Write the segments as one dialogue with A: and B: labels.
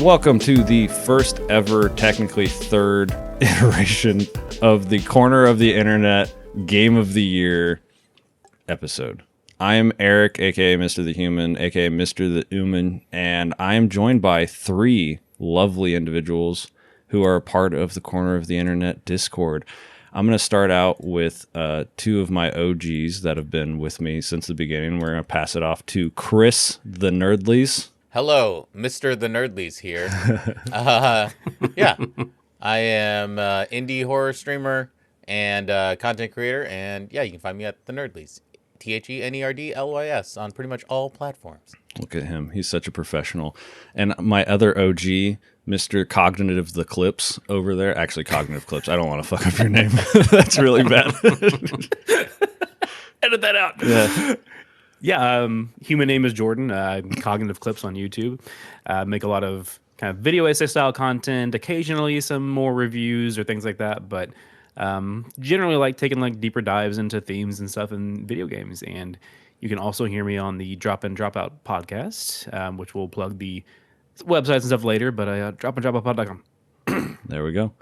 A: Welcome to the first ever, technically third iteration of the Corner of the Internet Game of the Year episode. I am Eric, aka Mr. the Human, aka Mr. the Uman, and I am joined by three lovely individuals who are a part of the Corner of the Internet Discord. I'm going to start out with two of my OGs that have been with me since the beginning. We're going to pass it off to Chris the Nerdlies.
B: Hello, Mr. the Nerdlies here. Yeah, I am indie horror streamer and content creator, and yeah, you can find me at the Nerdlies, TheNerdlys on pretty much all platforms.
A: Look at him. He's such a professional. And my other OG, Mr. Cognitive the Clips over there. Actually, Cognitive Clips. I don't want to fuck up your name. That's really bad.
C: Edit that out.
A: Yeah.
C: Yeah, human name is Jordan. Cognitive Clips on YouTube. Make a lot of kind of video essay style content, occasionally some more reviews or things like that, but generally like taking like deeper dives into themes and stuff in video games. And you can also hear me on the Drop In Drop Out podcast, which we'll plug the websites and stuff later, but dropinDropout.com.
A: There we go.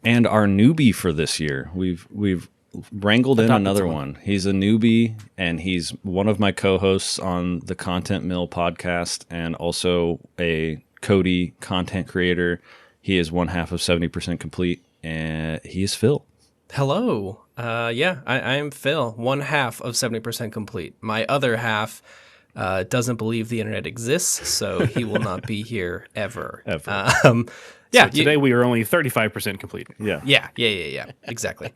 A: And our newbie for this year, we've wrangled in another one. He's a newbie, and he's one of my co-hosts on the Content Mill podcast, and also a Cody content creator. He is one half of 70% Complete, and he is Phil.
D: Hello. Yeah, I am Phil, one half of 70% Complete. My other half doesn't believe the internet exists, so he will not be here ever.
A: Ever.
C: Yeah, so today we are only 35% complete.
A: Yeah.
D: Yeah. Exactly.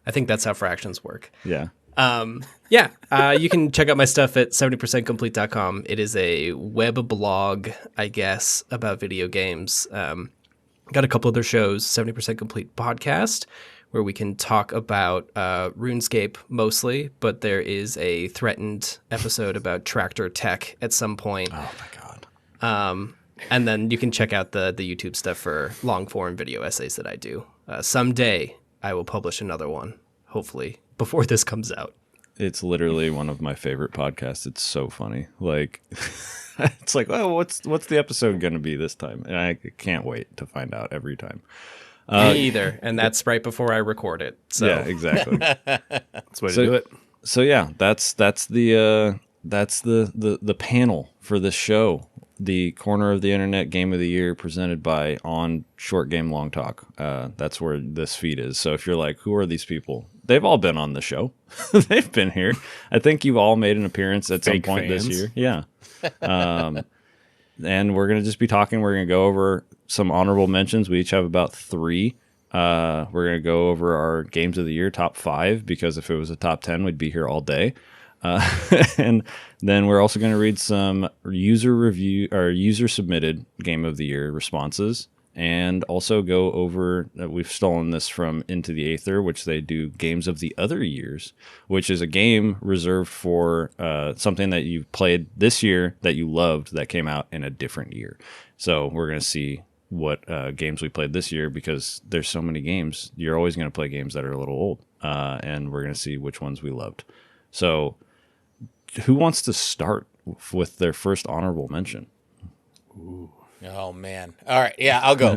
D: I think that's how fractions work.
A: Yeah.
D: You can check out my stuff at 70percentcomplete.com. It is a web blog, I guess, about video games. Got a couple other shows, 70% Complete podcast, where we can talk about RuneScape mostly, but there is a threatened episode about tractor tech at some point.
A: Oh my God.
D: And then you can check out the YouTube stuff for long form video essays that I do. Someday I will publish another one, hopefully, before this comes out.
A: It's literally one of my favorite podcasts. It's so funny. Like, it's like, oh, what's the episode going to be this time? And I can't wait to find out every time.
D: Me either, and that's right before I record it. So.
A: Yeah, exactly.
C: That's the way to do it.
A: So yeah, that's the panel for this show. The Corner of the Internet Game of the Year presented by On Short Game Long Talk. That's where this feed is. So if you're like, who are these people? They've all been on the show. They've been here. I think you've all made an appearance at some point this year. Yeah. And we're going to just be talking. We're going to go over some honorable mentions. We each have about 3. We're going to go over our Games of the Year top 5, because if it was a top 10, we'd be here all day. And then we're also going to read some user review or user submitted Game of the Year responses, and also go over, we've stolen this from Into the Aether, which they do Games of the Other Years, which is a game reserved for something that you played this year that you loved that came out in a different year. So we're going to see what games we played this year, because there's so many games. You're always going to play games that are a little old, and we're going to see which ones we loved. So who wants to start with their first honorable mention?
B: Ooh. Oh, man. All right. Yeah, I'll go.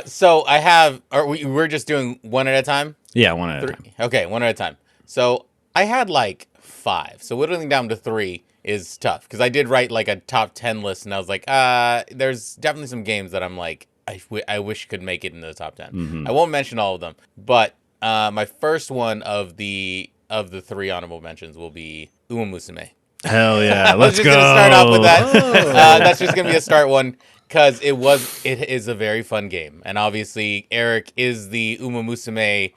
B: So I have... we're just doing one at a time?
A: Yeah, one at a time.
B: Okay, one at a time. So I had like 5. So whittling down to 3 is tough, because I did write like a top 10 list, and I was like, there's definitely some games that I'm like, I wish could make it into the top 10. Mm-hmm. I won't mention all of them, but my first one of the 3 honorable mentions will be Uma Musume.
A: Hell yeah, let's go.
B: Just gonna start off with that. That's just gonna be a start one, because it is a very fun game, and obviously Eric is the Uma Musume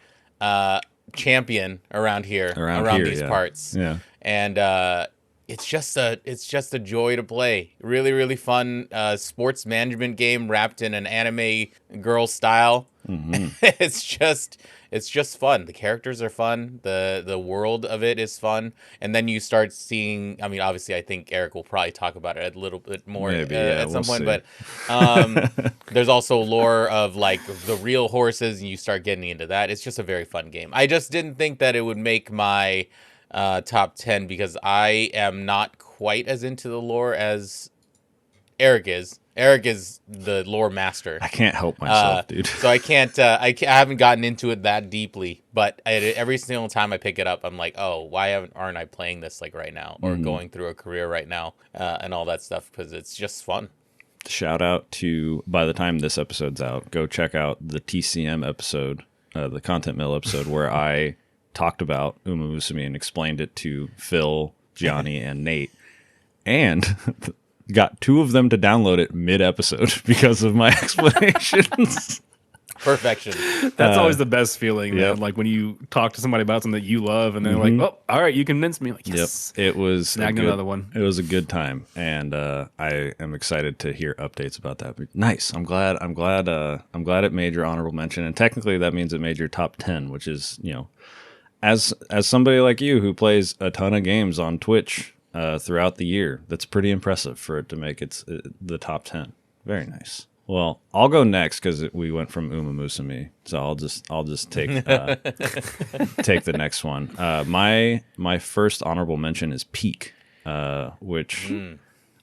B: champion around here, around these parts.
A: Yeah,
B: and it's just a joy to play. Really, really fun sports management game wrapped in an anime girl style. Mm-hmm. It's just fun. The characters are fun. The world of it is fun. And then you start seeing, I mean, obviously I think Eric will probably talk about it a little bit more at some point, but there's also lore of like the real horses, and you start getting into that. It's just a very fun game. I just didn't think that it would make my top 10, because I am not quite as into the lore as Eric is. Eric is the lore master.
A: I can't help myself, dude.
B: So I can't. I haven't gotten into it that deeply. But every single time I pick it up, I'm like, oh, why aren't I playing this like right now, or going through a career right now, and all that stuff? Because it's just fun.
A: Shout out to, by the time this episode's out, go check out the TCM episode, the Content Mill episode, where I talked about Uma Musume and explained it to Phil, Gianni, and Nate, and got two of them to download it mid-episode because of my explanations.
B: Perfection.
C: That's always the best feeling, man.
A: Yep.
C: Like when you talk to somebody about something that you love, and they're like, "Oh, all right, you convinced me." Like, yes,
A: Yep, it was
C: snagged another one.
A: It was a good time, and I am excited to hear updates about that. But nice. I'm glad it made your honorable mention, and technically that means it made your top 10, which is, as somebody like you who plays a ton of games on Twitch throughout the year, that's pretty impressive for it to make the top 10. Very nice. Well, I'll go next because we went from Uma Musume, so I'll just take take the next one. My first honorable mention is Peak, which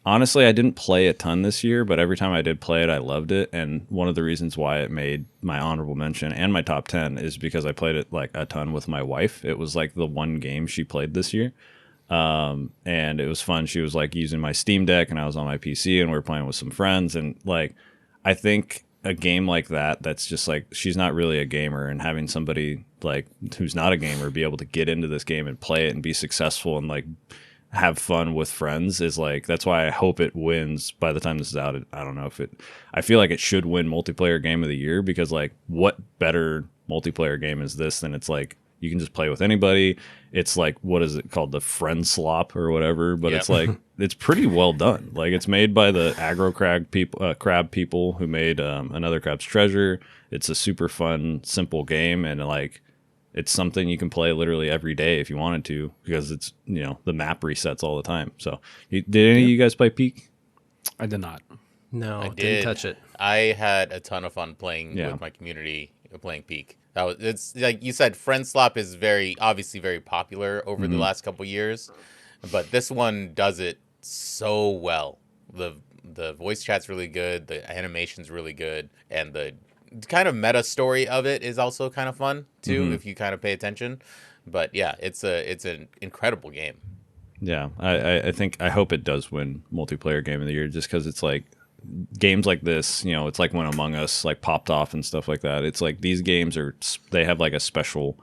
A: honestly I didn't play a ton this year, but every time I did play it, I loved it. And one of the reasons why it made my honorable mention and my top 10 is because I played it like a ton with my wife. It was like the one game she played this year. And it was fun. She was like using my Steam Deck, and I was on my PC, and we were playing with some friends, and like. I think a game like that's just like, she's not really a gamer, and having somebody like who's not a gamer be able to get into this game and play it and be successful and like have fun with friends is like, that's why I hope it wins by the time this is out. I don't know I feel like it should win multiplayer game of the year, because like what better multiplayer game is this than it's like, you can just play with anybody. It's like, what is it called? The friend slop or whatever. But It's like, it's pretty well done. Like, it's made by the Aggro Crab people who made Another Crab's Treasure. It's a super fun, simple game. And like, it's something you can play literally every day if you wanted to, because it's, the map resets all the time. So did any of you guys play Peak?
C: I did not.
D: No,
B: I
D: didn't touch it.
B: I had a ton of fun playing with my community, playing Peak. It's like you said, Friend Slop is obviously very popular over the last couple years, but this one does it so well. The voice chat's really good, the animation's really good, and the kind of meta story of it is also kind of fun too, if you kind of pay attention. But yeah, it's an incredible game.
A: Yeah, I hope it does win multiplayer game of the year, just because it's like, games like this, it's like when Among Us like popped off and stuff like that. It's like these games they have a special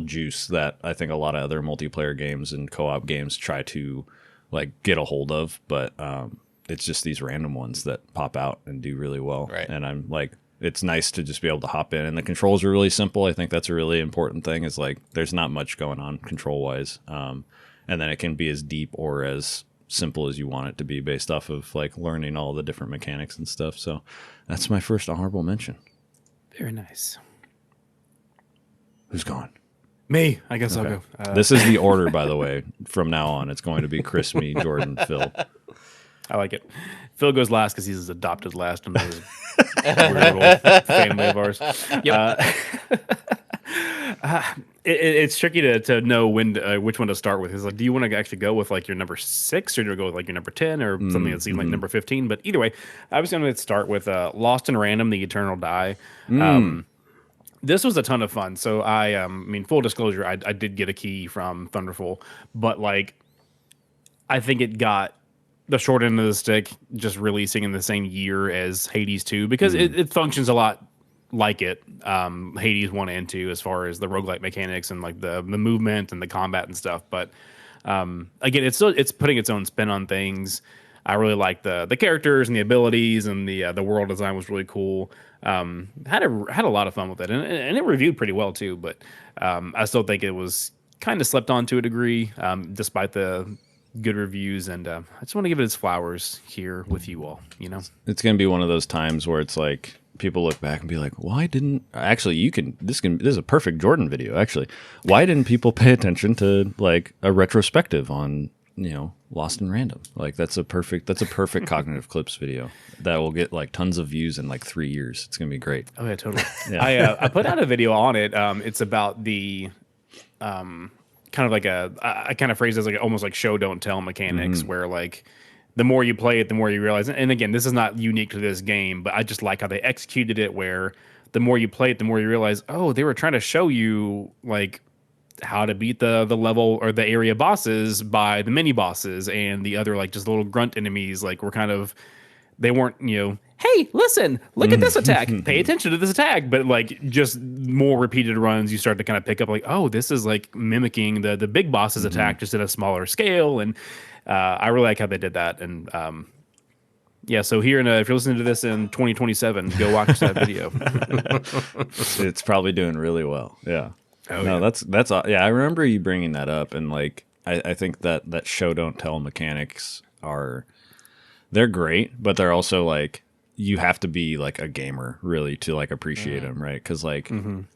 A: juice that I think a lot of other multiplayer games and co-op games try to like get a hold of, but it's just these random ones that pop out and do really well.
B: Right.
A: And I'm like, it's nice to just be able to hop in, and the controls are really simple. I think that's a really important thing, is like there's not much going on control wise, and then it can be as deep or as simple as you want it to be based off of like learning all the different mechanics and stuff. So that's my first honorable mention.
C: Very nice.
A: Who's gone?
C: Me. I guess
A: Okay.
C: I'll go.
A: This is the order, by the way. From now on, it's going to be Chris, me, Jordan, Phil.
C: I like it. Phil goes last because he's adopted last in the weird little family of ours.
D: Yep.
C: It's tricky to know which one to start with. Is like, do you want to actually go with like your number 6, or do you go with like your number 10, or something that's even like number 15? But either way, I was going to start with Lost in Random: The Eternal Die. This was a ton of fun. So I mean, full disclosure, I did get a key from Thunderful, but like, I think it got the short end of the stick just releasing in the same year as Hades 2, because it functions a lot like it, Hades 1 and 2, as far as the roguelike mechanics and like the movement and the combat and stuff. But again, it's putting its own spin on things. I really like the characters and the abilities, and the world design was really cool. Had a lot of fun with it, and it reviewed pretty well too. But I still think it was kind of slept on to a degree, despite the good reviews. And I just want to give it its flowers here with you all.
A: It's going to be one of those times where it's like, people look back and be like, why didn't actually this is a perfect Jordan video, actually. Why didn't people pay attention to like a retrospective on, Lost in Random? Like that's a perfect Cognitive Clips video that will get like tons of views in like 3 years. It's going to be great.
C: Oh yeah, totally.
A: Yeah.
C: I put out a video on it. It's about the kind of like I kind of phrased it as like almost like show don't tell mechanics, where like the more you play it, the more you realize. And again, this is not unique to this game, but I just like how they executed it. Where the more you play it, the more you realize, oh, they were trying to show you like how to beat the level or the area bosses by the mini bosses and the other like just little grunt enemies. Like were kind of, they weren't, hey, listen, look at this attack, pay attention to this attack. But like just more repeated runs, you start to kind of pick up like, oh, this is like mimicking the big boss's attack just at a smaller scale. And I really like how they did that. And yeah, so here if you're listening to this in 2027, go watch that video.
A: It's probably doing really well. Yeah.
C: Oh,
A: no,
C: yeah.
A: that's yeah. I remember you bringing that up, and like I think that show don't tell mechanics they're great, but they're also like you have to be like a gamer really to like appreciate them, right? Because like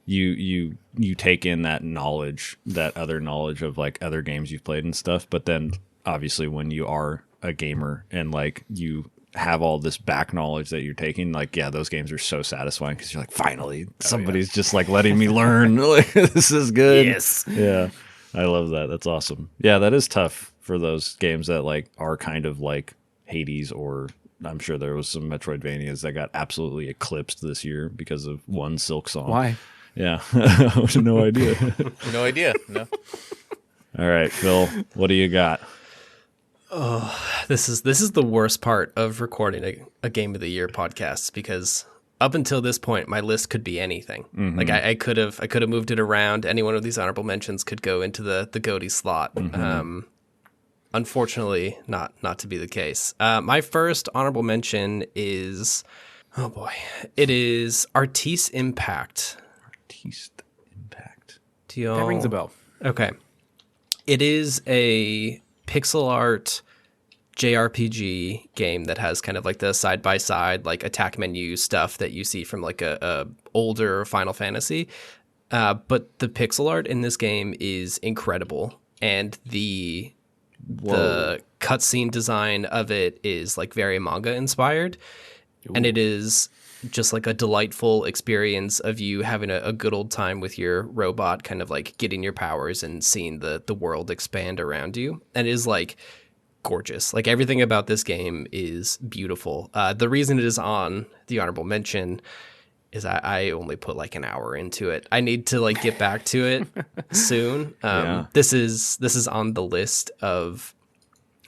A: you take in that knowledge, that other knowledge of like other games you've played and stuff, but then obviously when you are a gamer and like you have all this back knowledge that you're taking, like yeah, those games are so satisfying because you're like finally somebody's just like letting me learn. Like this is good.
C: Yes.
A: Yeah, I love that. That's awesome. Yeah, that is tough for those games that like are kind of like Hades, or I'm sure there was some Metroidvanias that got absolutely eclipsed this year because of one Silk Song.
C: Why?
A: Yeah, I have no idea.
B: No idea. No.
A: All right, Phil, what do you got?
D: This is the worst part of recording a Game of the Year podcast, because up until this point, my list could be anything. Like I could have moved it around. Any one of these honorable mentions could go into the GOTY slot. Unfortunately, not to be the case. My first honorable mention is, oh boy, it is Artiste Impact.
A: Artiste Impact.
C: That rings a bell.
D: Okay. It is a pixel art JRPG game that has kind of like the side-by-side like attack menu stuff that you see from like a older Final Fantasy. But the pixel art in this game is incredible. And the cutscene design of it is like very manga inspired. Ooh. And it is just like a delightful experience of you having a good old time with your robot, kind of like getting your powers and seeing the world expand around you. And it is like gorgeous. Like everything about this game is beautiful. The reason it is on the honorable mention is I only put like an hour into it. I need to like get back to it soon. This is on the list of,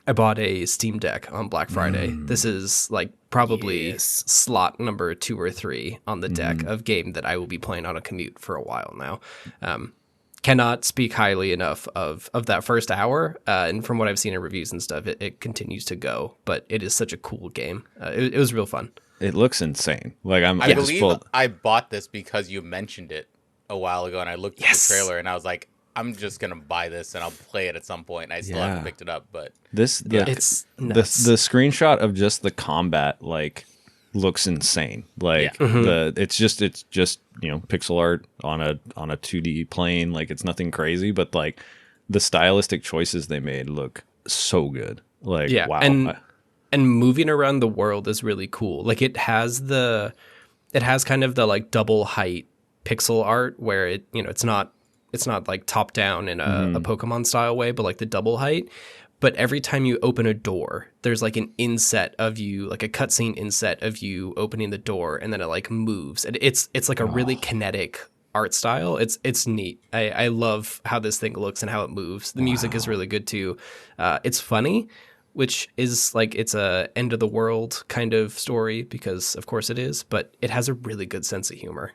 D: I bought a Steam Deck on Black Friday. This is like probably slot number 2 or 3 on the deck of game that I will be playing on a commute for a while now. Cannot speak highly enough of that first hour. And from what I've seen in reviews and stuff, it continues to go. But it is such a cool game. It was real fun.
A: It looks insane. Like
B: I believe I bought this because you mentioned it a while ago, and I looked at the trailer and I was like, I'm just gonna buy this and I'll play it at some point. And I still haven't picked it up, but
D: it's nuts.
A: The screenshot of just the combat like looks insane. Like it's just pixel art on a 2D plane. Like it's nothing crazy, but like the stylistic choices they made look so good. Like wow.
D: And moving around the world is really cool. Like it has kind of the like double height pixel art where it's not like top down in a Pokemon style way, but like the double height. But every time you open a door, there's like an inset of you, like a cutscene inset of you opening the door, and then it like moves. And it's like a really kinetic art style. It's neat. I love how this thing looks and how it moves. The music is really good too. It's funny, which is like it's a end of the world kind of story, because of course it is, but it has a really good sense of humor.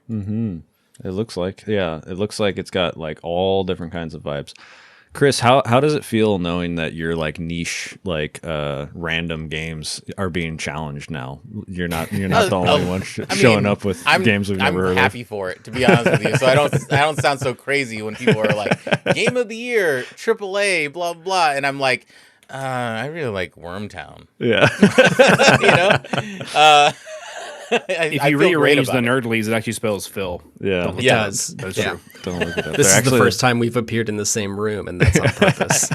A: It looks like it's got like all different kinds of vibes. Chris, how does it feel knowing that your like niche like random games are being challenged now? You're not the only one showing up with games we've never heard of.
B: I'm happy for it, to be honest with you. So I don't sound so crazy when people are like Game of the Year, AAA, blah blah, and I'm like, I really like Wormtown.
A: Yeah.
C: If you rearrange the nerdlies, it actually spells Phil.
A: Yeah.
D: It does.
C: That's
D: yeah.
C: true.
A: Don't look it up.
D: This is the first time we've appeared in the same room, and that's on purpose.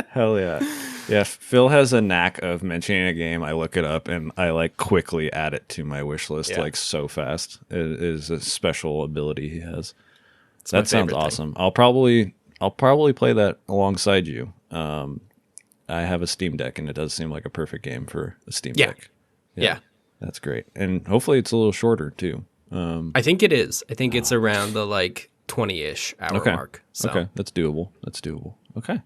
A: Hell yeah. Yeah, Phil has a knack of mentioning a game. I look it up and I like quickly add it to my wish list like so fast. It is a special ability he has. That sounds awesome. I'll probably play that alongside you. I have a Steam Deck, and it does seem like a perfect game for a Steam
D: Yeah.
A: Deck.
D: Yeah.
A: That's great. And hopefully it's a little shorter too.
D: I think it is. I think it's around the like 20-ish hour mark. So.
A: Okay, that's doable. That's doable. Okay,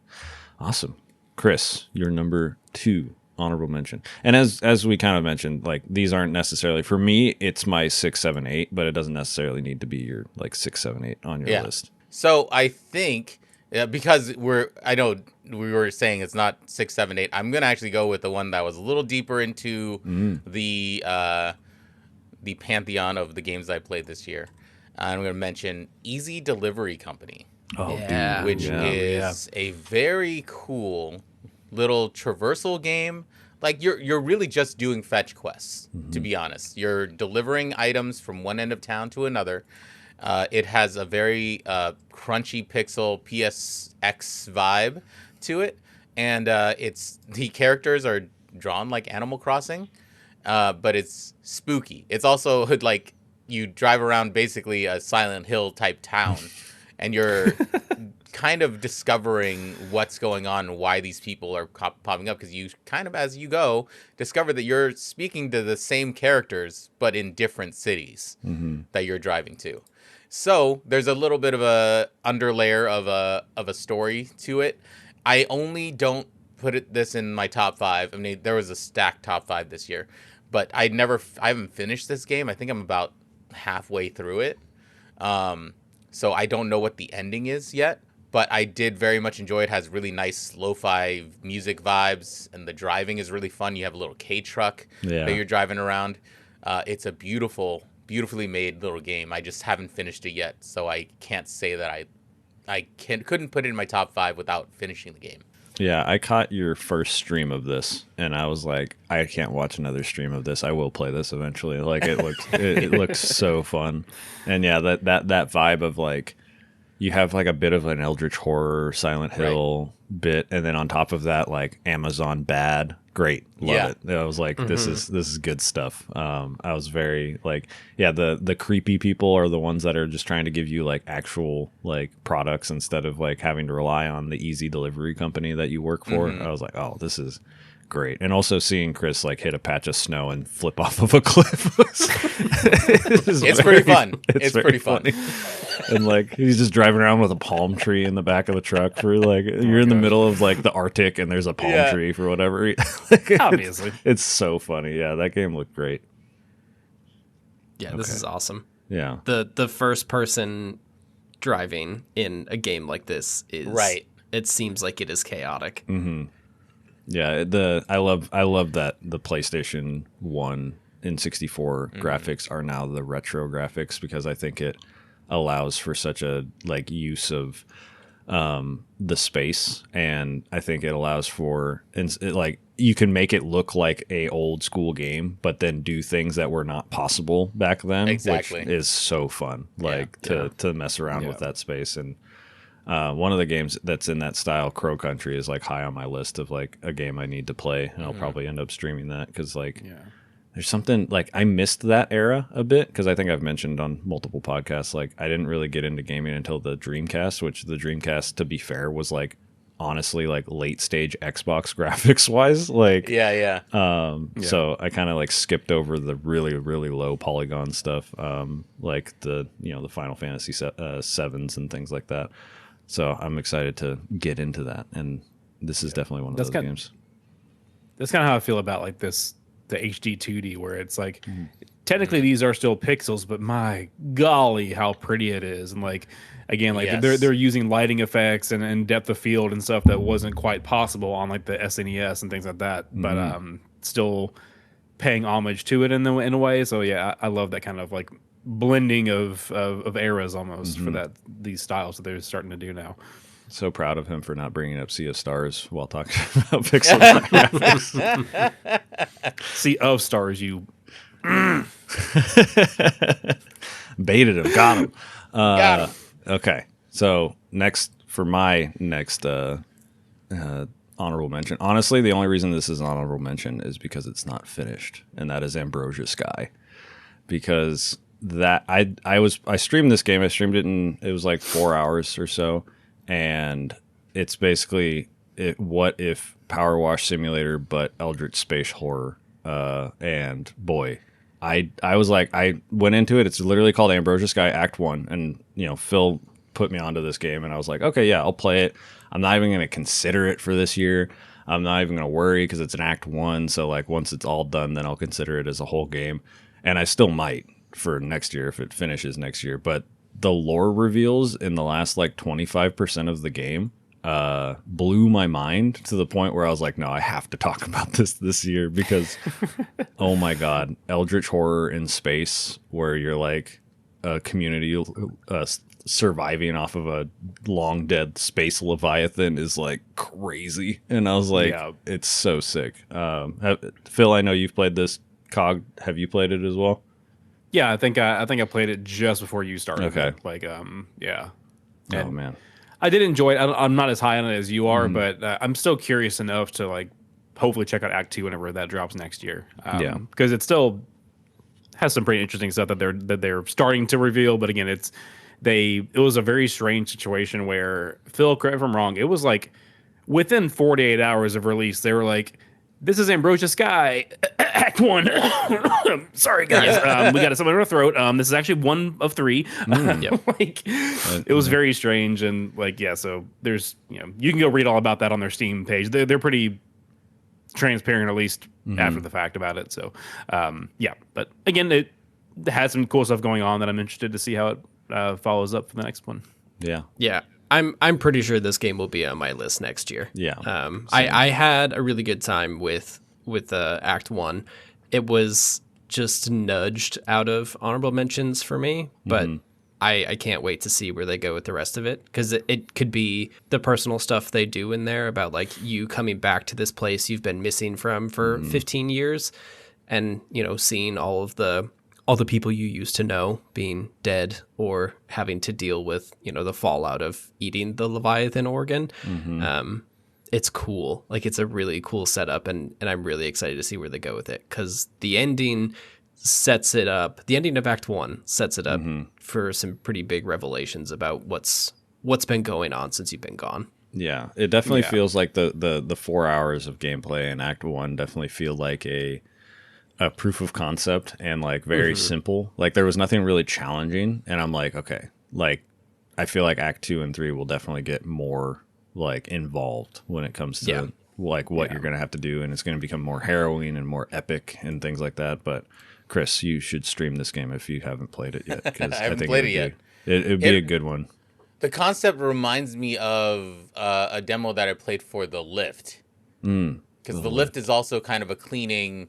A: awesome. Chris, your number 2 honorable mention. And as we kind of mentioned, like these aren't necessarily for me. It's my 6, 7, 8, but it doesn't necessarily need to be your like 6, 7, 8 on your list.
B: So I think because I know we were saying it's not 6, 7, 8. I'm gonna actually go with the one that was a little deeper into the pantheon of the games I played this year. I'm gonna mention Easy Delivery Company.
A: Oh,
D: Yeah.
B: Which is a very cool little traversal game. Like you're really just doing fetch quests, to be honest. You're delivering items from one end of town to another. It has a very crunchy pixel PSX vibe to it, and the characters are drawn like Animal Crossing, but it's spooky. It's also like you drive around basically a Silent Hill type town, and you're kind of discovering what's going on and why these people are popping up, because you kind of, as you go, discover that you're speaking to the same characters but in different cities that you're driving to. So there's a little bit of a underlayer of a story to it. I only don't put this in my top 5. I mean, there was a stacked top 5 this year, but I haven't finished this game. I think I'm about halfway through it. So I don't know what the ending is yet, but I did very much enjoy it. It has really nice lo-fi music vibes, and the driving is really fun. You have a little K-truck that you're driving around. It's a beautifully made little game. I just haven't finished it yet, so I can't say that I couldn't put it in my top 5 without finishing the game.
A: Yeah, I caught your first stream of this, and I was like, I can't watch another stream of this. I will play this eventually. Like it looks so fun, and yeah, that vibe of like you have like a bit of an Eldritch Horror, Silent Hill bit, and then on top of that, like Amazon Bad. Great, love it. I was like, this is good stuff. I was very like, yeah, the creepy people are the ones that are just trying to give you like actual like products instead of like having to rely on the easy delivery company that you work for. I was like, oh, this is great. And also seeing Chris like hit a patch of snow and flip off of a cliff.
B: It's pretty fun. It's pretty fun.
A: And like he's just driving around with a palm tree in the back of the truck for like you're in the middle of like the Arctic and there's a palm tree for whatever.
C: Obviously.
A: It's so funny. Yeah, that game looked great.
D: Yeah, this is awesome.
A: Yeah.
D: The first person driving in a game like this is it seems like it is chaotic.
A: Yeah, I love that the PlayStation 1 and 64 graphics are now the retro graphics, because I think it allows for such a like use of the space, and I think it allows for like you can make it look like a old school game, but then do things that were not possible back then, which is so fun. Like to mess around with that space. And one of the games that's in that style, Crow Country, is like high on my list of like a game I need to play, and I'll probably end up streaming that because like there's something like I missed that era a bit, because I think I've mentioned on multiple podcasts like I didn't really get into gaming until the Dreamcast, which the Dreamcast, to be fair, was like honestly like late stage Xbox graphics wise, like so I kind of like skipped over the really low polygon stuff, like the the Final Fantasy 7s and things like that. So I'm excited to get into that, and this is definitely one of those games.
C: That's kind of how I feel about like the HD 2D, where it's like technically these are still pixels, but my golly, how pretty it is. And like again, like they're using lighting effects and depth of field and stuff that wasn't quite possible on like the SNES and things like that. But still paying homage to it in a way. So yeah, I love that kind of like blending of eras almost for these styles that they're starting to do now.
A: So proud of him for not bringing up Sea of Stars while talking about pixel graphics.
C: Sea of Stars, you
A: baited him, got him.
B: Got him.
A: Okay, so for my next honorable mention. Honestly, the only reason this is an honorable mention is because it's not finished, and that is Ambrosia Sky. Because that I streamed this game. I streamed it it was like 4 hours or so, and it's basically what if Power Wash Simulator but Eldritch Space Horror? And boy, I was like, I went into it. It's literally called Ambrosia Sky Act 1, and Phil put me onto this game, and I was like, okay, yeah, I'll play it. I'm not even going to consider it for this year. I'm not even going to worry because it's an Act 1. So like once it's all done, then I'll consider it as a whole game, and I still might for next year if it finishes next year. But the lore reveals in the last like 25% of the game blew my mind to the point where I was like, no, I have to talk about this year because oh my god, Eldritch Horror in space, where you're like a community surviving off of a long dead space leviathan is like crazy, and I was like, it's so sick. Phil, I know you've played this. Cog, have you played it as well?
C: Yeah, I think I played it just before you started.
A: Okay.
C: Like, yeah.
A: Oh man,
C: I did enjoy it. I'm not as high on it as you are, but I'm still curious enough to like hopefully check out Act 2 whenever that drops next year. Because it still has some pretty interesting stuff that they're starting to reveal. But again, it was a very strange situation where, Phil, correct me if I'm wrong, it was like within 48 hours of release, they were like, "This is Ambrosia Sky, Act 1. Sorry, guys. We got something in our throat. This is actually 1 of 3. Like, it was very strange. And, like, yeah, so there's, you can go read all about that on their Steam page. They're pretty transparent, at least after the fact about it. So, yeah. But, again, it has some cool stuff going on that I'm interested to see how it follows up for the next one.
A: yeah,
D: Yeah. I'm pretty sure this game will be on my list next year.
A: yeah.
D: I had a really good time with Act 1. It was just nudged out of honorable mentions for me, but I can't wait to see where they go with the rest of it, because it could be the personal stuff they do in there about like you coming back to this place you've been missing from for 15 years, and seeing all the people you used to know being dead or having to deal with, the fallout of eating the Leviathan organ. It's cool. Like, it's a really cool setup, and I'm really excited to see where they go with it, because the ending sets it up. The ending of Act 1 sets it up for some pretty big revelations about what's been going on since you've been gone.
A: Yeah, it definitely feels like the 4 hours of gameplay in Act 1 definitely feel like a proof of concept, and like very simple. Like, there was nothing really challenging, and I'm like, okay, like I feel like Act 2 and 3 will definitely get more like involved when it comes to like what you're gonna have to do, and it's gonna become more harrowing and more epic and things like that. But Chris, you should stream this game if you haven't played it yet, because
B: I haven't played it yet.
A: It'd be a good one.
B: The concept reminds me of a demo that I played for The Lift. Because The Lift is also kind of a cleaning,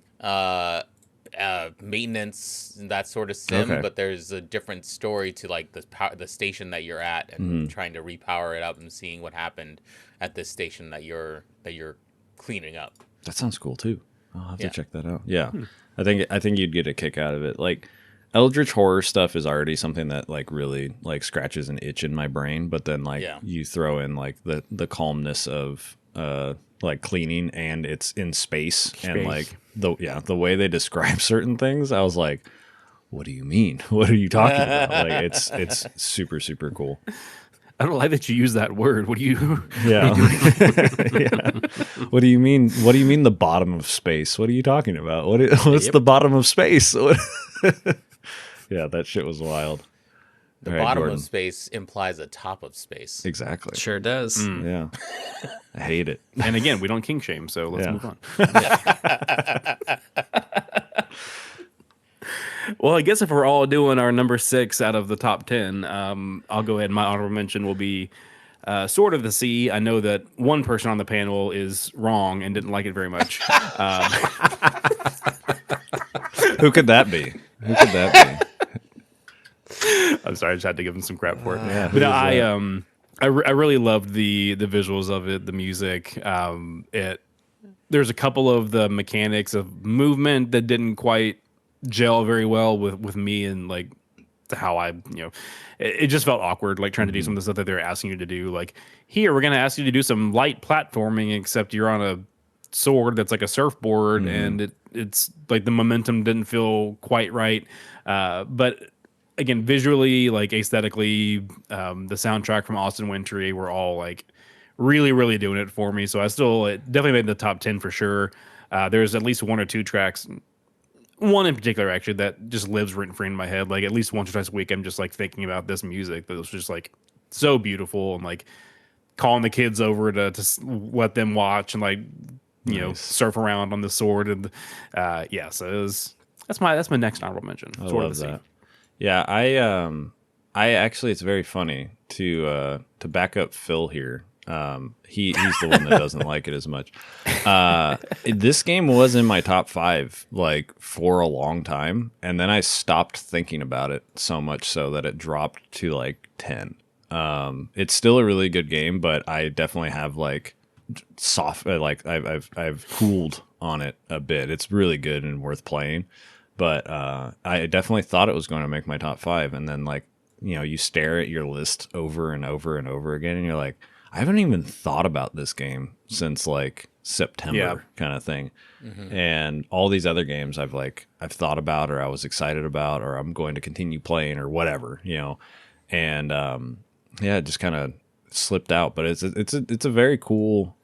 B: maintenance, and that sort of sim, but there's a different story to like the station that you're at, and trying to repower it up and seeing what happened at this station that you're cleaning up.
A: That sounds cool too. I'll have to check that out. Yeah, I think you'd get a kick out of it. Like, Eldritch Horror stuff is already something that like really like scratches an itch in my brain, but then like you throw in like the calmness of like cleaning, and it's in space. And like the way they describe certain things, I was like, what do you mean? What are you talking about? Like, it's super, super cool.
C: I don't like that you use that word. What do you?
A: Yeah. Yeah. What do you mean? What do you mean the bottom of space? What are you talking about? What's the bottom of space? Yeah, that shit was wild.
B: The bottom of space implies a top of space.
A: Exactly.
D: Sure does.
A: Yeah. I hate it.
C: And again, we don't kink shame, so let's move on. Well, I guess if we're all doing our number 6 out of the top 10, I'll go ahead. My honorable mention will be Sword of the Sea. I know that one person on the panel is wrong and didn't like it very much.
A: Who could that be? Who could that be?
C: I'm sorry, I just had to give him some crap for it.
A: Yeah,
C: but no, I really loved the visuals of it, the music. There's a couple of the mechanics of movement that didn't quite gel very well with me, and like how it just felt awkward, like trying to do some of the stuff that they're asking you to do. Like, here, we're going to ask you to do some light platforming, except you're on a sword that's like a surfboard, and it's like the momentum didn't feel quite right. But again, visually, like aesthetically, the soundtrack from Austin Wintory were all like really, really doing it for me. So it definitely made the top 10 for sure. There's at least one or two tracks, one in particular actually, that just lives written free in my head. Like at least once or twice a week, I'm just like thinking about this music that was just like so beautiful, and like calling the kids over to let them watch and like surf around on the sword. And so that's my next honorable mention.
A: I
C: Sword
A: love
C: of the Sea.
A: that. Yeah, I actually, it's very funny to back up Phil here. He's the one that doesn't like it as much. This game was in my top 5 like for a long time, and then I stopped thinking about it so much so that it dropped to like 10. It's still a really good game, but I definitely have like I've cooled on it a bit. It's really good and worth playing, but I definitely thought it was going to make my top 5, and then like you stare at your list over and over and over again, and you're like, I haven't even thought about this game since like September kind of thing. Mm-hmm. And all these other games I've thought about, or I was excited about, or I'm going to continue playing, or whatever, and it just kind of slipped out. But it's a very cool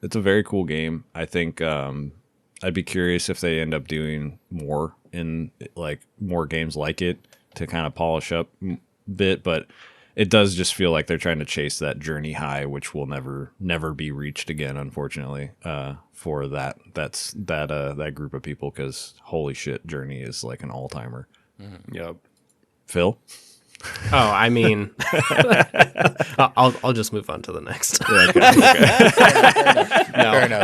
A: game. I think I'd be curious if they end up doing more in like more games like it to kind of polish up a bit, but it does just feel like they're trying to chase that Journey high, which will never be reached again, unfortunately, for that group of people, because holy shit, Journey is like an all-timer.
C: Mm-hmm. Yep.
A: Phil?
D: Oh, I mean, I'll just move on to the next.
B: Fair enough.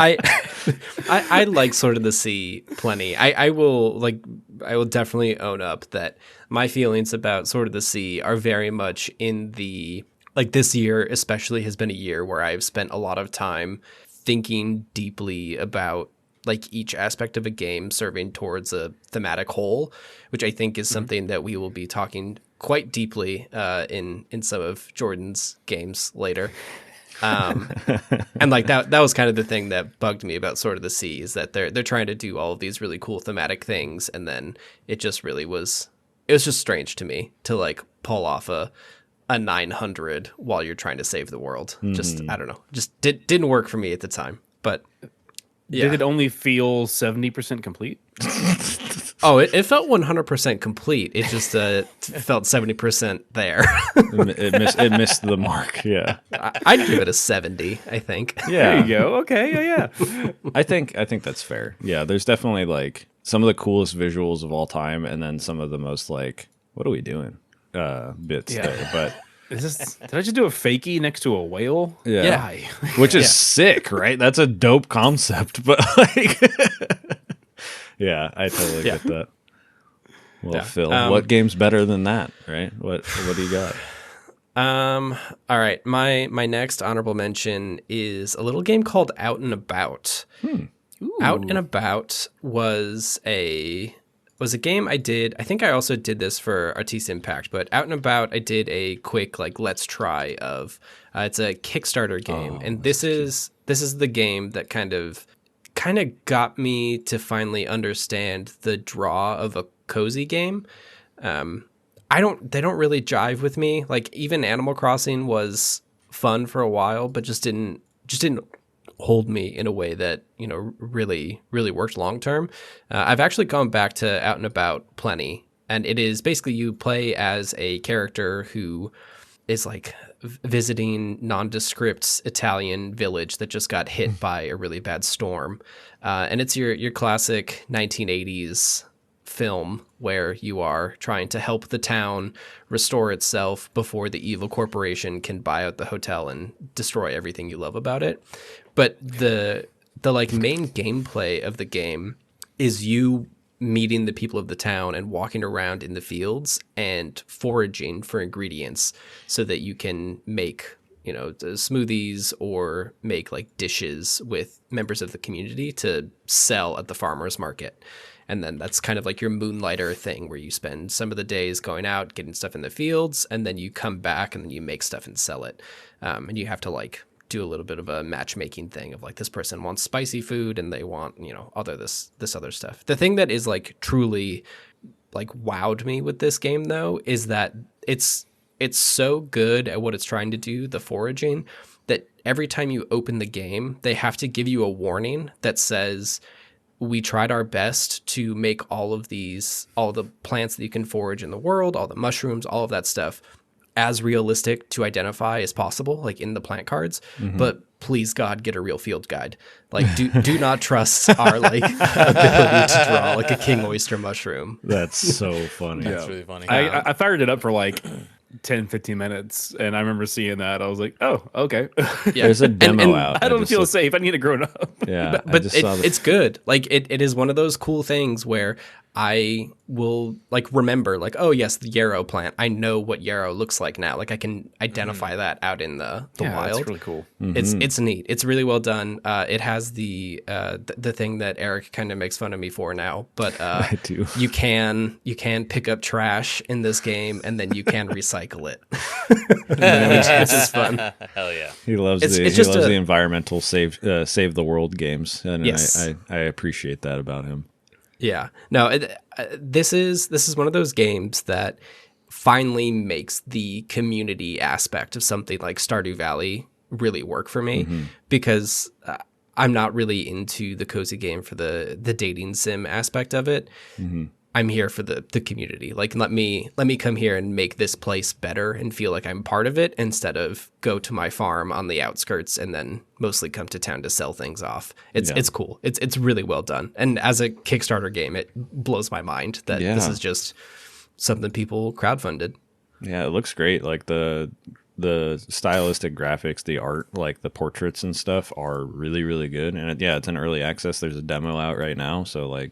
D: I like Sword of the Sea plenty. I will definitely own up that my feelings about Sword of the Sea are very much in the, like, this year especially has been a year where I've spent a lot of time thinking deeply about like each aspect of a game serving towards a thematic whole, which I think is something that we will be talking quite deeply in some of Jordan's games later. And like that was kind of the thing that bugged me about Sword of the Sea, is that they're trying to do all of these really cool thematic things, and then it just really was just strange to me to like pull off a 900 while you're trying to save the world. Mm-hmm. Just I don't know, just didn't work for me at the time. But yeah.
C: Did it only feel 70% complete?
D: Oh, it felt 100% complete. It just felt 70% there.
A: it missed the mark. Yeah,
D: I'd give it a 70. I think.
C: Yeah, there you go. Okay, yeah.
A: I think that's fair. Yeah, there's definitely like some of the coolest visuals of all time, and then some of the most like, what are we doing? Bits there, but.
C: Did I just do a fakie next to a whale?
A: Yeah. Which is sick, right? That's a dope concept, but like, yeah, I totally get that. Well, Phil, what game's better than that, right? What do you got?
D: All right, my next honorable mention is a little game called Out and About. Out and About was a game I did. I think I also did this for Artiste Impact, but Out and About, I did a quick like let's try of. It's a Kickstarter game, and this is the game that kind of got me to finally understand the draw of a cozy game. They don't really jive with me. Like even Animal Crossing was fun for a while, but just didn't hold me in a way that really worked long term. I've actually gone back to Out and About plenty, and it is basically you play as a character who is like visiting nondescript Italian village that just got hit by a really bad storm, and it's your classic 1980s film where you are trying to help the town restore itself before the evil corporation can buy out the hotel and destroy everything you love about it. But the like main gameplay of the game is you meeting the people of the town and walking around in the fields and foraging for ingredients so that you can make smoothies or make like dishes with members of the community to sell at the farmer's market. And then that's kind of like your moonlighter thing where you spend some of the days going out, getting stuff in the fields, and then you come back and then you make stuff and sell it. And you have to like do a little bit of a matchmaking thing of like this person wants spicy food and they want, this other stuff. The thing that is like truly like wowed me with this game though is that it's so good at what it's trying to do, the foraging, that every time you open the game, they have to give you a warning that says, we tried our best to make all the plants that you can forage in the world, all the mushrooms, all of that stuff, as realistic to identify as possible, like in the plant cards. But please God, get a real field guide. Like do not trust our like ability to draw like a king oyster mushroom.
A: That's so funny.
B: That's really funny.
C: I fired it up for like 10, 15 minutes, and I remember seeing that. I was like, oh, okay.
D: Yeah.
A: There's a demo out.
C: I don't
A: just
C: feel
A: looked-
C: safe. I need a grown up.
A: Yeah, I
D: But
A: just saw the-
D: it's good. Like it is one of those cool things where I will like remember like, oh yes, the yarrow plant. I know what yarrow looks like now. Like I can identify that out in the wild.
C: That's really cool.
D: It's neat. It's really well done. It has the thing that Eric kind of makes fun of me for now, but
A: I do.
D: you can pick up trash in this game and then you can recycle it, which is fun.
B: Hell yeah.
A: He loves
D: It's
A: the
D: just
A: he loves
D: a-
A: the environmental save the world games, and
D: Yes.
A: I appreciate that about him.
D: Yeah. No, this is one of those games that finally makes the community aspect of something like Stardew Valley really work for me because I'm not really into the cozy game for the dating sim aspect of it. I'm here for the community. Like let me come here and make this place better and feel like I'm part of it instead of go to my farm on the outskirts and then mostly come to town to sell things off. It's cool. It's really well done. And as a Kickstarter game, it blows my mind that this
A: Yeah.
D: is just something people crowdfunded.
A: Yeah, it looks great. Like the stylistic graphics, the art, like the portraits and stuff are really, really good. And it's in early access. There's a demo out right now, so like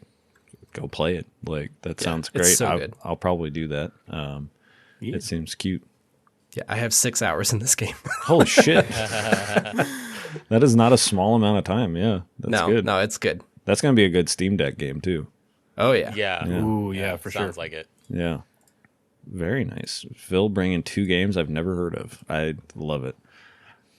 A: go play it. Like that sounds
D: it's
A: great.
D: so good.
A: I'll probably do that.
C: Yeah.
A: It seems cute.
D: Yeah, I have 6 hours in this game.
A: Holy shit. That is not a small amount of time. Yeah, that's good.
D: No, it's good.
A: That's going to be a good Steam Deck game too.
D: Oh yeah.
B: Yeah.
C: Ooh, yeah, for sure.
B: Sounds like it.
A: Yeah. Very nice. Phil bringing 2 games I've never heard of. I love it.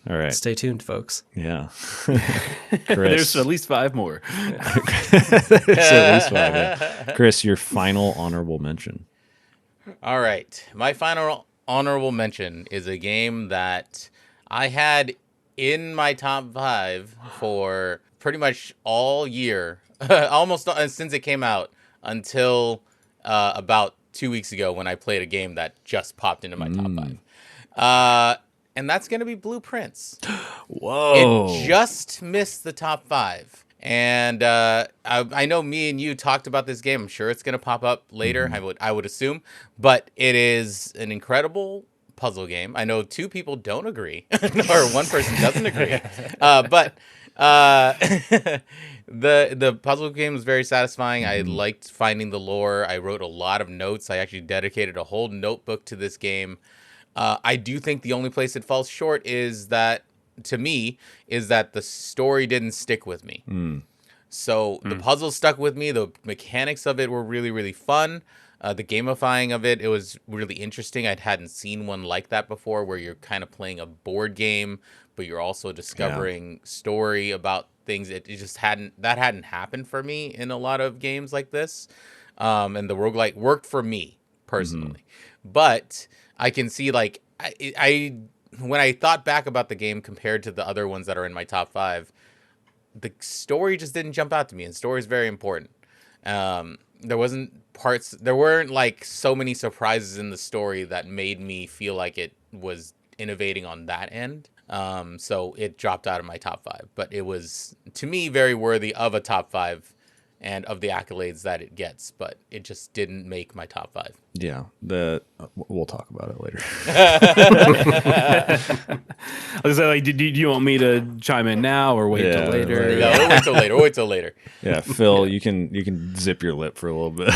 A: All right.
D: Stay tuned, folks.
A: Yeah.
C: There's
A: Chris,
C: at least 5 more.
A: there's at least 5. Yeah. Chris, your final honorable mention.
B: All right. My final honorable mention is a game that I had in my top 5 for pretty much all year, almost since it came out until about 2 weeks ago when I played a game that just popped into my top 5. And that's going to be Blueprints.
A: Whoa.
B: It just missed the top 5. And I know me and you talked about this game. I'm sure it's going to pop up later, I would assume. But it is an incredible puzzle game. I know 2 people don't agree, or 1 person doesn't agree. But the puzzle game was very satisfying. I liked finding the lore. I wrote a lot of notes. I actually dedicated a whole notebook to this game. I do think the only place it falls short is that, to me, is that the story didn't stick with me. So the puzzle stuck with me. The mechanics of it were really, really fun. The gamifying of it was really interesting. I hadn't seen one like that before, where you're kind of playing a board game, but you're also discovering story about things. It just hadn't happened for me in a lot of games like this. And the roguelike worked for me personally. But I can see, like, I when I thought back about the game compared to the other ones that are in my top 5, the story just didn't jump out to me, and story is very important. There weren't like so many surprises in the story that made me feel like it was innovating on that end. So it dropped out of my top 5, but it was, to me, very worthy of a top 5 and of the accolades that it gets, but it just didn't make my top 5.
A: Yeah. We'll talk about it later.
C: I was like, do you want me to chime in now or wait
A: Yeah,
C: till later?
B: No, we'll wait till later. We'll wait till later.
A: Yeah, Phil, you can zip your lip for a little bit.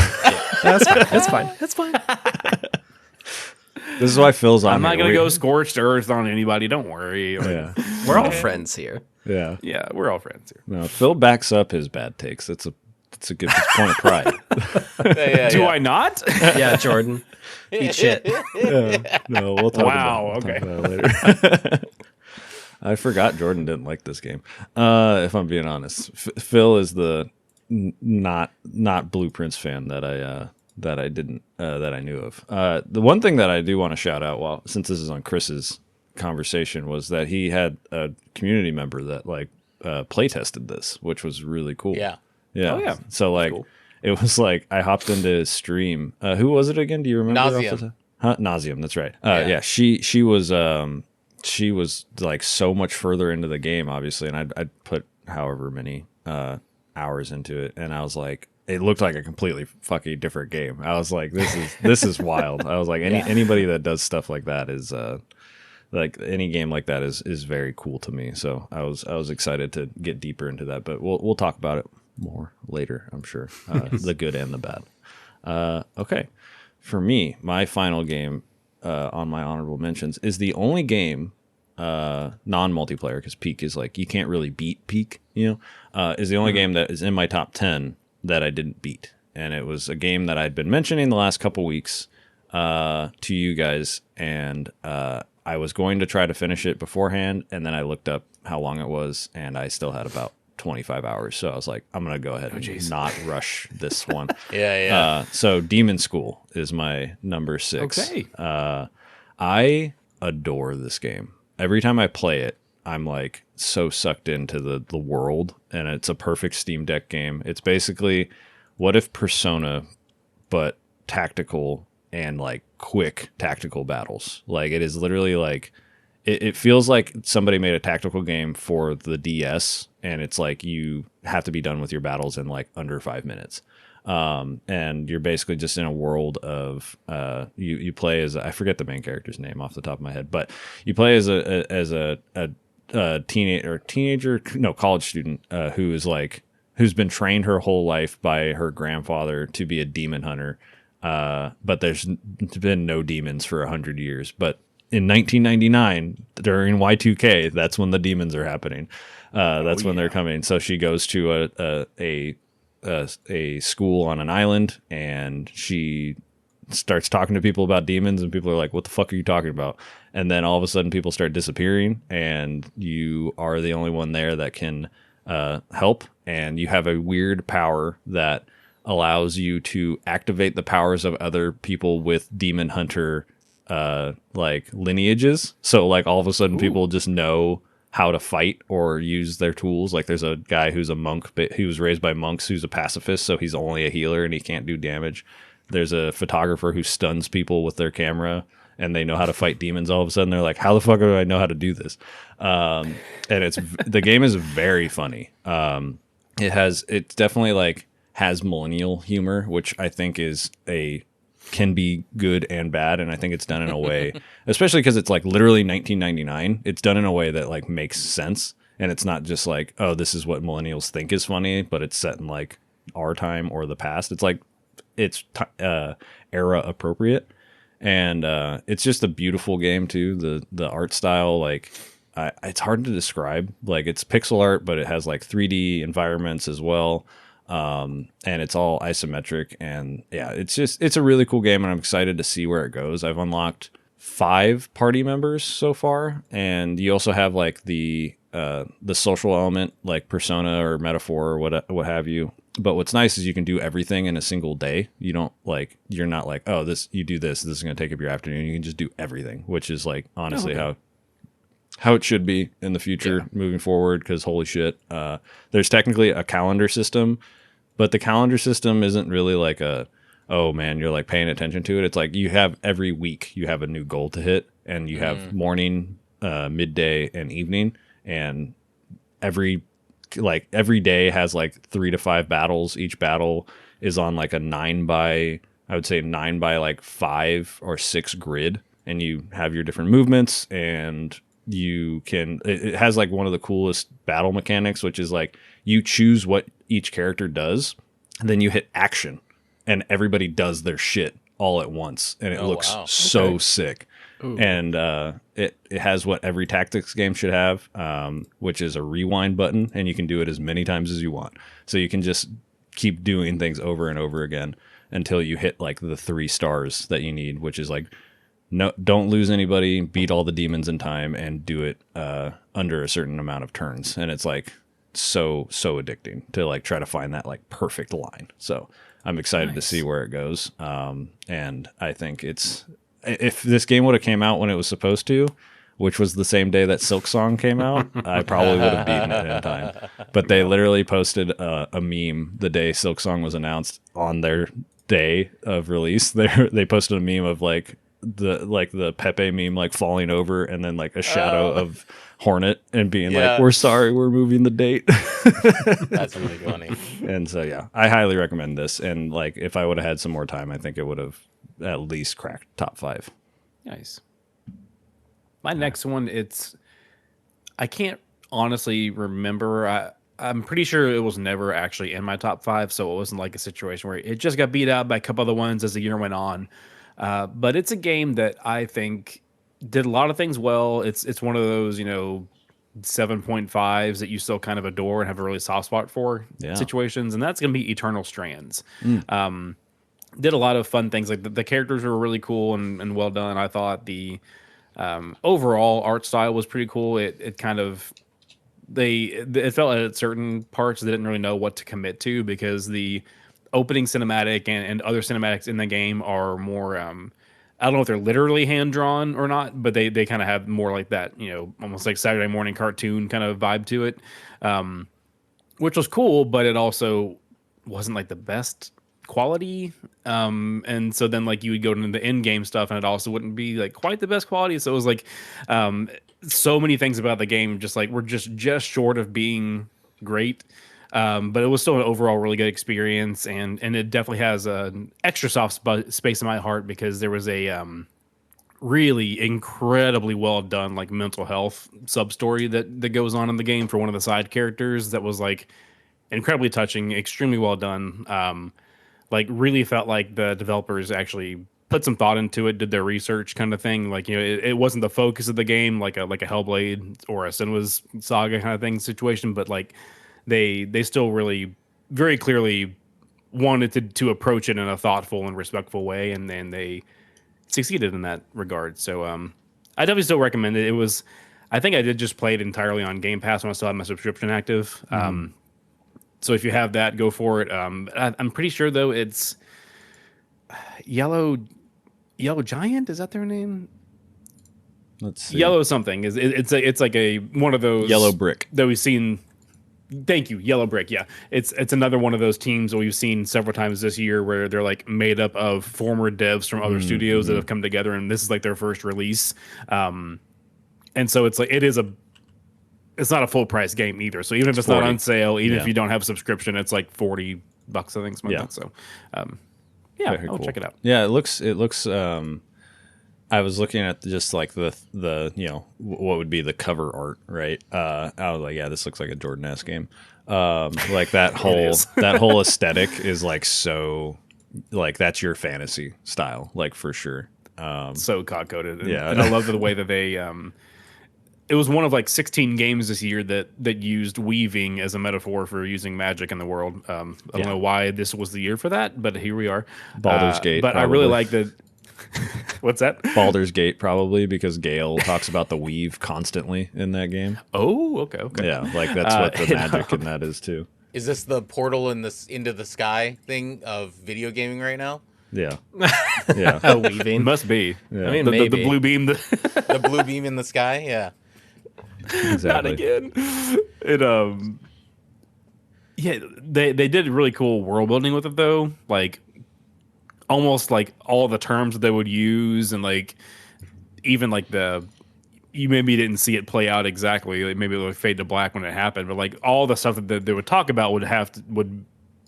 D: That's fine. That's fine. That's fine.
A: This is why Phil's on
C: I'm not
A: here.
C: going to go scorched earth on anybody. Don't worry.
A: Yeah.
D: We're all friends here.
A: Yeah.
C: Yeah, we're all friends here.
A: No, Phil backs up his bad takes. It's a good point of pride.
C: Do I not?
D: Yeah, Jordan. Eat shit.
A: No, we'll talk
C: Wow,
A: about
C: okay.
A: that later. I forgot Jordan didn't like this game. If I'm being honest, Phil is the not Blueprints fan that I knew of. The one thing that I do want to shout out, since this is on Chris's conversation was that he had a community member that like play tested this, which was really cool.
B: Yeah.
A: Yeah.
C: Oh, yeah.
A: So like
C: cool.
A: it was like I hopped into his stream. Who was it again? Do you remember?
B: Nauseam.
A: Nauseam. That's right.
B: Yeah.
A: Yeah. She was like so much further into the game, obviously, and I'd put however many hours into it, and I was like, it looked like a completely fucking different game. I was like, this is wild. I was like, anybody that does stuff like that is like any game like that is very cool to me. So I was excited to get deeper into that, but we'll talk about it more later, I'm sure. The good and the bad. Okay, for me, my final game on my honorable mentions is the only game non-multiplayer, because Peak is like you can't really beat Peak, is the only game that is in my top 10 that I didn't beat, and it was a game that I'd been mentioning the last couple weeks to you guys, and I was going to try to finish it beforehand, and then I looked up how long it was, and I still had about 25 hours, so I was like, I'm gonna go ahead and not rush this one.
B: Yeah.
A: So Demon School is my number 6.
C: Okay.
A: I adore this game. Every time I play it, I'm like so sucked into the world, and it's a perfect Steam Deck game. It's basically what if Persona, but tactical and like quick tactical battles. Like it is literally like it feels like somebody made a tactical game for the DS, and it's like you have to be done with your battles in like under 5 minutes. And you're basically just in a world of you play as I forget the main character's name off the top of my head, but you play as a college student who's been trained her whole life by her grandfather to be a demon hunter, but there's been no demons for 100 years. But in 1999, during Y2K, that's when the demons are happening. That's when they're coming. So she goes to a school on an island, and she starts talking to people about demons, and people are like, what the fuck are you talking about? And then all of a sudden people start disappearing, and you are the only one there that can help. And you have a weird power that allows you to activate the powers of other people with demon hunter like lineages. So like all of a sudden people just know how to fight or use their tools. Like there's a guy who's a monk, but he was raised by monks, who's a pacifist, so he's only a healer and he can't do damage. There's a photographer who stuns people with their camera, and they know how to fight demons. All of a sudden they're like, how the fuck do I know how to do this? And the game is very funny. It definitely like has millennial humor, which I think can be good and bad, and I think it's done in a way, especially because it's like literally 1999. It's done in a way that like makes sense, and it's not just like, oh, this is what millennials think is funny, but it's set in like our time or the past. It's like it's era appropriate, and it's just a beautiful game too. The art style, like it's hard to describe. Like it's pixel art, but it has like 3D environments as well. And it's all isometric, and yeah, it's a really cool game, and I'm excited to see where it goes. I've unlocked 5 party members so far, and you also have like the social element, like Persona or Metaphor or what have you. But what's nice is you can do everything in a single day. You're not like, oh, you do this is going to take up your afternoon. You can just do everything, which is like honestly how it should be in the future moving forward. Because holy shit, there's technically a calendar system. But the calendar system isn't really like oh man, you're like paying attention to it. It's like you have every week you have a new goal to hit, and you have morning, midday, and evening, and every day has like 3 to 5 battles. Each battle is on like a 9 by like 5 or 6 grid, and you have your different movements, and it has like one of the coolest battle mechanics, which is like you choose what each character does, and then you hit action, and everybody does their shit all at once, and it looks so sick. Ooh. And it has what every tactics game should have, which is a rewind button, and you can do it as many times as you want. So you can just keep doing things over and over again until you hit like the 3 stars that you need, which is like, no, don't lose anybody, beat all the demons in time, and do it under a certain amount of turns. And it's like so addicting to like try to find that like perfect line. So I'm excited to see where it goes. And I think if this game would have came out when it was supposed to, which was the same day that Silk Song came out, I probably would have beaten it in time. But they literally posted a meme the day Silk Song was announced on their day of release. They posted a meme of like the Pepe meme like falling over and then like a shadow of Hornet and being like, "We're sorry, we're moving the date."
B: That's really funny.
A: And so yeah, I highly recommend this. And like if I would have had some more time, I think it would have at least cracked top 5.
C: Nice. My next one, I can't honestly remember. I'm pretty sure it was never actually in my top 5, so it wasn't like a situation where it just got beat out by a couple other ones as the year went on. But it's a game that I think did a lot of things well. It's one of those, 7.5s that you still kind of adore and have a really soft spot for situations, and that's going to be Eternal Strands. Did a lot of fun things. Like the characters were really cool and well done. I thought the overall art style was pretty cool. It kind of it felt at certain parts they didn't really know what to commit to, because the opening cinematic and other cinematics in the game are more I don't know if they're literally hand drawn or not, but they kind of have more like that, almost like Saturday morning cartoon kind of vibe to it, which was cool, but it also wasn't like the best quality. And so then like you would go into the in-game stuff and it also wouldn't be like quite the best quality. So it was like so many things about the game just like were just short of being great. But it was still an overall really good experience, and it definitely has an extra soft space in my heart because there was a really incredibly well done like mental health sub story that goes on in the game for one of the side characters that was like incredibly touching, extremely well done. Like really felt like the developers actually put some thought into it, did their research kind of thing. Like, it wasn't the focus of the game like a Hellblade or a Senua's Saga kind of thing situation, but like they still really very clearly wanted to approach it in a thoughtful and respectful way, and then they succeeded in that regard. So I definitely still recommend it. It was, I think I did just play it entirely on Game Pass when I still had my subscription active. So if you have that, go for it. I'm pretty sure though it's Yellow Giant. Is that their name?
A: Let's see.
C: Yellow something. It's like a one of those
A: Yellow Brick
C: that we've seen. Thank you, Yellow Brick. Yeah, it's another one of those teams that we've seen several times this year where they're like made up of former devs from other studios that have come together, and this is like their first release. And so it's like it's not a full price game either. So even if it's
A: 40.
C: not on sale, even if you don't have a subscription, it's like $40 I think.
A: Yeah.
C: So
A: Very
C: I'll
A: cool.
C: check it out.
A: Yeah, it looks. I was looking at just like the what would be the cover art, right? I was like, yeah, this looks like a Jordan-esque game. Like that whole aesthetic is like so, like that's your fantasy style, like for sure.
C: So cod-coded.
A: Yeah.
C: And I love the way that they it was one of like 16 games this year that used weaving as a metaphor for using magic in the world. I don't know why this was the year for that, but here we are.
A: Baldur's Gate,
C: But
A: probably.
C: I really like the what's that?
A: Baldur's Gate probably, because Gale talks about the weave constantly in that game.
C: Oh, okay.
A: Yeah, like that's what the magic in that is too.
B: Is this the portal into the sky thing of video gaming right now?
A: Yeah, yeah.
D: Oh, weaving.
C: Must be.
A: Yeah.
D: I mean,
C: The
D: maybe.
C: blue beam.
B: The blue beam in the sky? Yeah.
C: Not
A: Exactly.
C: again. It yeah, they did really cool world building with it though. Like almost like all the terms that they would use, and like even like you maybe didn't see it play out exactly. Like maybe it would fade to black when it happened, but like all the stuff that they would talk about would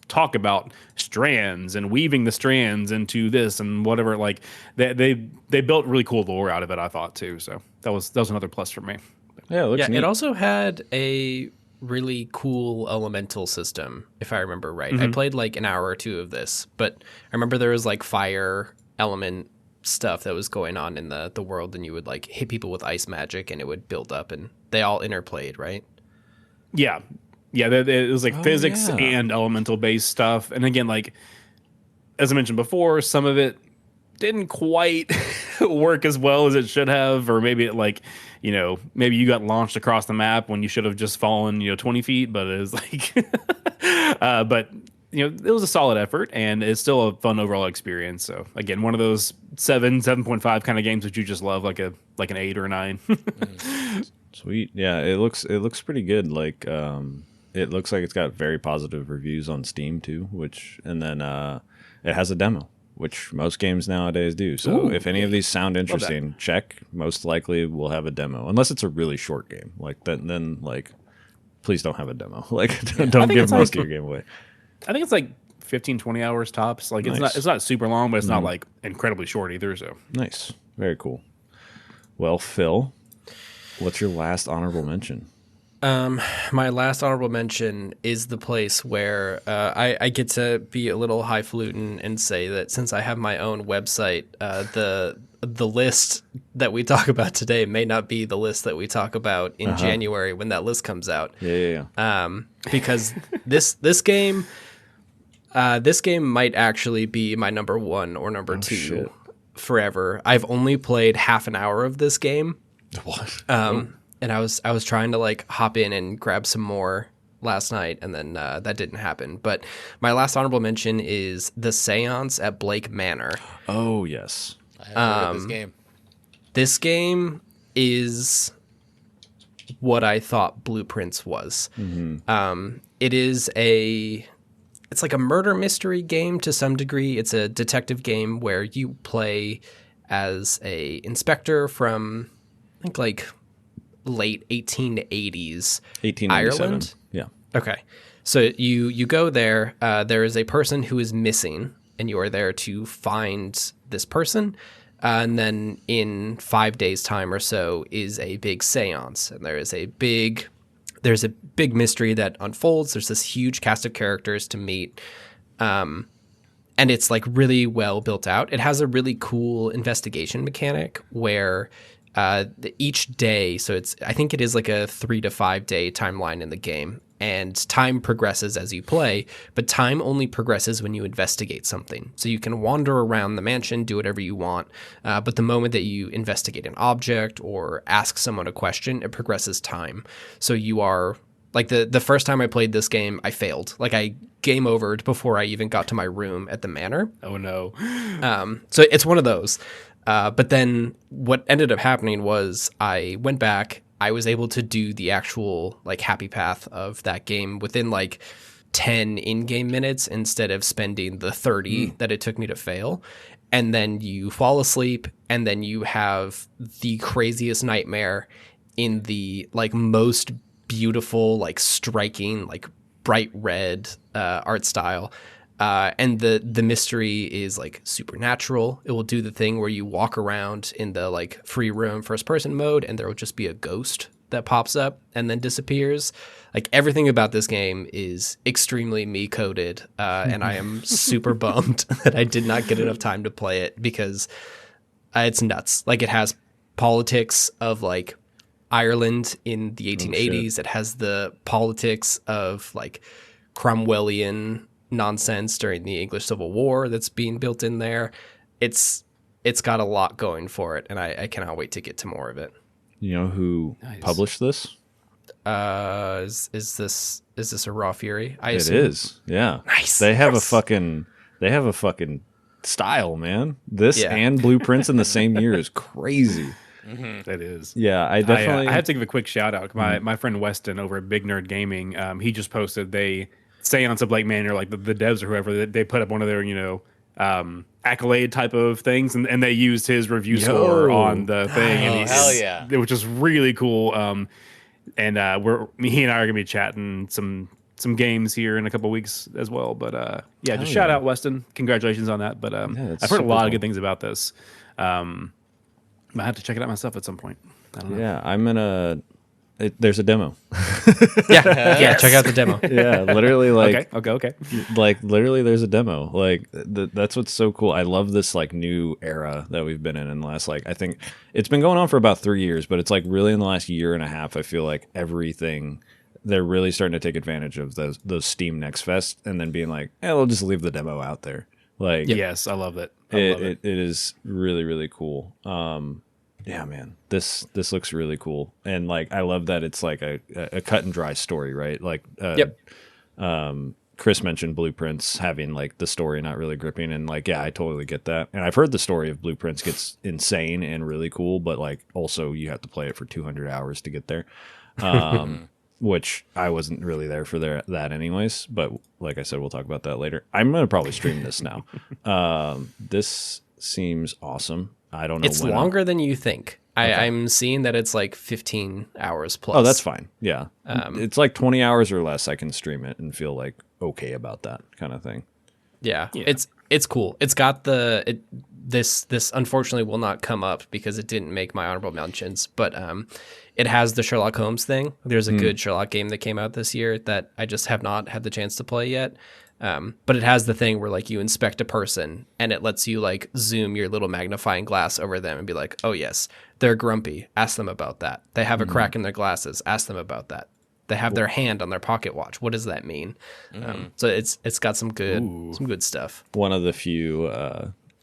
C: talk about strands and weaving the strands into this and whatever. Like they built really cool lore out of it, I thought too. So that was another plus for me.
A: Yeah, it looks
D: Yeah,
A: neat.
D: it also had a really cool elemental system, if I remember right. I played like an hour or two of this, but I remember there was like fire element stuff that was going on in the world, and you would like hit people with ice magic and it would build up, and they all interplayed, right?
C: Yeah. It was like physics
A: yeah.
C: and elemental based stuff. And again, like as I mentioned before, some of it didn't quite work as well as it should have, or maybe it like, maybe you got launched across the map when you should have just fallen, 20 feet, but it was like, but it was a solid effort, and it's still a fun overall experience. So again, one of those 7.5 kind of games that you just love, like an 8 or a 9.
A: Sweet. Yeah, it looks pretty good. Like it looks like it's got very positive reviews on Steam too, and then it has a demo, which most games nowadays do. So if any of these sound interesting, check. Most likely we'll have a demo, unless it's a really short game. Like that, then like please don't have a demo. Like don't give most of your game away.
C: I think it's like 15, 20 hours tops. Like
A: Nice.
C: it's not super long, but it's not like incredibly short either. So
A: Nice. Very cool. Well, Phil, what's your last honorable mention?
D: My last honorable mention is the place where I get to be a little highfalutin and say that since I have my own website, the list that we talk about today may not be the list that we talk about in January when that list comes out.
A: Yeah.
D: Because this game might actually be my number 1 or number 2
A: shit.
D: forever. I've only played half an hour of this game.
A: What?
D: And I was trying to like hop in and grab some more last night, and then that didn't happen. But my last honorable mention is The Seance at Blake Manor.
A: Oh, yes.
B: I have heard of this game.
D: This game is what I thought Blueprints was. It's like a murder mystery game to some degree. It's a detective game where you play as a inspector from, I think, like late 1880s
A: 1897.
D: Ireland.
A: Yeah.
D: Okay. So you go there. There is a person who is missing, and you are there to find this person. And then in 5 days' time or so is a big seance, and there's a big mystery that unfolds. There's this huge cast of characters to meet, and it's like really well built out. It has a really cool investigation mechanic where each day, so I think it is like a 3 to 5 day timeline in the game, and time progresses as you play, but time only progresses when you investigate something. So you can wander around the mansion, do whatever you want, but the moment that you investigate an object or ask someone a question, it progresses time. So you are like the first time I played this game, I failed. Like I game overed before I even got to my room at the manor.
C: oh no,
D: So it's one of those. But then what ended up happening was I went back. I was able to do the actual like happy path of that game within like 10 in-game minutes instead of spending the 30 that it took me to fail. And then you fall asleep, and then you have the craziest nightmare in the like most beautiful, like striking, like bright red art style. And the mystery is like supernatural. It will do the thing where you walk around in the like free roam first person mode, and there will just be a ghost that pops up and then disappears. Like everything about this game is extremely me coded, and I am super bummed that I did not get enough time to play it because it's nuts. Like it has politics of like Ireland in the 1880s. It has the politics of like Cromwellian nonsense during the English Civil War that's being built in there. It's got a lot going for it, and I cannot wait to get to more of it.
A: You know who published this?
D: Is this a Raw Fury?
A: It is. Yeah.
D: Nice.
A: They have a fucking style, man. This and Blueprints in the same year is crazy.
C: that is.
A: Yeah, I definitely.
C: I have to give a quick shout out. My friend Weston over at Big Nerd Gaming, he just posted Seance of Blake Manor, like the devs or whoever, they put up one of their accolade type of things, and they used his review score on the thing.
B: Oh, hell yeah.
C: Which is really cool. And he and I are gonna be chatting some games here in a couple weeks as well. But just shout out Weston. Congratulations on that. But I've heard a lot of good things about this. I have to check it out myself at some point. I don't know.
A: Yeah, I'm gonna. There's a demo.
D: Yeah, check out the demo.
A: Yeah, literally, like,
C: Okay.
A: like literally, there's a demo. Like, that's what's so cool. I love this like new era that we've been in the last like I think it's been going on for about 3 years, but it's like really in the last year and a half. I feel like everything they're really starting to take advantage of those Steam Next Fest, and then being like, we'll just leave the demo out there. Like,
C: Yes, I love it.
A: it is really really cool. Yeah, man, this looks really cool, and like I love that it's like a cut and dry story, right? Like,
D: Yep.
A: Chris mentioned Blueprints having like the story not really gripping, and like, yeah, I totally get that. And I've heard the story of Blueprints gets insane and really cool, but like also you have to play it for 200 hours to get there. Which I wasn't really there for that anyways. But like I said, we'll talk about that later. I'm gonna probably stream this now. This seems awesome. I don't know.
D: It's longer than you think. I'm seeing that it's like 15 hours plus.
A: Oh, that's fine. Yeah, it's like 20 hours or less. I can stream it and feel like okay about that kind of thing.
D: Yeah. It's cool. It's got this unfortunately will not come up because it didn't make my honorable mentions, but it has the Sherlock Holmes thing. There's a good Sherlock game that came out this year that I just have not had the chance to play yet. But it has the thing where like you inspect a person and it lets you like zoom your little magnifying glass over them and be like, oh yes, they're grumpy. Ask them about that. They have a crack in their glasses. Ask them about that. They have their hand on their pocket watch. What does that mean? So it's got some good stuff. One
A: of the few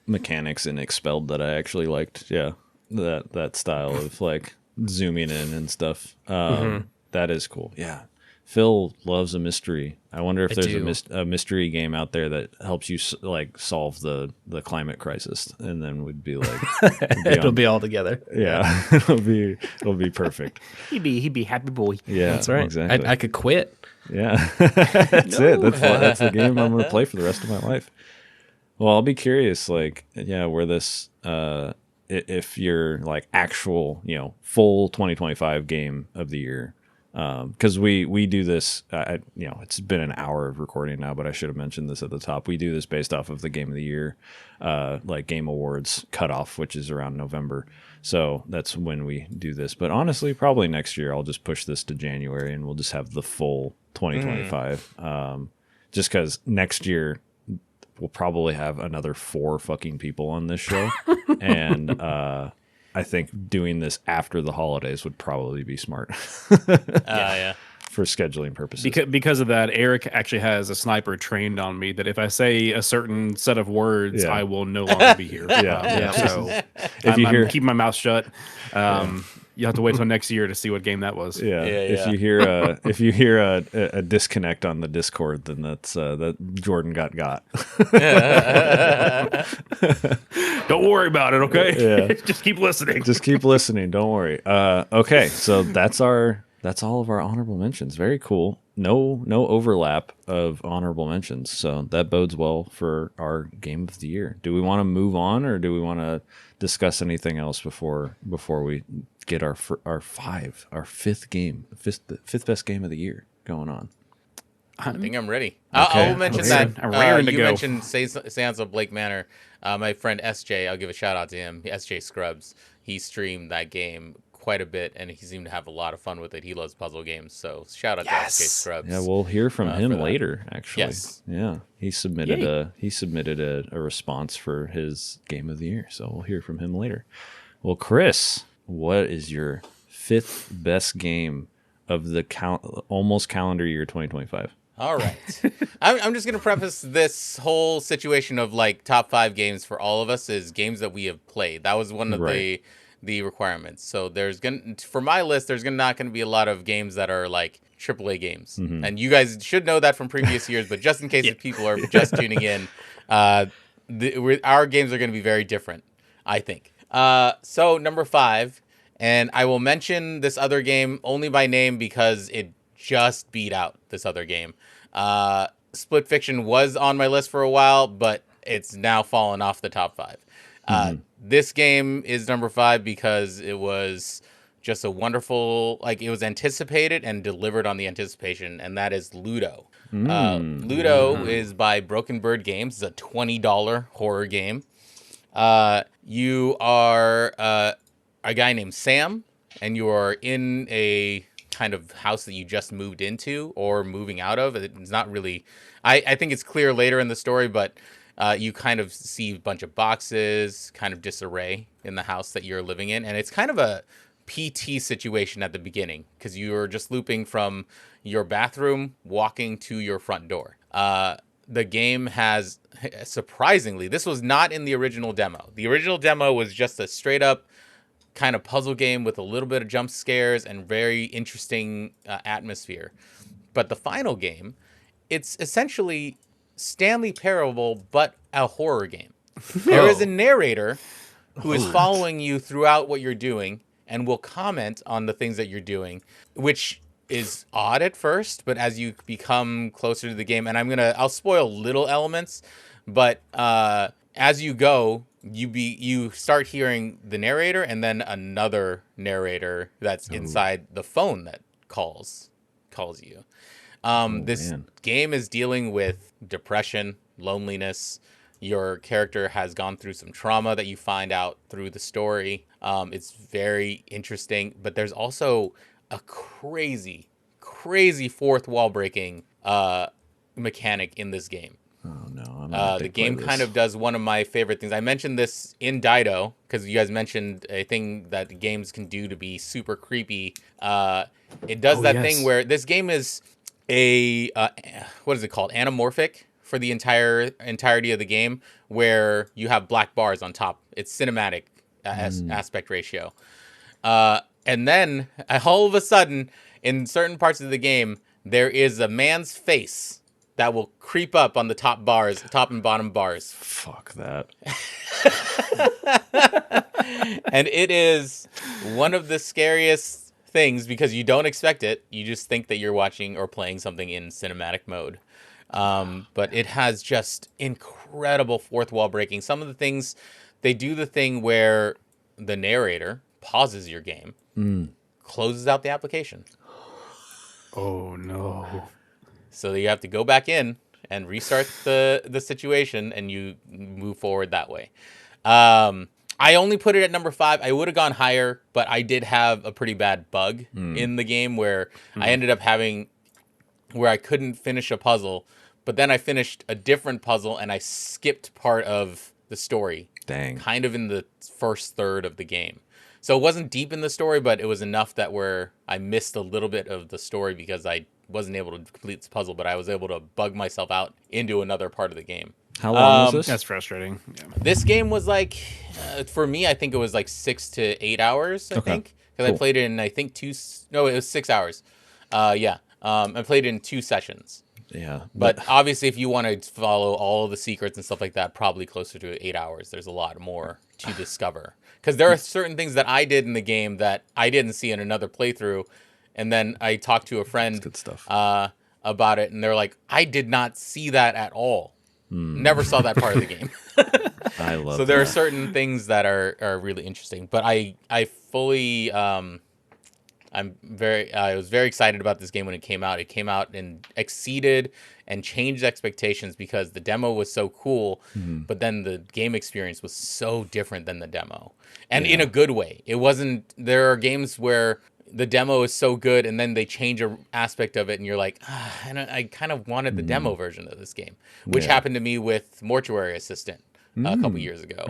A: mechanics in Expelled that I actually liked. Yeah, that style of like zooming in and stuff. That is cool. Yeah. Phil loves a mystery. I wonder if there's a mystery game out there that helps you like solve the climate crisis, and then we'd be like,
D: it'll be all together.
A: Yeah, it'll be perfect.
C: He'd be happy boy.
A: Yeah,
D: that's right.
A: Exactly.
D: I could quit.
A: Yeah, that's it. That's the game I'm gonna play for the rest of my life. Well, I'll be curious, like, yeah, where this, if you're like actual, full 2025 game of the year. Because we do this, it's been an hour of recording now, but I should have mentioned this at the top. We do this based off of the Game of the Year, like Game Awards cutoff, which is around November. So that's when we do this. But honestly, probably next year I'll just push this to January and we'll just have the full 2025. Just because next year we'll probably have another 4 fucking people on this show, and I think doing this after the holidays would probably be smart.
B: Yeah.
A: For scheduling purposes.
C: Because of that, Eric actually has a sniper trained on me that if I say a certain set of words, I will no longer be here. So if I'm keeping my mouth shut. You have to wait till next year to see what game that was.
A: Yeah. If you hear a disconnect on the Discord, then that's that Jordan got.
C: Don't worry about it, okay?
A: Yeah.
C: Just keep listening.
A: Just keep listening. Don't worry. Okay, so that's all of our honorable mentions. Very cool. No overlap of honorable mentions, so that bodes well for our game of the year. Do we want to move on, or do we want to discuss anything else before we get our fifth best game of the year going on?
B: I think I'm ready.
A: Okay.
B: I'll mention that. You mentioned Sands of Blake Manor. My friend SJ, I'll give a shout out to him. SJ Scrubs. He streamed that game quite a bit, and he seemed to have a lot of fun with it. He loves puzzle games, so shout out to SJ Scrubs.
A: Yeah, we'll hear from him later. Actually,
B: yes.
A: Yeah, he submitted a response for his game of the year, so we'll hear from him later. Well, Chris, what is your 5th best game of the almost calendar year 2025?
B: All right. I'm just going to preface this whole situation of like top 5 games for all of us is games that we have played. That was one of the requirements. So for my list, there's not going to be a lot of games that are like AAA games. Mm-hmm. And you guys should know that from previous years, but just in case if people are just tuning in, our games are going to be very different, I think. So number 5, and I will mention this other game only by name because it just beat out this other game. Split Fiction was on my list for a while, but it's now fallen off the top 5. This game is number 5 because it was just a wonderful, like it was anticipated and delivered on the anticipation, and that is Ludo. Ludo is by Broken Bird Games. It's a $20 horror game. You are a guy named Sam, and you are in a kind of house that you just moved into or moving out of. It's not really, I think it's clear later in the story, but you kind of see a bunch of boxes, kind of disarray in the house that you're living in. And it's kind of a PT situation at the beginning because you're just looping from your bathroom, walking to your front door. The game has, surprisingly, this was not in the original demo. The original demo was just a straight up kind of puzzle game with a little bit of jump scares and very interesting atmosphere. But the final game it's essentially Stanley Parable, but a horror game. There is a narrator who is following you throughout what you're doing and will comment on the things that you're doing, which is odd at first, but as you become closer to the game, and I'll spoil little elements, but as you go, you start hearing the narrator and then another narrator that's inside the phone that calls you. This game is dealing with depression, loneliness. Your character has gone through some trauma that you find out through the story. It's very interesting, but there's also a crazy fourth wall breaking mechanic in this game.
A: Oh no!
B: The game kind of does one of my favorite things. I mentioned this in Dido because you guys mentioned a thing that the games can do to be super creepy. It does thing where this game is a what is it called? Anamorphic for the entirety of the game, where you have black bars on top. It's cinematic aspect ratio, and then all of a sudden, in certain parts of the game, there is a man's face that will creep up on the top and bottom bars.
A: Fuck that.
B: And it is one of the scariest things because you don't expect it. You just think that you're watching or playing something in cinematic mode. But it has just incredible fourth wall breaking. Some of the things, they do the thing where the narrator pauses your game, closes out the application.
C: Oh no.
B: So you have to go back in and restart the situation, and you move forward that way. I only put it at number 5. I would have gone higher, but I did have a pretty bad bug in the game where I ended up having where I couldn't finish a puzzle, but then I finished a different puzzle and I skipped part of the story.
A: Dang.
B: Kind of in the first third of the game. So it wasn't deep in the story, but it was enough that where I missed a little bit of the story because I wasn't able to complete this puzzle, but I was able to bug myself out into another part of the game.
A: How long was this?
C: That's frustrating. Yeah.
B: This game was like, for me, I think it was like 6 to 8 hours, I think. Because I played it in, I think, it was 6 hours. I played it in 2 sessions.
A: Yeah.
B: But obviously, if you want to follow all of the secrets and stuff like that, probably closer to 8 hours. There's a lot more to discover. Because there are certain things that I did in the game that I didn't see in another playthrough. And then I talked to a friend
A: good stuff.
B: About it, and they're like, I did not see that at all. Never saw that part of the game.
A: I love
B: So there are certain things that are really interesting. But I fully... I was very excited about this game when it came out. It came out and exceeded and changed expectations because the demo was so cool, but then the game experience was so different than the demo. And in a good way. It wasn't, there are games where the demo is so good and then they change an aspect of it and you're like, I kind of wanted the demo version of this game, which happened to me with Mortuary Assistant a couple years ago.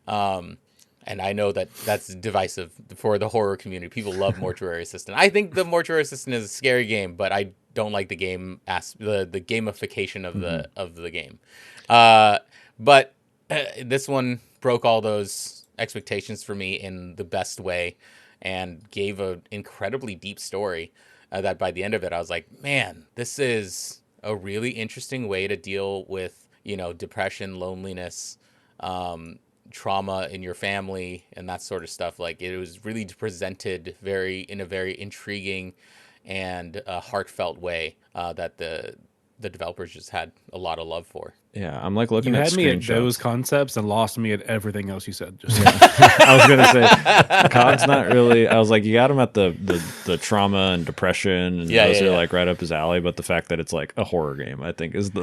B: And I know that that's divisive for the horror community. People love Mortuary Assistant. I think the Mortuary Assistant is a scary game, but I don't like the game the gamification of the game. But this one broke all those expectations for me in the best way, and gave an incredibly deep story. That by the end of it, I was like, man, this is a really interesting way to deal with depression, loneliness. Trauma in your family and that sort of stuff. Like, it was really presented in a very intriguing and heartfelt way that the developers just had a lot of love for.
A: Yeah, I'm like looking
C: You
A: at
C: had me at
A: screenshots.
C: those concepts and lost me at everything else you said. Just
A: I was gonna say, Cog's not really. I was like, you got him at the trauma and depression, and those are like right up his alley. But the fact that it's like a horror game, I think, is the.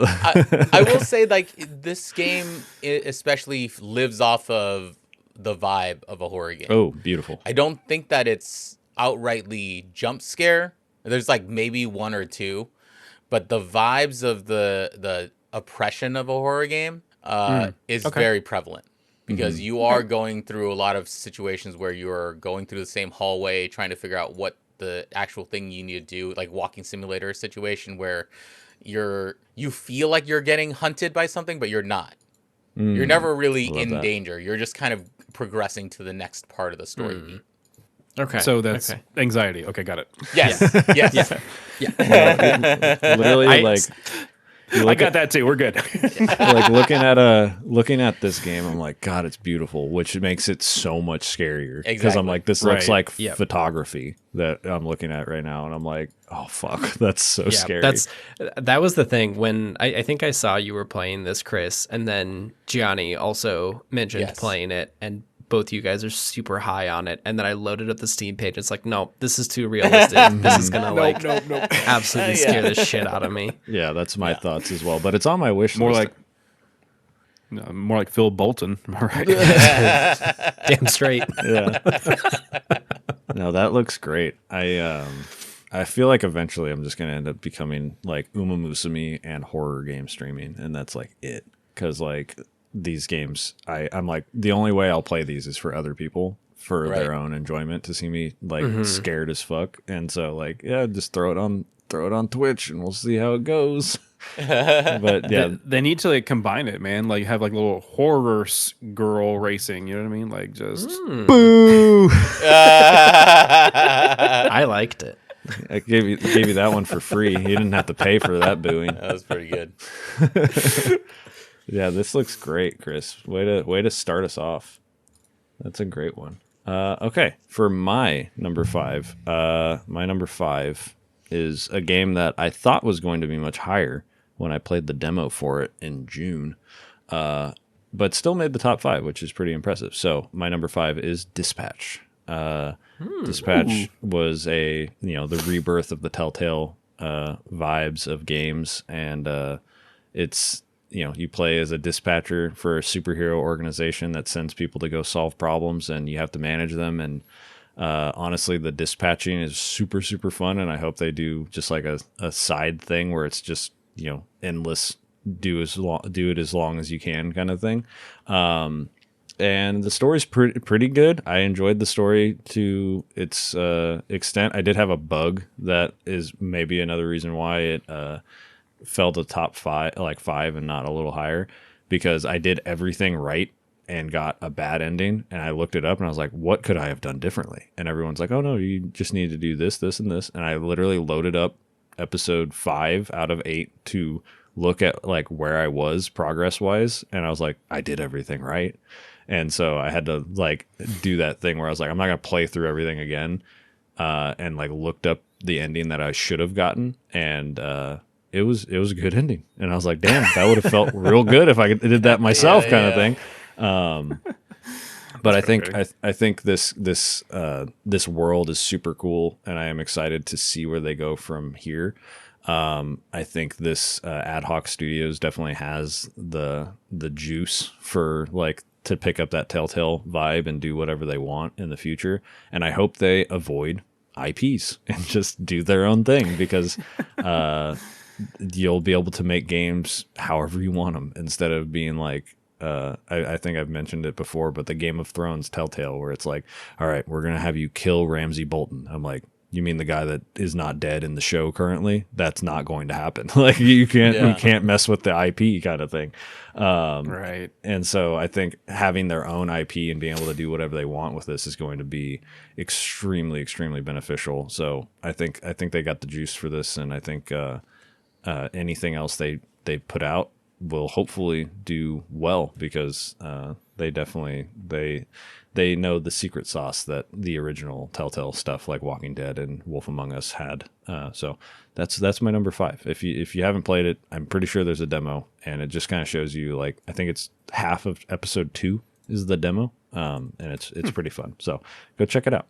B: I will say, like, this game especially lives off of the vibe of a horror game.
A: Oh, beautiful.
B: I don't think that it's outrightly jump scare. There's like maybe one or two, but the vibes of the oppression of a horror game is very prevalent because you are going through a lot of situations where you're going through the same hallway trying to figure out what the actual thing you need to do, like walking simulator situation where you feel like you're getting hunted by something, but you're not. You're never really in danger. You're just kind of progressing to the next part of the story beat.
D: Okay.
C: so that's anxiety. Okay, got it.
B: Yes. Yes.
D: Yeah.
A: Literally, you
C: I
A: look
C: got
A: at,
C: that too. We're good.
A: like looking at this game, I'm like, God, it's beautiful, which makes it so much scarier because I'm
B: Exactly.
A: like, this looks
C: Right.
A: like
D: Yep.
A: photography that I'm looking at right now, and I'm like, oh fuck, that's so scary.
D: That was the thing when I think I saw you were playing this, Chris, and then Gianni also mentioned
B: Yes.
D: playing it, and both you guys are super high on it. And then I loaded up the Steam page. It's like, no, this is too realistic. This is gonna absolutely scare the shit out of me.
A: Yeah, that's my thoughts as well. But it's on my wish
C: more
A: list.
C: like more like Phil Bolton. Am I right?
D: Damn straight.
A: Yeah. No, that looks great. I feel like eventually I'm just gonna end up becoming like Uma Musume and horror game streaming, and that's like it. Because like these games, I'm like the only way I'll play these is for other people for their
B: Right.
A: own enjoyment to see me like scared as fuck. And so like yeah, just throw it on Twitch and we'll see how it goes. But yeah,
C: They need to like combine it, man. Like have like little horror girl racing. You know what I mean? Like just
A: boo!
D: I liked it.
A: I gave you that one for free. You didn't have to pay for that booing.
B: That was pretty good.
A: Yeah, this looks great, Chris. Way to start us off. That's a great one. Okay, for my number 5. My number 5 is a game that I thought was going to be much higher when I played the demo for it in June, but still made the top 5, which is pretty impressive. So my number 5 is Dispatch. Dispatch was the rebirth of the Telltale vibes of games, and it's you play as a dispatcher for a superhero organization that sends people to go solve problems, and you have to manage them. And honestly, the dispatching is super, super fun, and I hope they do just like a side thing where it's just endless, do it as long as you can kind of thing. And the story's pretty good. I enjoyed the story to its extent. I did have a bug that is maybe another reason why it fell to top 5, like 5 and not a little higher, because I did everything right and got a bad ending. And I looked it up and I was like, what could I have done differently? And everyone's like, oh no, you just need to do this, this, and this. And I literally loaded up episode 5 out of 8 to look at like where I was progress wise. And I was like, I did everything right. And so I had to like do that thing where I was like, I'm not going to play through everything again. And like looked up the ending that I should have gotten. And, it was a good ending, and I was like, "Damn, that would have felt real good if I did that myself," kind of thing. But I think this world is super cool, and I am excited to see where they go from here. I think this Ad Hoc Studios definitely has the juice for like to pick up that Telltale vibe and do whatever they want in the future, and I hope they avoid IPs and just do their own thing, because you'll be able to make games however you want them, instead of being like I think I've mentioned it before, but the Game of Thrones Telltale, where it's like, all right, we're gonna have you kill Ramsay Bolton. I'm like, you mean the guy that is not dead in the show currently? That's not going to happen. Like you can't mess with the IP kind of thing.
C: right.
A: And so I think having their own IP and being able to do whatever they want with this is going to be extremely, extremely beneficial. So I think they got the juice for this, and I think anything else they put out will hopefully do well, because they definitely they know the secret sauce that the original Telltale stuff like Walking Dead and Wolf Among Us had. So that's my number 5. If you haven't played it, I'm pretty sure there's a demo, and it just kind of shows you, like, I think it's half of episode 2 is the demo, and it's pretty fun. So go check it out.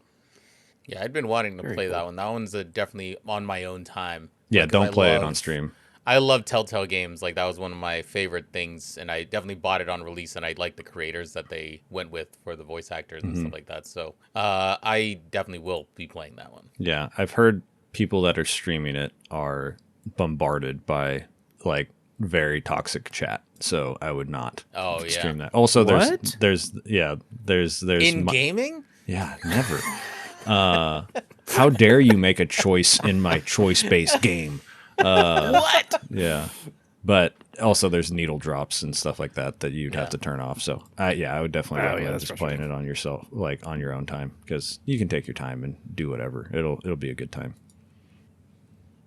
B: Yeah, I'd been wanting to play that one. That one's definitely on my own time.
A: Yeah,
B: Like,
A: don't play it on stream.
B: I love Telltale games. Like, that was one of my favorite things, and I definitely bought it on release, and I like the creators that they went with for the voice actors and stuff like that. So I definitely will be playing that one.
A: Yeah, I've heard people that are streaming it are bombarded by like very toxic chat, so I would not stream that. Also,
C: What?
A: there's
B: In gaming?
A: Yeah, never. How dare you make a choice in my choice-based game?
B: What?
A: Yeah, but also there's needle drops and stuff like that you'd have to turn off. So I would definitely recommend
C: that's
A: just playing it on yourself, like on your own time, because you can take your time and do whatever. It'll be a good time.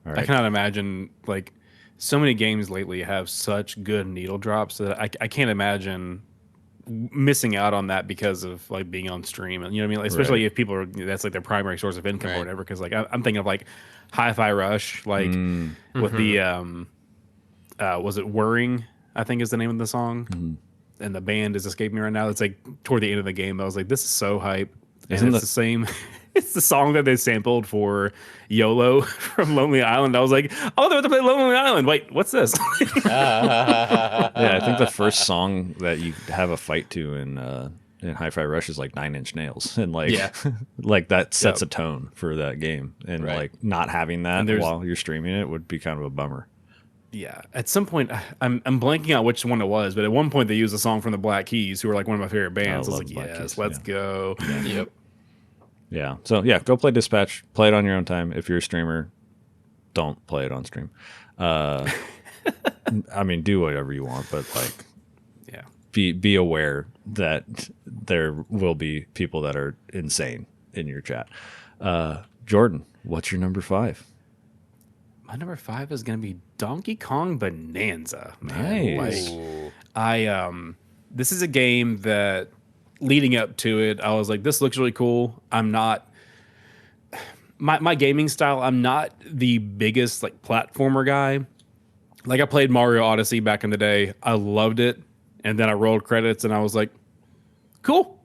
A: All
C: I
A: right.
C: cannot imagine like so many games lately have such good needle drops that I can't imagine missing out on that because of like being on stream. And you know what I mean? Like, especially
A: Right.
C: if people are, that's like their primary source of income or
B: Right.
C: whatever. Because like I'm thinking of like Hi-Fi Rush, like with the was it Whirring? I think is the name of the song, and the band is escaping me right now. It's like toward the end of the game. I was like, this is so hype. And
A: Isn't
C: it's
A: the-
C: the same. It's the song that they sampled for YOLO from Lonely Island. I was like, oh, they're about to play Lonely Island. Wait, what's this?
A: Yeah, I think the first song that you have a fight to in Hi-Fi Rush is like Nine Inch Nails, and like
C: Yeah.
A: like that sets
C: Yep.
A: a tone for that game, and
B: Right.
A: like not having that
C: And there's-
A: while you're streaming it would be kind of a bummer.
C: Yeah, at some point, I'm blanking out which one it was, but at one point they used a song from the Black Keys, who are like one of my favorite bands. I was
A: love
C: like,
A: the Black
C: yes,
A: Keys,
C: let's
A: yeah.
C: go.
B: Yep.
A: Yeah, so yeah, go play Dispatch. Play it on your own time. If you're a streamer, don't play it on stream. I mean, do whatever you want, but like
C: Yeah.
A: be aware that there will be people that are insane in your chat. Jordan, what's your number 5?
C: My number 5 is gonna be Donkey Kong Bonanza. Man.
A: Nice.
C: This is a game that leading up to it, I was like, this looks really cool. I'm not my gaming style, I'm not the biggest like platformer guy. Like I played Mario Odyssey back in the day. I loved it. And then I rolled credits and I was like, cool.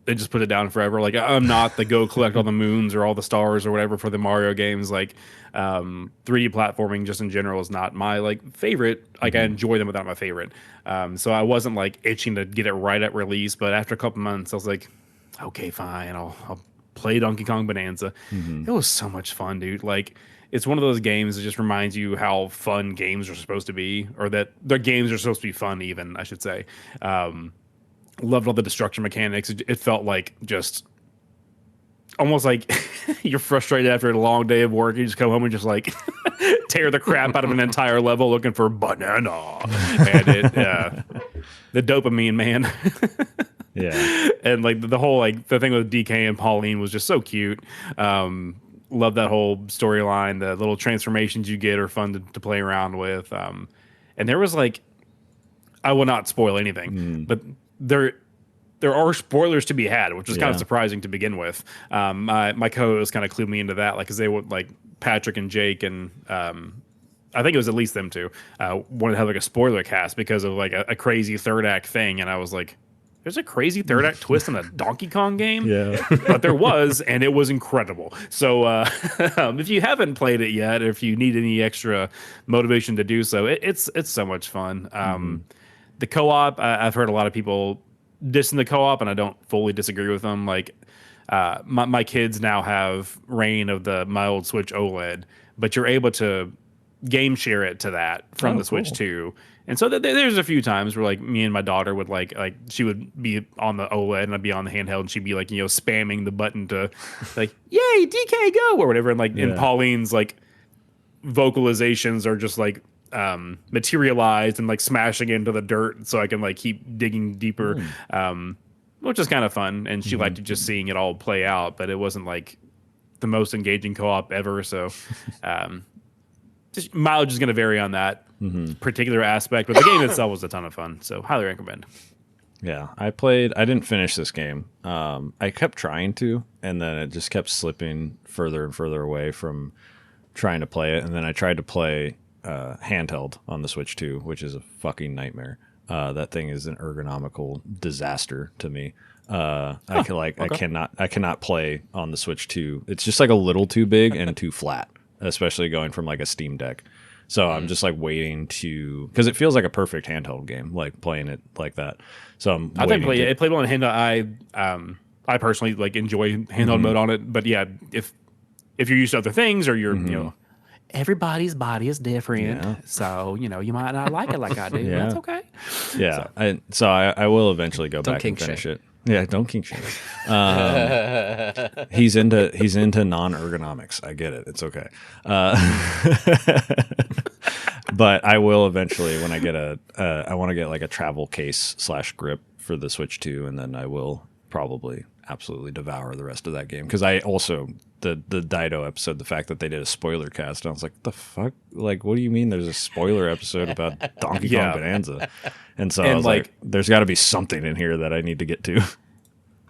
C: They just put it down forever. Like I'm not the go collect all the moons or all the stars or whatever for the Mario games. Like 3D platforming just in general is not my like favorite. Like I enjoy them, but not my favorite. So I wasn't like itching to get it right at release. But after a couple months, I was like, okay, fine. I'll play Donkey Kong Bonanza. It was so much fun, dude. Like it's one of those games that just reminds you how fun games are supposed to be, or that their games are supposed to be fun. Even I should say. Loved all the destruction mechanics. It felt like just almost like you're frustrated after a long day of work. You just come home and just like tear the crap out of an entire level looking for banana. And it, the dopamine, man.
A: Yeah.
C: And like the whole like the thing with DK and Pauline was just so cute. Love that whole storyline. The little transformations you get are fun to play around with. And there was like, I will not spoil anything, but there are spoilers to be had, which was kind
A: Yeah.
C: of surprising to begin with. My co-host kind of clued me into that, like, because they would like Patrick and Jake and I think it was at least them two wanted to have like a spoiler cast because of like a crazy third act thing, and I was like, there's a crazy third act twist in a Donkey Kong game.
A: Yeah.
C: But there was, and it was incredible. So if you haven't played it yet, or if you need any extra motivation to do so, it's so much fun. The co-op, I've heard a lot of people dissing the co-op, and I don't fully disagree with them. Like my kids now have Reign of my old Switch OLED, but you're able to game share it to that from
A: Oh,
C: the Switch
A: cool.
C: too. And so there's a few times where like me and my daughter would like she would be on the OLED and I'd be on the handheld, and she'd be like, spamming the button to like, yay, DK go or whatever. And like in
A: Yeah.
C: Pauline's like vocalizations are just like materialized and like smashing into the dirt so I can like keep digging deeper. Which is kind of fun. And she liked just seeing it all play out, but it wasn't like the most engaging co-op ever. So just mileage is going to vary on that particular aspect, but the game itself was a ton of fun. So highly recommend.
A: Yeah, I didn't finish this game. I kept trying to, and then it just kept slipping further and further away from trying to play it. And then I tried to play handheld on the Switch 2, which is a fucking nightmare. That thing is an ergonomical disaster to me. I cannot play on the Switch 2. It's just like a little too big and too flat, especially going from like a Steam Deck. So I'm just like waiting because it feels like a perfect handheld game, like playing it like that. So
C: I think it played well on handheld. I personally like enjoy handheld mode on it, but yeah, if you're used to other things or you're everybody's body is different,
A: Yeah.
C: so you might not like it like I do.
A: Yeah.
C: That's okay.
A: Yeah, I will eventually go back
D: kink
A: and finish
D: shame.
A: it. Yeah, don't kink shame. He's into non-ergonomics. I get it. It's okay. But I will eventually when I get I want to get like a travel case / grip for the Switch 2, and then I will probably absolutely devour the rest of that game. Because I also the Dido episode, the fact that they did a spoiler cast, and I was like, the fuck? Like, what do you mean there's a spoiler episode about Donkey Kong Bonanza? And so I was like, there's got to be something in here that I need to get to.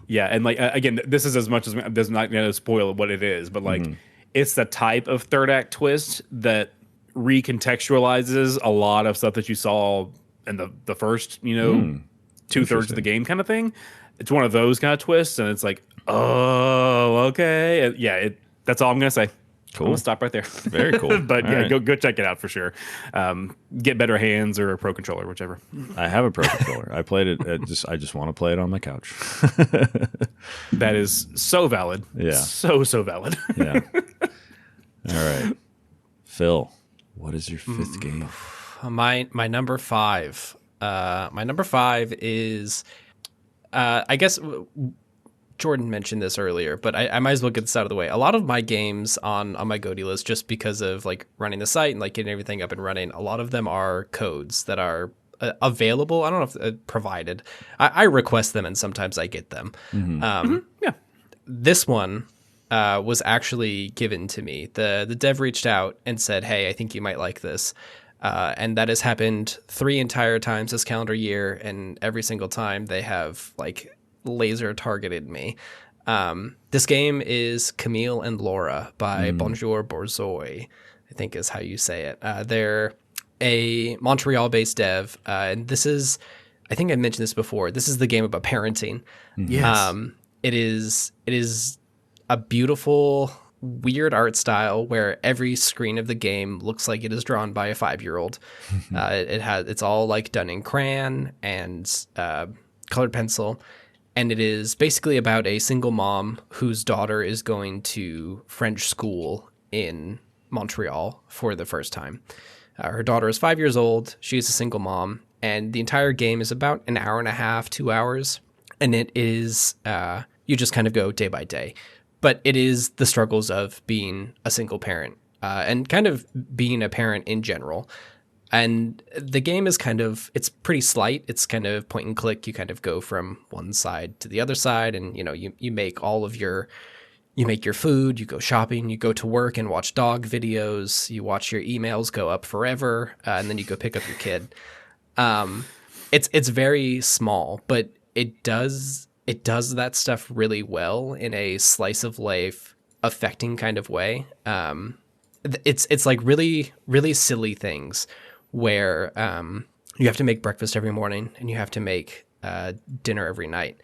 C: Yeah, and like again, this is as much as does not going to spoil what it is, but like it's the type of third act twist that recontextualizes a lot of stuff that you saw in the first, 2/3 of the game kind of thing. It's one of those kind of twists, and it's like, oh, okay, yeah. That's all I'm gonna say.
A: Cool.
C: I'm gonna stop right there.
A: Very cool.
C: But
A: All
C: yeah,
A: right.
C: go check it out for sure. Get better hands or a pro controller, whichever.
A: I have a pro controller. I played it. I just want to play it on my couch.
C: That is so valid.
A: Yeah.
C: So valid.
A: Yeah. All right, Phil. What is your fifth game?
D: My number 5. My number 5 is, I guess Jordan mentioned this earlier, but I might as well get this out of the way. A lot of my games on my GOTY list, just because of like running the site and like getting everything up and running, a lot of them are codes that are available. I don't know if provided. I request them and sometimes I get them.
C: Yeah.
D: This one was actually given to me. The dev reached out and said, "Hey, I think you might like this." And that has happened 3 entire times this calendar year, and every single time they have like laser targeted me. This game is Camille and Laura by Bonjour Borzoi, I think is how you say it. They're a Montreal-based dev, and this is, I think I mentioned this before, this is the game about parenting.
C: Yes.
D: It is a beautiful, weird art style where every screen of the game looks like it is drawn by a 5-year-old. It's all like done in crayon and colored pencil. And it is basically about a single mom whose daughter is going to French school in Montreal for the first time. Her daughter is 5 years old. She's a single mom. And the entire game is about an hour and a half, 2 hours. And it is, you just kind of go day by day. But it is the struggles of being a single parent and kind of being a parent in general. And the game is it's pretty slight. It's kind of point and click. You kind of go from one side to the other side, and you make you make your food, you go shopping, you go to work and watch dog videos, you watch your emails go up forever, and then you go pick up your kid. It's very small, but it does that stuff really well in a slice of life affecting kind of way. It's like really, really silly things where you have to make breakfast every morning and you have to make dinner every night.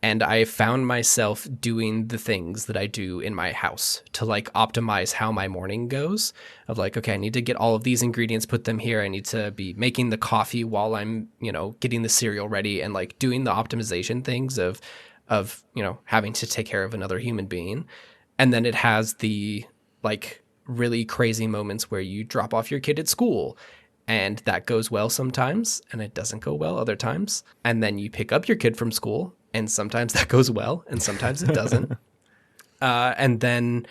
D: And I found myself doing the things that I do in my house to like optimize how my morning goes of like, okay, I need to get all of these ingredients, put them here. I need to be making the coffee while I'm, getting the cereal ready and like doing the optimization things of, having to take care of another human being. And then it has the like really crazy moments where you drop off your kid at school. And that goes well sometimes, and it doesn't go well other times. And then you pick up your kid from school, and sometimes that goes well, and sometimes it doesn't. And then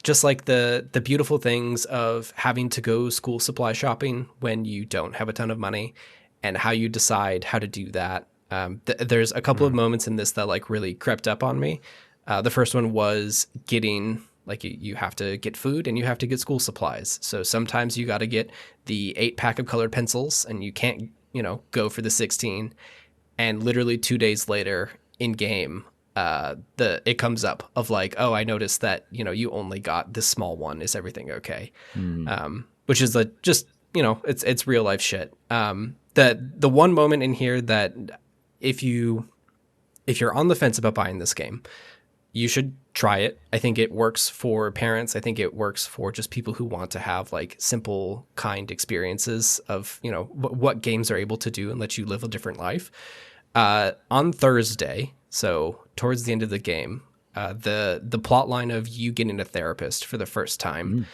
D: just like the beautiful things of having to go school supply shopping when you don't have a ton of money, and how you decide how to do that. There's a couple of moments in this that like really crept up on me. The first one was getting... Like you have to get food and you have to get school supplies. So sometimes you got to get the 8-pack of colored pencils and you can't, go for the 16. And literally 2 days later in game, it comes up of like, oh, I noticed that, you only got this small one. Is everything okay? Which is it's real life shit. The one moment in here that if you're on the fence about buying this game, you should try it. I think it works for parents. I think it works for just people who want to have like simple, kind experiences of, what games are able to do and let you live a different life. On Thursday, so towards the end of the game, the plot line of you getting a therapist for the first time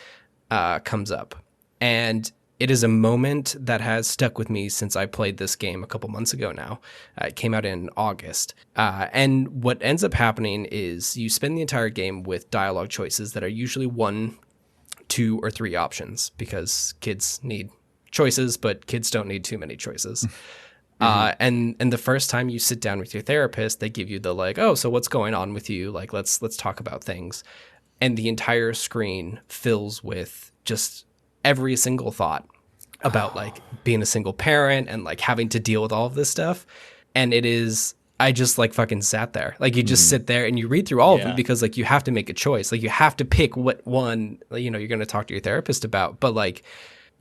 D: comes up. And it is a moment that has stuck with me since I played this game a couple months ago now. It came out in August. And what ends up happening is you spend the entire game with dialogue choices that are usually 1, 2, or 3 options because kids need choices, but kids don't need too many choices. And the first time you sit down with your therapist, they give you the like, oh, so what's going on with you? Like, let's talk about things. And the entire screen fills with just every single thought about like being a single parent and like having to deal with all of this stuff. And it is, I just like fucking sat there. Like you just sit there and you read through all of them because like you have to make a choice. Like you have to pick what one, you know, you're going to talk to your therapist about. But like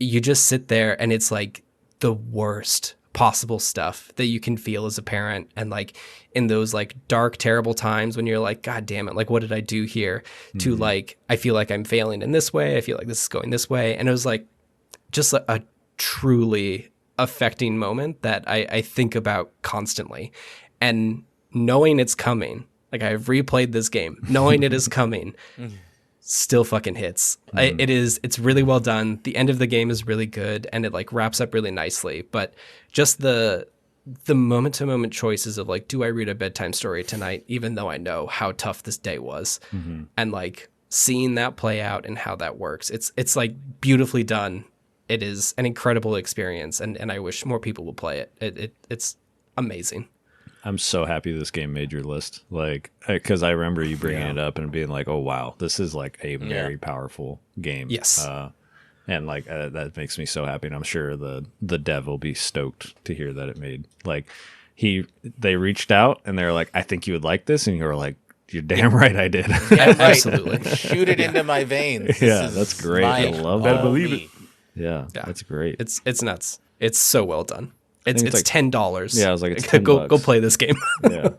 D: you just sit there and it's like the worst possible stuff that you can feel as a parent. And like in those like dark, terrible times when you're like, God damn it, like what did I do here? To like, I feel like I'm failing in this way. I feel like this is going this way. And it was like just a truly affecting moment that I think about constantly. And knowing it's coming, like I've replayed this game, knowing it is coming, still fucking hits. It's really well done. The end of the game is really good and it like wraps up really nicely. But just the moment to moment choices of like, do I read a bedtime story tonight, even though I know how tough this day was, and like seeing that play out and how that works. It's like beautifully done. It is an incredible experience, and I wish more people would play it. It's amazing.
A: I'm so happy this game made your list. Like, because I remember you bringing it up and being like, "Oh wow, this is like a very powerful game."
D: Yes,
A: and like that makes me so happy. And I'm sure the dev will be stoked to hear that it made like they reached out and they're like, "I think you would like this," and you were like, "You're damn right, I did."
B: Yeah, right.
D: Absolutely.
B: Shoot it into my veins.
A: Yeah, that's great. I love that.
C: Believe it.
A: Yeah, that's great.
D: It's nuts. It's so well done. It's
A: like
D: $10.
A: Yeah, I was like, it's $10.
D: Go play this game.
A: Yeah,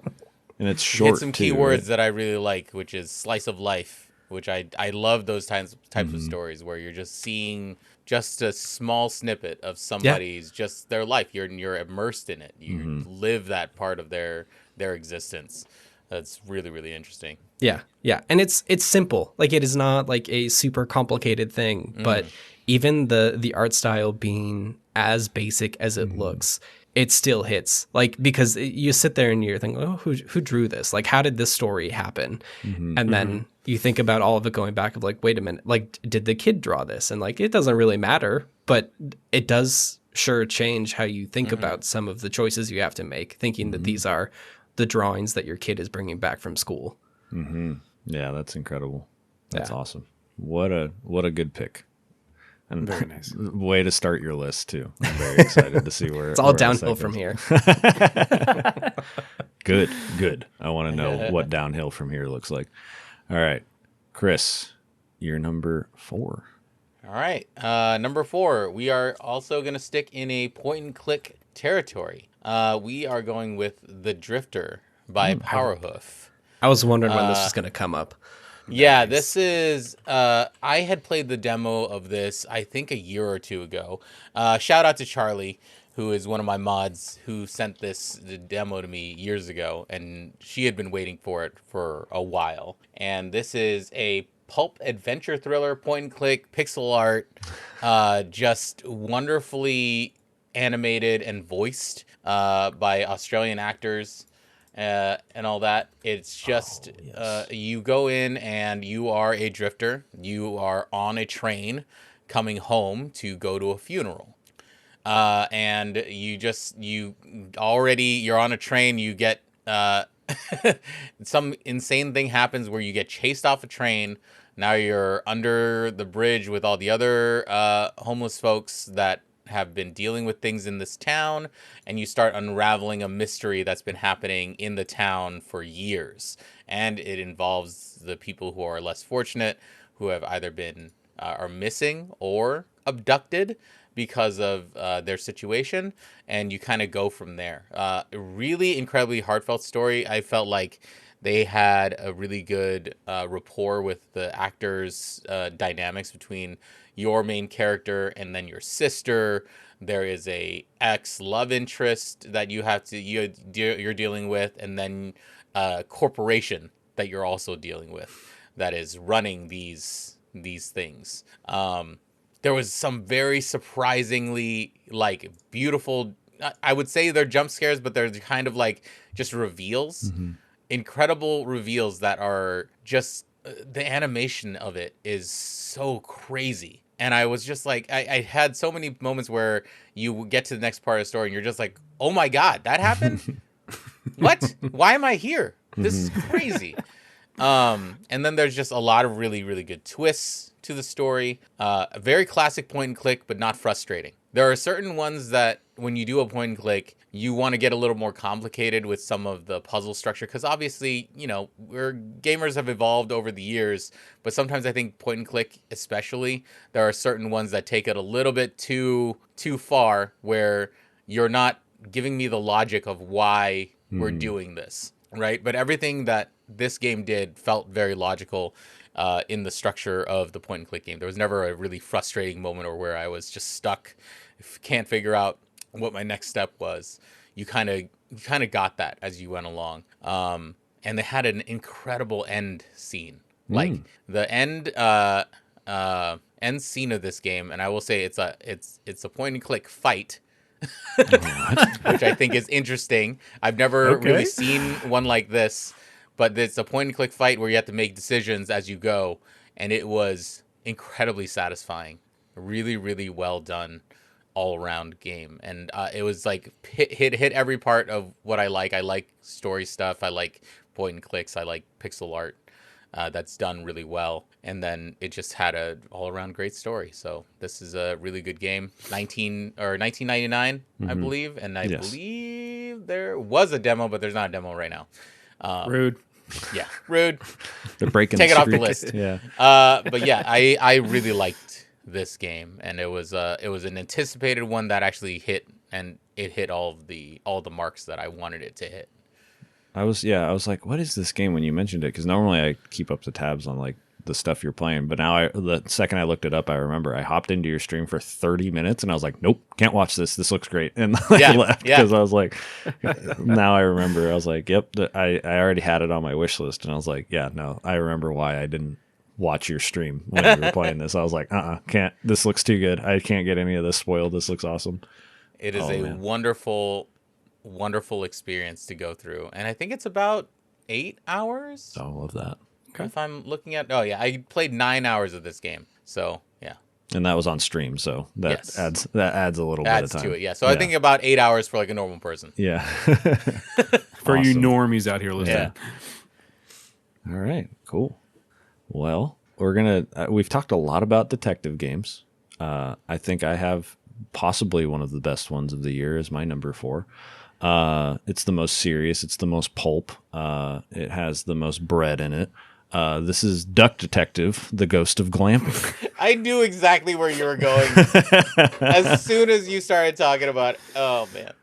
A: and it's short.
B: Hit some
A: too,
B: keywords
A: right?
B: that I really like, which is slice of life, which I love those types of stories where you're just seeing just a small snippet of somebody's just their life. You're immersed in it. You live that part of their existence. That's really, really interesting.
D: Yeah. And it's simple. Like it is not like a super complicated thing, but even the art style being as basic as it looks, it still hits. Like because you sit there and you're thinking, oh, who drew this? Like how did this story happen? And then you think about all of it going back of like, wait a minute, like did the kid draw this? And like it doesn't really matter, but it does sure change how you think about some of the choices you have to make, thinking that these are the drawings that your kid is bringing back from school.
A: Yeah, that's incredible. That's awesome. What a good pick. And
C: Very nice.
A: Way to start your list too. I'm very excited to see where
D: It's all
A: where
D: downhill
A: else that
D: from
A: goes.
D: here.
A: Good. I want to know what downhill from here looks like. All right, Chris, you're number 4.
B: All right. Number 4, we are also going to stick in a point and click territory. We are going with The Drifter by Powerhoof.
D: I was wondering when this was going to come up.
B: Yeah, this is. I had played the demo of this, I think, a year or two ago. Shout out to Charlie, who is one of my mods, who sent the demo to me years ago, and she had been waiting for it for a while. And this is a pulp adventure thriller, point and click, pixel art, just wonderfully animated and voiced by Australian actors. And all that. It's just you go in and you are a drifter. You are on a train coming home to go to a funeral. And you're on a train. You get some insane thing happens where you get chased off a train. Now you're under the bridge with all the other homeless folks that have been dealing with things in this town, and you start unraveling a mystery that's been happening in the town for years. And it involves the people who are less fortunate, who have either been are missing or abducted because of their situation, and you kind of go from there. Really incredibly heartfelt story. I felt like they had a really good rapport with the actors' dynamics between your main character and then your sister. There is a ex-love interest that you're dealing with, and then a corporation that you're also dealing with that is running these things. There was some very surprisingly like beautiful, I would say they're jump scares, but they're kind of like just reveals. Incredible reveals that are just the animation of it is so crazy. And I was just like, I had so many moments where you get to the next part of the story and you're just like, oh my God, that happened? What? Why am I here? This is crazy. And then there's just a lot of really, really good twists to the story. A very classic point and click, but not frustrating. There are certain ones that when you do a point and click, you want to get a little more complicated with some of the puzzle structure. Because obviously, gamers have evolved over the years. But sometimes I think point and click, especially, there are certain ones that take it a little bit too far, where you're not giving me the logic of why we're doing this, right? But everything that this game did felt very logical in the structure of the point and click game. There was never a really frustrating moment or where I was just stuck, can't figure out what my next step was. You kind of got that as you went along. And they had an incredible end scene. Like the end scene of this game, and I will say it's a point and click fight. Which I think is interesting. I've never really seen one like this, but it's a point and click fight where you have to make decisions as you go, and it was incredibly satisfying. Really, really well done all around game, and it was like hit every part of what I like. I like story stuff. I like point and clicks. I like pixel art. That's done really well, and then it just had a all-around great story. So this is a really good game. 1999, I believe, and I believe there was a demo, but there's not a demo right now.
C: Rude.
B: Yeah, rude.
A: They're breaking.
B: Take it off the list.
A: Yeah.
B: But yeah, I really liked this game, and it was an anticipated one that actually hit, and it hit all the marks that I wanted it to hit.
A: I was like, what is this game when you mentioned it? Because normally I keep up the tabs on like the stuff you're playing, but now the second I looked it up, I remember I hopped into your stream for 30 minutes and I was like, nope, can't watch this. This looks great, and I left because I was like, now I remember. I was like, yep, I already had it on my wish list, and I was like, yeah, no, I remember why I didn't watch your stream when you were playing this. I was like, can't. This looks too good. I can't get any of this spoiled. This looks awesome.
B: It is wonderful experience to go through, and I think it's about 8 hours.
A: I love that.
B: If I'm looking at, I played 9 hours of this game, so yeah,
A: and that was on stream, so that adds a little bit of time
B: to it. Yeah, so I think about 8 hours for like a normal person.
A: Yeah.
C: For you normies out here listening.
A: Yeah. All right, cool. Well, we've talked a lot about detective games. I think I have possibly one of the best ones of the year is my number 4. It's the most serious. It's the most pulp. It has the most bread in it. This is Duck Detective, The Ghost of Glamping.
B: I knew exactly where you were going as soon as you started talking about, oh man.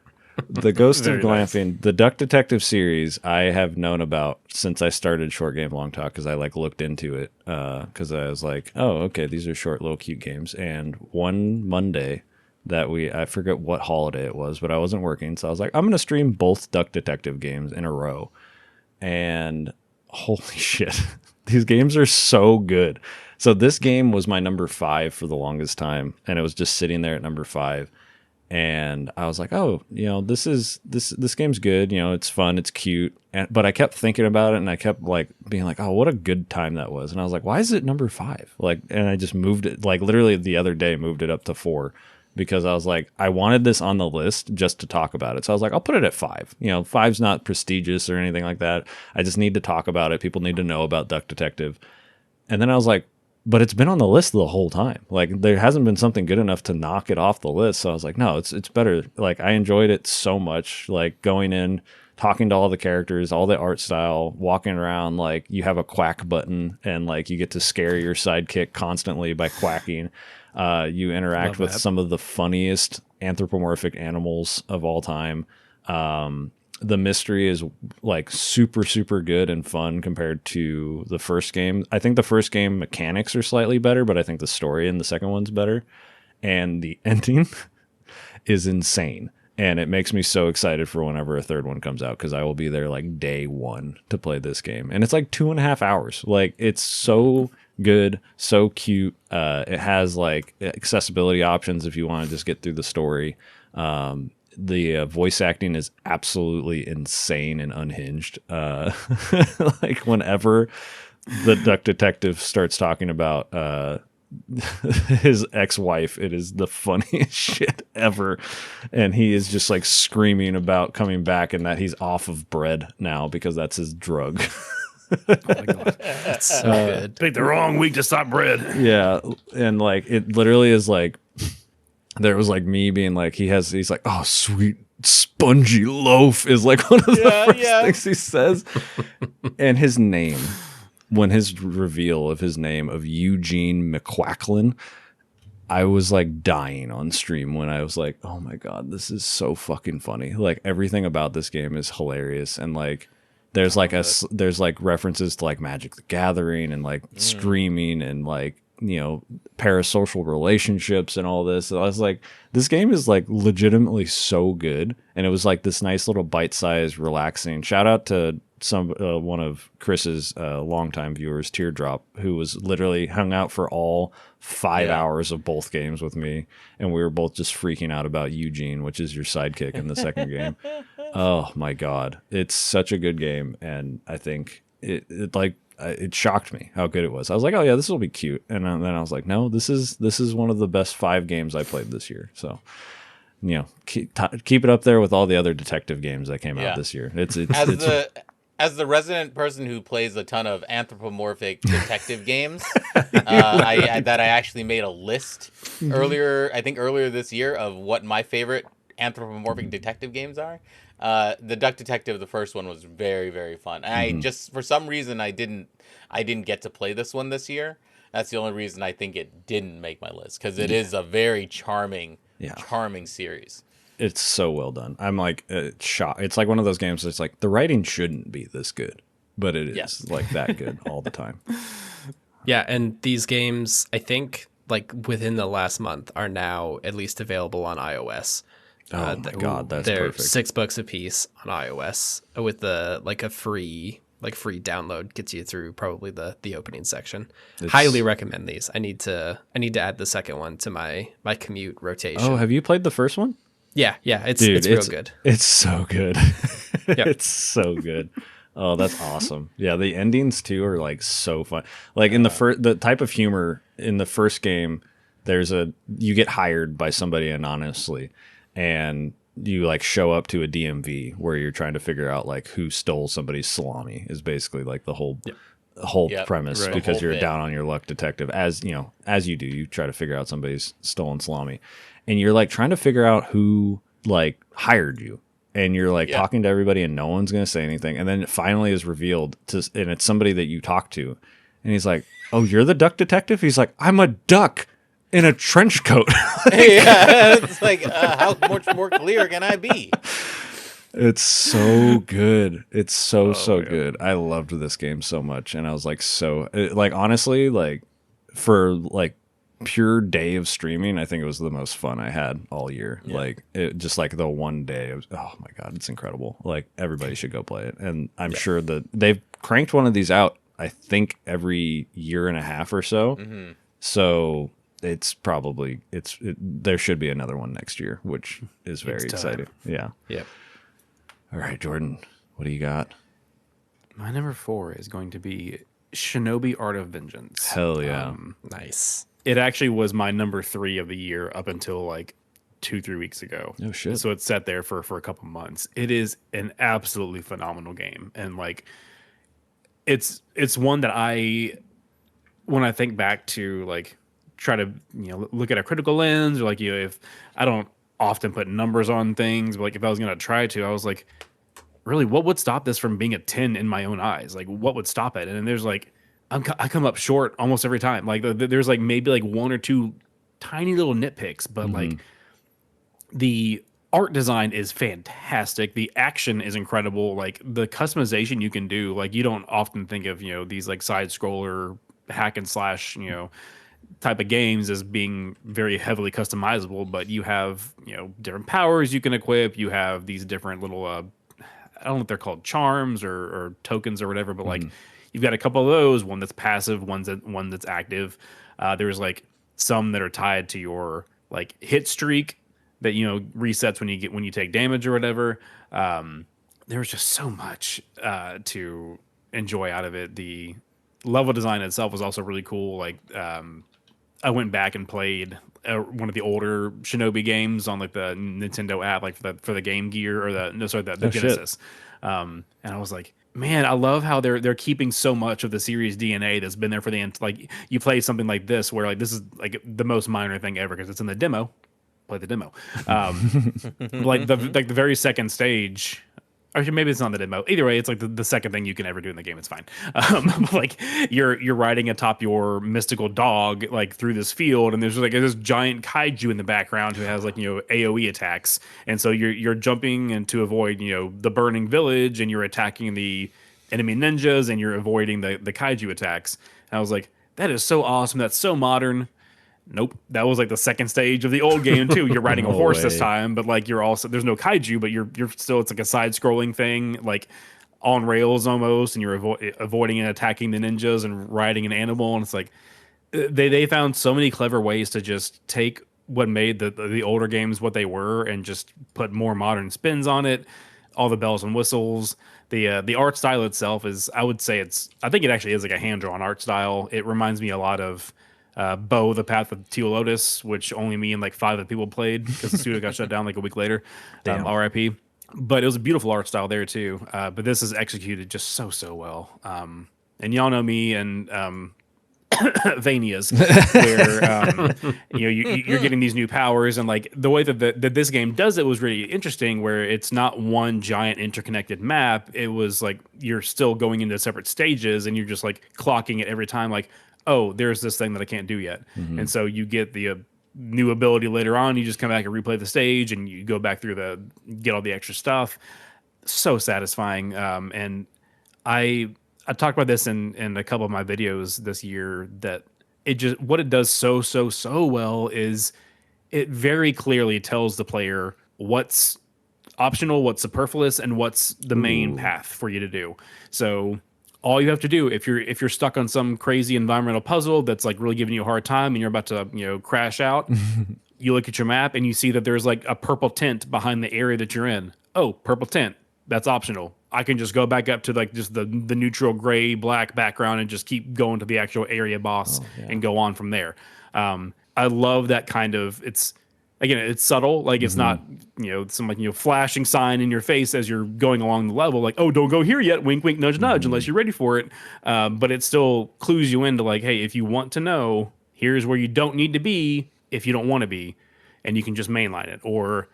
A: The Ghost of Glamping, the Duck Detective series, I have known about since I started Short Game Long Talk, because I looked into it because I was like, oh, okay, these are short, little, cute games. And one Monday that I forget what holiday it was, but I wasn't working, so I was like, I'm going to stream both Duck Detective games in a row. And holy shit, these games are so good. So this game was my number 5 for the longest time, and it was just sitting there at number 5. And I was like, oh, this game's good. It's fun, it's cute. But I kept thinking about it, and I kept being like, oh, what a good time that was. And I was like, why is it number 5? And I just moved it, literally the other day, moved it up to 4. Because I was like, I wanted this on the list just to talk about it. So I was like, I'll put it at 5. 5's not prestigious or anything like that. I just need to talk about it. People need to know about Duck Detective. And then I was like, but it's been on the list the whole time. There hasn't been something good enough to knock it off the list. So I was like, no, it's better. I enjoyed it so much. Going in, talking to all the characters, all the art style, walking around, you have a quack button, and you get to scare your sidekick constantly by quacking. You interact with some of the funniest anthropomorphic animals of all time. The mystery is super, super good and fun compared to the first game. I think the first game mechanics are slightly better, but I think the story in the second one's better. And the ending is insane. And it makes me so excited for whenever a third one comes out, because I will be there day 1 to play this game. And it's 2.5 hours. It's so good, so cute. It has accessibility options if you want to just get through the story. The voice acting is absolutely insane and unhinged. Whenever the Duck Detective starts talking about his ex-wife. It is the funniest shit ever. And he is just like screaming about coming back and that he's off of bread now because that's his drug.
C: Oh my God.
D: That's so good.
C: Picked the wrong week to stop bread.
A: Yeah. And like it literally is like there was like me being like he's like, oh, sweet spongy loaf is like one of the first things he says. And his name, when his reveal of his name of Eugene McQuacklin, I was like dying on stream when I was like, oh my God, this is so fucking funny. Like everything about this game is hilarious. And like there's like there's like references to like Magic the Gathering and like streaming and like, you know, parasocial relationships and all this. And I was like, this game is like legitimately so good. And it was like this nice little bite-sized, relaxing. Shout out to one of Chris's longtime viewers, Teardrop, who was literally hung out for all 5 hours of both games with me, and we were both just freaking out about Eugene, which is your sidekick in the second game. Oh my God, it's such a good game, and I think it shocked me how good it was. I was like, oh yeah, this will be cute, and then I was like, no, this is one of the best 5 games I played this year. So, you know, keep it up there with all the other detective games that came out this year.
B: As the resident person who plays a ton of anthropomorphic detective games, I actually made a list earlier this year of what my favorite anthropomorphic detective games are. The Duck Detective, the first one, was very, very fun. And I just, for some reason, I didn't get to play this one this year. That's the only reason I think it didn't make my list, because it is a very charming series.
A: It's so well done. I'm like shocked. It's like one of those games that's like the writing shouldn't be this good, but it is like that good all the time.
D: Yeah, and these games, I think, like within the last month, are now at least available on iOS.
A: Oh my God, that's
D: they're
A: perfect.
D: $6 a piece on iOS with a free download, gets you through probably the opening section. Highly recommend these. I need to add the second one to my commute rotation.
A: Oh, have you played the first one?
D: Yeah, it's real good.
A: It's so good. It's so good. Oh, that's awesome. Yeah, the endings too are like so fun. Like in the type of humor in the first game, you get hired by somebody anonymously, and you like show up to a DMV where you're trying to figure out like who stole somebody's salami is basically like the whole premise,
C: right.
A: because you're
B: bit.
A: down on your luck detective, as you do, you try to figure out somebody's stolen salami, and you're like trying to figure out who like hired you, and you're like talking to everybody and no one's going to say anything, and then it finally is revealed and it's somebody that you talk to, and he's like, oh, you're the duck detective? He's like, I'm a duck in a trench coat.
B: Yeah, it's like, how much more clear can I be?
A: It's so good. It's so good. I loved this game so much, and I was like, honestly, like for like pure day of streaming, I think it was the most fun I had all year. Yeah. Like it just like the one day. Oh my God, it's incredible. Like everybody should go play it, and I'm sure that they've cranked one of these out, I think every year and a half or so. Mm-hmm. So it's probably there should be another one next year, which is very exciting. Yeah.
D: Yep.
A: All right, Jordan, what do you got?
C: My number 4 is going to be Shinobi Art of Vengeance.
A: Hell yeah.
D: Nice.
C: It actually was my number 3 of the year up until like 2-3 weeks ago.
A: Oh shit.
C: So it's sat there for a couple months. It is an absolutely phenomenal game. And like it's one that when I think back to like try to look at a critical lens, or like if I don't often put numbers on things, but like if I was gonna try to, I was like, really, what would stop this from being a 10 in my own eyes? Like what would stop it? And then there's like I come up short almost every time. Like there's like maybe like 1 or 2 tiny little nitpicks, but like the art design is fantastic. The action is incredible. Like the customization you can do, like you don't often think of these like side scroller hack and slash type of games as being very heavily customizable, but you have different powers you can equip. You have these different little I don't know if they're called charms or tokens or whatever, but like you've got a couple of those, one that's passive, one that's active. There's like some that are tied to your like hit streak that resets when you take damage or whatever. There's just so much to enjoy out of it. The level design itself was also really cool. Like I went back and played one of the older Shinobi games on like the Nintendo app, like for the Game Gear or the Genesis. And I was like, man, I love how they're keeping so much of the series DNA that's been there for like you play something like this where like this is like the most minor thing ever because it's in the demo. Play the demo. Like the very second stage. Actually, maybe it's not the demo. Either way, it's like the second thing you can ever do in the game. It's fine. Like you're riding atop your mystical dog like through this field, and there's like this giant kaiju in the background who has like AOE attacks, and so you're jumping and to avoid the burning village, and you're attacking the enemy ninjas, and you're avoiding the kaiju attacks. And I was like, that is so awesome. That's so modern. Nope, that was like the second stage of the old game too. You're riding a horse this time, but like you're also there's no kaiju, but you're still it's like a side scrolling thing, like on rails almost, and you're avoiding and attacking the ninjas and riding an animal, and it's like they found so many clever ways to just take what made the older games what they were and just put more modern spins on it. All the bells and whistles. The art style itself is, I would say I think it actually is like a hand-drawn art style. It reminds me a lot of Bo, The Path of Teal Lotus, which only me and like 5 of the people played because the studio got shut down like a week later. RIP. But it was a beautiful art style there too. But this is executed just so well. And y'all know me and Vanias, where you're getting these new powers, and like the way that this game does it was really interesting, where it's not one giant interconnected map. It was like you're still going into separate stages, and you're just like clocking it every time, like, oh, there's this thing that I can't do yet. And so you get the new ability later on. You just come back and replay the stage, and you go back through get all the extra stuff. So satisfying. And I talked about this in a couple of my videos this year, that what it does so well is it very clearly tells the player what's optional, what's superfluous, and what's the main path for you to do. So all you have to do, if you're stuck on some crazy environmental puzzle that's like really giving you a hard time and you're about to crash out, you look at your map and you see that there's like a purple tint behind the area that you're in. Oh, purple tint, that's optional. I can just go back up to like just the neutral gray black background and just keep going to the actual area boss and go on from there. I love that kind of, it's subtle, like it's not some like flashing sign in your face as you're going along the level, like, oh, don't go here yet, wink wink nudge nudge, unless you're ready for it. But it still clues you into like, hey, if you want to know, here's where you don't need to be if you don't want to be, and you can just mainline it, or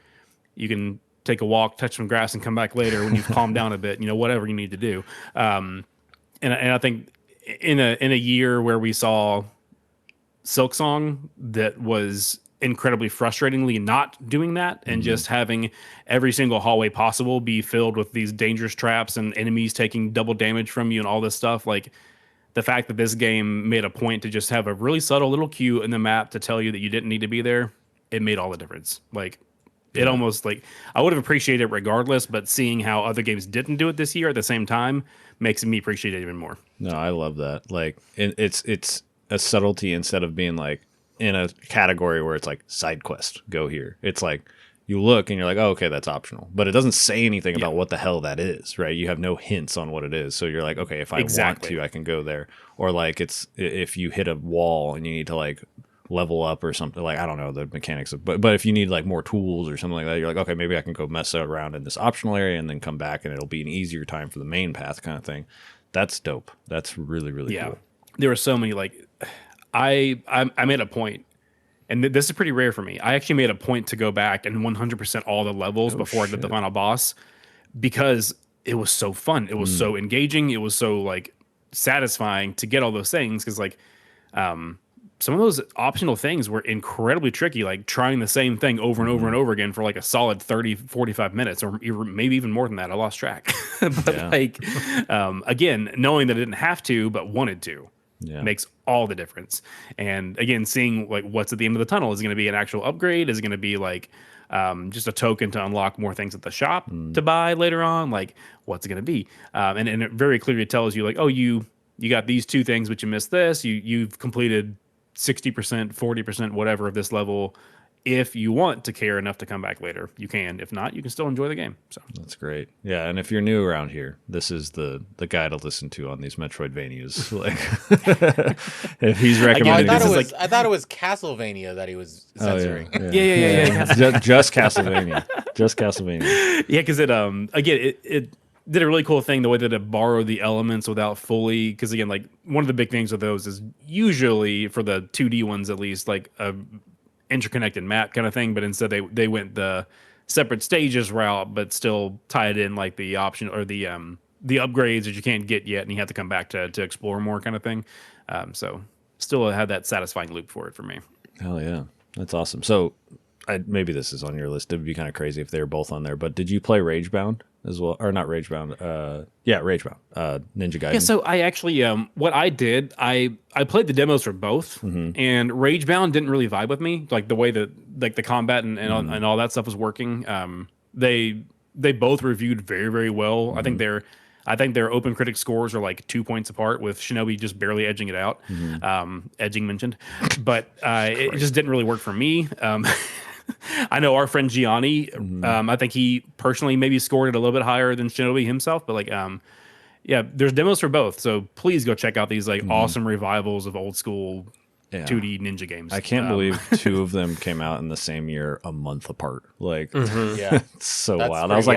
C: you can take a walk, touch some grass, and come back later when you've calmed down a bit, whatever you need to do. And I think in a year where we saw Silksong that was incredibly frustratingly not doing that, and just having every single hallway possible be filled with these dangerous traps and enemies taking double damage from you and all this stuff, like the fact that this game made a point to just have a really subtle little cue in the map to tell you that you didn't need to be there, it made all the difference. Like it almost, like, I would have appreciated it regardless, but seeing how other games didn't do it this year at the same time makes me appreciate it even more.
A: No, I love that. Like it's a subtlety instead of being like in a category where it's like side quest, go here. It's like you look and you're like, oh, okay, that's optional, but it doesn't say anything about what the hell that is, right? You have no hints on what it is, so you're like, okay, if I want to, I can go there. Or like it's if you hit a wall and you need to like level up or something, like I don't know the mechanics of, but if you need like more tools or something like that, you're like, okay, maybe I can go mess around in this optional area and then come back and it'll be an easier time for the main path kind of thing. That's dope. That's really cool.
C: There were so many, like I made a point, and this is pretty rare for me. I actually made a point to go back and 100% all the levels before I did the final boss, because it was so fun. It was so engaging. It was so like satisfying to get all those things, because like some of those optional things were incredibly tricky, like trying the same thing over and over and over again for like a solid 30, 45 minutes, or maybe even more than that. I lost track. But like, again, knowing that I didn't have to, but wanted to, makes all the difference. And again, seeing like what's at the end of the tunnel. Is it going to be an actual upgrade? Is it going to be like just a token to unlock more things at the shop to buy later on? Like, what's it going to be? And it very clearly tells you like, oh, you got these 2 things, but you missed this. You've completed 60%, 40%, whatever of this level if you want to care enough to come back later, you can. If not, you can still enjoy the game. So
A: That's great. Yeah, and if you're new around here, this is the guy to listen to on these Metroidvanias. Like, if he's
B: I
A: recommending,
B: thought it was Castlevania that he was censoring.
C: Yeah.
A: just Castlevania, just Castlevania.
C: Yeah, because it again it did a really cool thing the way that it borrowed the elements without fully, because again, like one of the big things with those is usually for the 2D ones at least like a interconnected map kind of thing, but instead they went the separate stages route, but still tied in like the option or the upgrades that you can't get yet, and you have to come back to explore more kind of thing. So still had that satisfying loop for it for me.
A: Hell yeah, that's awesome. So maybe this is on your list. It would be kind of crazy if they were both on there. But did you play Ragebound as well, or not Ragebound? Ragebound. Ninja Gaiden.
C: Yeah, so I actually, what I did, I played the demos for both, and Ragebound didn't really vibe with me, like the way that like the combat and all that stuff was working. They both reviewed very, very well. I think their open critic scores are like 2 points apart, with Shinobi just barely edging it out. Edging mentioned, but it just didn't really work for me. I know our friend Gianni, I think he personally maybe scored it a little bit higher than Shinobi himself, but like, yeah, there's demos for both. So please go check out these like awesome revivals of old school 2D ninja games.
A: I can't believe two of them came out in the same year, a month apart. Like,
B: Yeah,
A: it's so
B: That's
A: wild.
B: pretty
A: I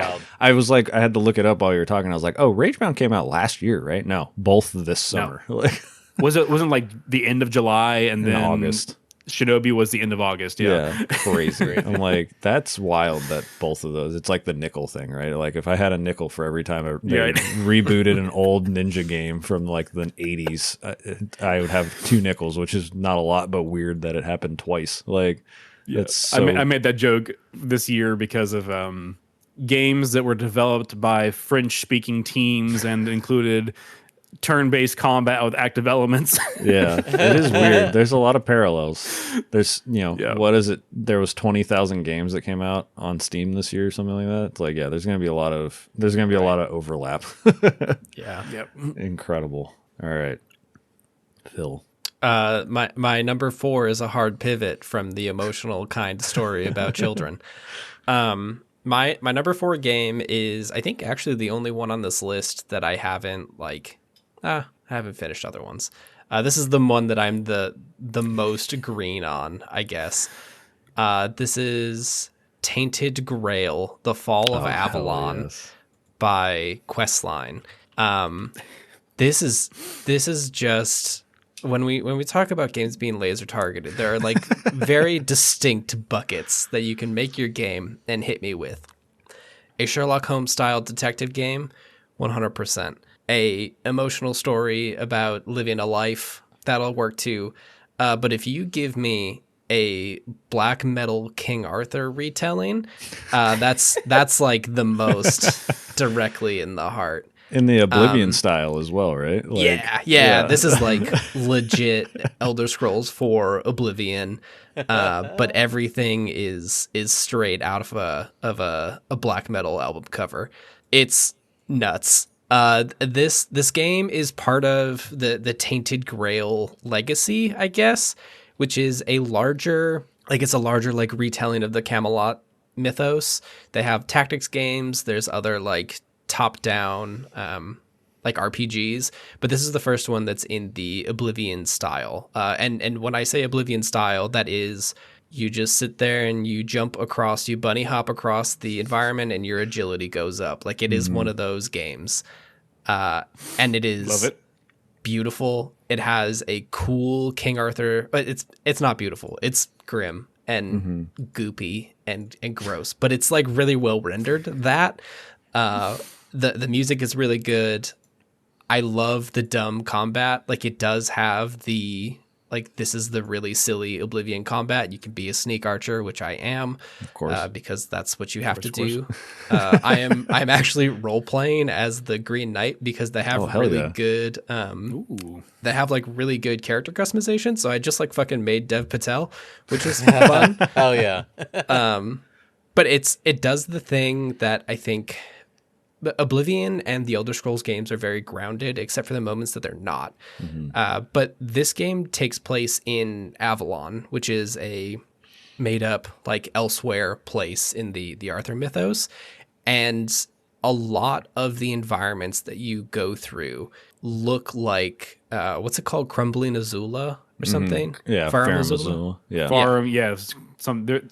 B: wild.
A: I had to look it up while you were talking. I was like, oh, Ragebound came out last year, right? No, both this summer. Like,
C: wasn't like the end of July and then
A: August.
C: Shinobi was the end of August. Yeah.
A: Crazy. I'm like, that's wild that both of those. It's like the nickel thing, right? Like if I had a nickel for every time they rebooted an old ninja game from like the 80s, I would have 2 nickels, which is not a lot, but weird that it happened twice. Like, it's so...
C: I made that joke this year because of games that were developed by French-speaking teams and included turn-based combat with active elements.
A: Yeah, it is weird. There's a lot of parallels. There's, what is it? There was 20,000 games that came out on Steam this year or something like that. It's like, yeah, there's going to be a lot of overlap.
D: Yeah.
C: Yep.
A: Incredible. All right. Phil.
D: My number 4 is a hard pivot from the emotional kind story about children. My number 4 game is, I think, actually the only one on this list that I haven't I haven't finished other ones. This is the one that I'm the most green on, I guess. This is Tainted Grail: The Fall of Avalon by Questline. This is just when we talk about games being laser targeted, there are like very distinct buckets that you can make your game and hit me with. A Sherlock Holmes style detective game, 100%. A emotional story about living a life, that'll work too. But if you give me a black metal King Arthur retelling, that's like the most directly in the heart.
A: In the Oblivion style as well, right? Like,
D: yeah. This is like legit Elder Scrolls 4 Oblivion, but everything is straight out of a black metal album cover. It's nuts. This game is part of the Tainted Grail legacy, I guess, which is a larger like retelling of the Camelot mythos. They have tactics games. There's other like top-down like RPGs, but this is the first one that's in the Oblivion style. And when I say Oblivion style, that is you just sit there and you you bunny hop across the environment and your agility goes up. Like it is one of those games. And it is
C: Love it.
D: Beautiful. It has a cool King Arthur, but it's not beautiful. It's grim and goopy and gross, but it's like really well rendered. The music is really good. I love the dumb combat. Like it does have this is the really silly Oblivion combat. You can be a sneak archer, which I am,
A: of course,
D: because that's what you have to do. I'm actually role playing as the Green Knight because they have good. They have like really good character customization. So I just like fucking made Dev Patel, which was fun.
B: Hell yeah.
D: But it does the thing that I think Oblivion and the Elder Scrolls games are very grounded, except for the moments that they're not. But this game takes place in Avalon, which is a made up like elsewhere place in the Arthur mythos. And a lot of the environments that you go through look like what's it called, Crumbling Azula or something?
A: Yeah,
D: Farum
A: Farum
D: Azula?
A: Azula. Yeah,
C: Farm, yeah.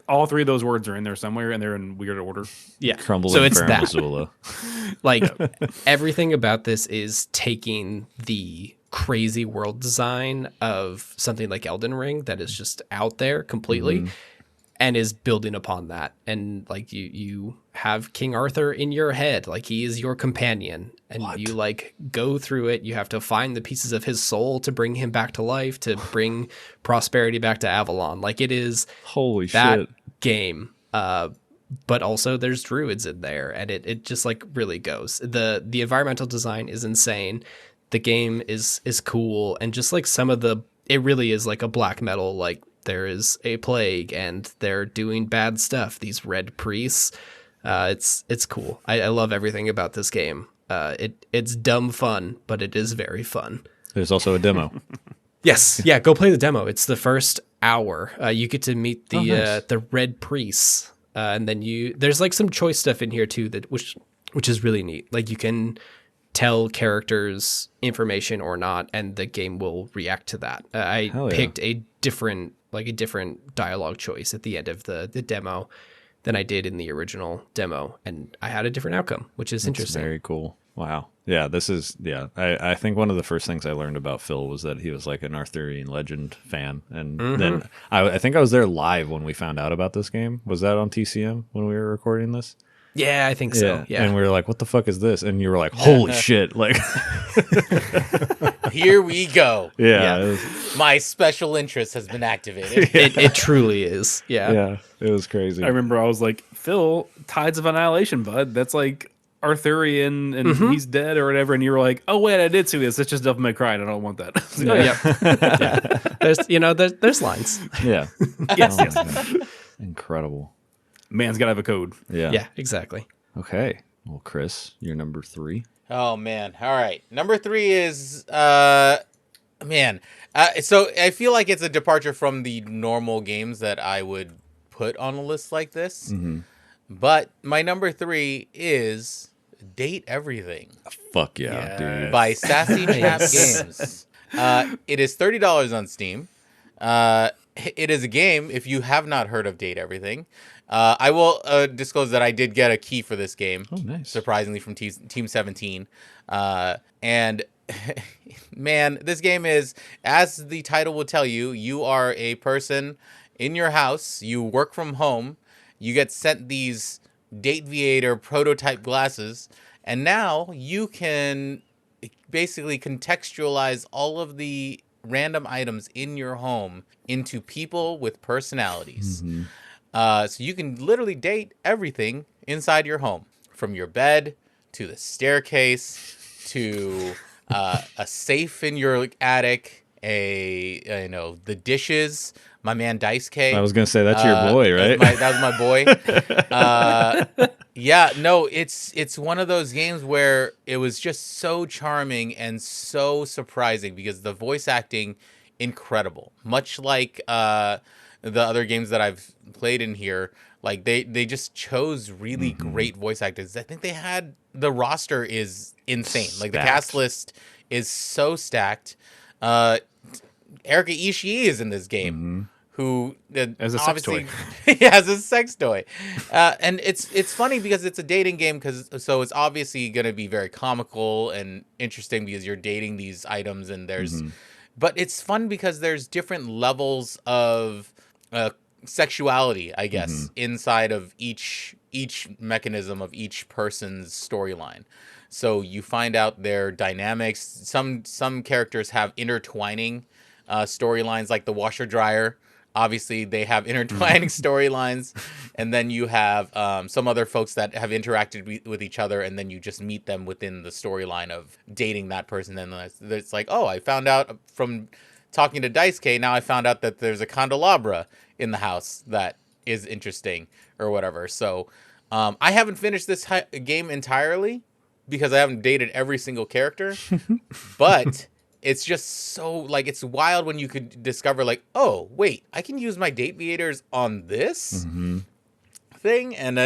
C: All three of those words are in there somewhere, and they're in weird order.
D: Yeah.
A: Crumbling
D: So it's
A: Farum
D: that.
A: Azula.
D: Like everything about this is taking the crazy world design of something like Elden Ring that is just out there completely and is building upon that. And like you have King Arthur in your head, like he is your companion, and you like go through it. You have to find the pieces of his soul to bring him back to life, to bring prosperity back to Avalon. Like it is
A: Holy
D: that
A: shit.
D: game. But also there's druids in there, and it just like really goes. The environmental design is insane. The game is cool, and just like it really is like a black metal, like there is a plague and they're doing bad stuff. These red priests, it's cool. I love everything about this game. It's dumb fun, but it is very fun.
A: There's also a demo.
D: Yes, yeah, go play the demo. It's the first hour. You get to meet the
A: nice.
D: the red priests, and then there's like some choice stuff in here too which is really neat. Like you can tell characters information or not, and the game will react to that. I
A: Hell yeah.
D: picked a different dialogue choice at the end of the demo than I did in the original demo, and I had a different outcome, which is
A: It's
D: interesting.
A: very cool. Wow. Yeah, I think one of the first things I learned about Phil was that he was like an Arthurian legend fan. And then I think I was there live when we found out about this game. Was that on TCM when we were recording this?
D: Yeah, I think so. Yeah.
A: And we were like, what the fuck is this? And you were like, holy shit. Like,
B: Here we go.
A: yeah, it was,
B: My special interest has been activated.
D: It truly is. Yeah.
A: yeah, it was crazy.
C: I remember I was like, Phil, Tides of Annihilation, bud. That's like Arthurian, and he's dead or whatever. And you were like, oh wait, I did see this. It's just Devil May Cry, and I don't want that.
D: Oh, yeah. There's lines.
A: Yeah.
C: Yes,
A: Oh
C: yes.
A: my God. Incredible.
C: Man's gotta have a code.
A: Yeah.
D: Yeah, exactly.
A: Okay. Well, Chris, you're number 3.
B: Oh man! All right, number 3 is man. So I feel like it's a departure from the normal games that I would put on a list like this. But my number 3 is Date Everything
A: Fuck yeah, dude.
B: by Sassy Chap Games. It is $30 on Steam. It is a game. If you have not heard of Date Everything, I will disclose that I did get a key for this game.
A: Oh, nice.
B: Surprisingly, from Team 17. And man, this game is, as the title will tell you, you are a person in your house. You work from home. You get sent these Date Viator prototype glasses, and now you can basically contextualize all of the random items in your home into people with personalities. So you can literally date everything inside your home, from your bed to the staircase to a safe in your attic, the dishes. My man Dice K.
A: I was going to say, that's your boy, right?
B: That was my boy. Yeah, no, it's one of those games where it was just so charming and so surprising because the voice acting, incredible. Much like the other games that I've played in here, like they just chose really great voice actors. I think the roster is insane. Like the cast list is so stacked. Erika Ishii is in this game. Who
C: As a sex toy.
B: Yeah, as a sex toy. And it's funny because it's a dating game, so it's obviously going to be very comical and interesting because you're dating these items, and there's but it's fun because there's different levels of sexuality, I guess, inside of each mechanism of each person's storyline. So you find out their dynamics. Some characters have intertwining storylines, like the washer dryer. Obviously, they have intertwining storylines, and then you have some other folks that have interacted with each other, and then you just meet them within the storyline of dating that person. And it's like, oh, I found out from talking to Dice K, now I found out that there's a candelabra in the house that is interesting or whatever. So I haven't finished this game entirely because I haven't dated every single character, but it's just so like it's wild when you could discover like, oh wait, I can use my date meaters on this thing, and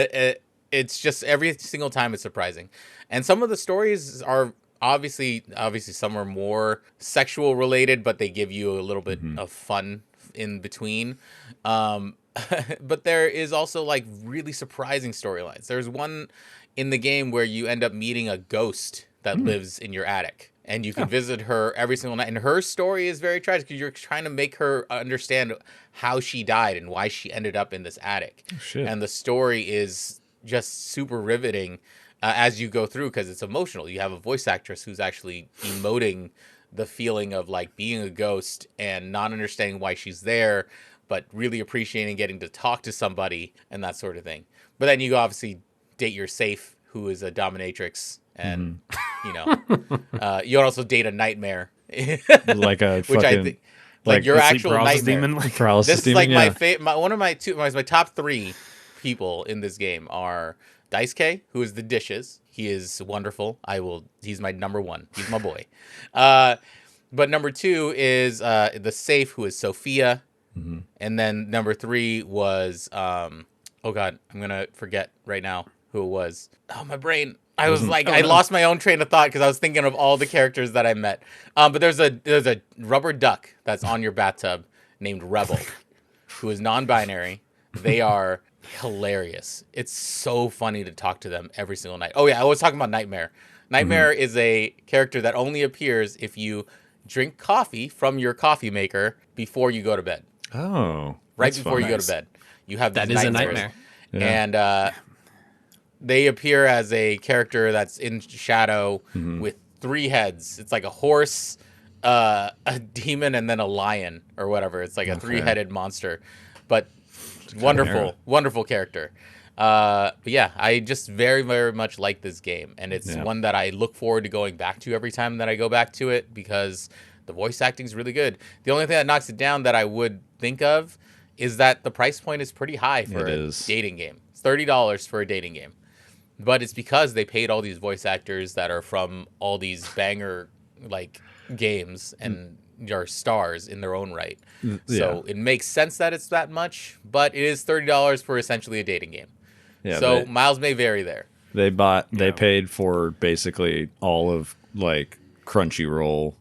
B: it's just every single time it's surprising. And some of the stories are obviously some are more sexual related, but they give you a little bit of fun in between. But there is also like really surprising storylines. There's one in the game where you end up meeting a ghost that lives in your attic, and you can visit her every single night. And her story is very tragic because you're trying to make her understand how she died and why she ended up in this attic.
A: Oh, shit.
B: And the story is just super riveting as you go through, because it's emotional. You have a voice actress who's actually emoting the feeling of like being a ghost and not understanding why she's there, but really appreciating getting to talk to somebody and that sort of thing. But then you obviously date your safe, who is a dominatrix, and you also date a nightmare,
A: Like a
B: which I
A: fucking
B: think like your
C: The sleep
B: actual
C: paralysis
B: nightmare.
C: demon, like,
A: paralysis
B: This is like
A: demon.
B: one of my top 3 people in this game are Daisuke, who is the dishes. He is wonderful. He's my number 1. He's my boy. But number 2 is the safe, who is Sophia. And then number 3 was oh god, I'm gonna forget right now who it was. Oh, my brain. I was like, I lost my own train of thought because I was thinking of all the characters that I met. But there's a rubber duck that's on your bathtub named Rebel, who is non-binary. They are hilarious. It's so funny to talk to them every single night. Oh yeah, I was talking about Nightmare. Nightmare is a character that only appears if you drink coffee from your coffee maker before you go to bed.
A: Oh,
B: Right
A: that's
B: before
A: fun.
B: you go to bed. You have
D: That
B: these
D: is a
B: nightmares.
D: nightmare.
B: And they appear as a character that's in shadow with 3 heads. It's like a horse, a demon, and then a lion or whatever. It's like a 3-headed monster. But wonderful character. But yeah, I just very, very much like this game. And it's one that I look forward to going back to every time that I go back to it, because the voice acting is really good. The only thing that knocks it down that I would think of is that the price point is pretty high for a dating game. It's $30 for a dating game. But it's because they paid all these voice actors that are from all these banger like games and are stars in their own right. So it makes sense that it's that much, but it is $30 for essentially a dating game.
A: Yeah,
B: so miles may vary there.
A: They paid for basically all of like Crunchyroll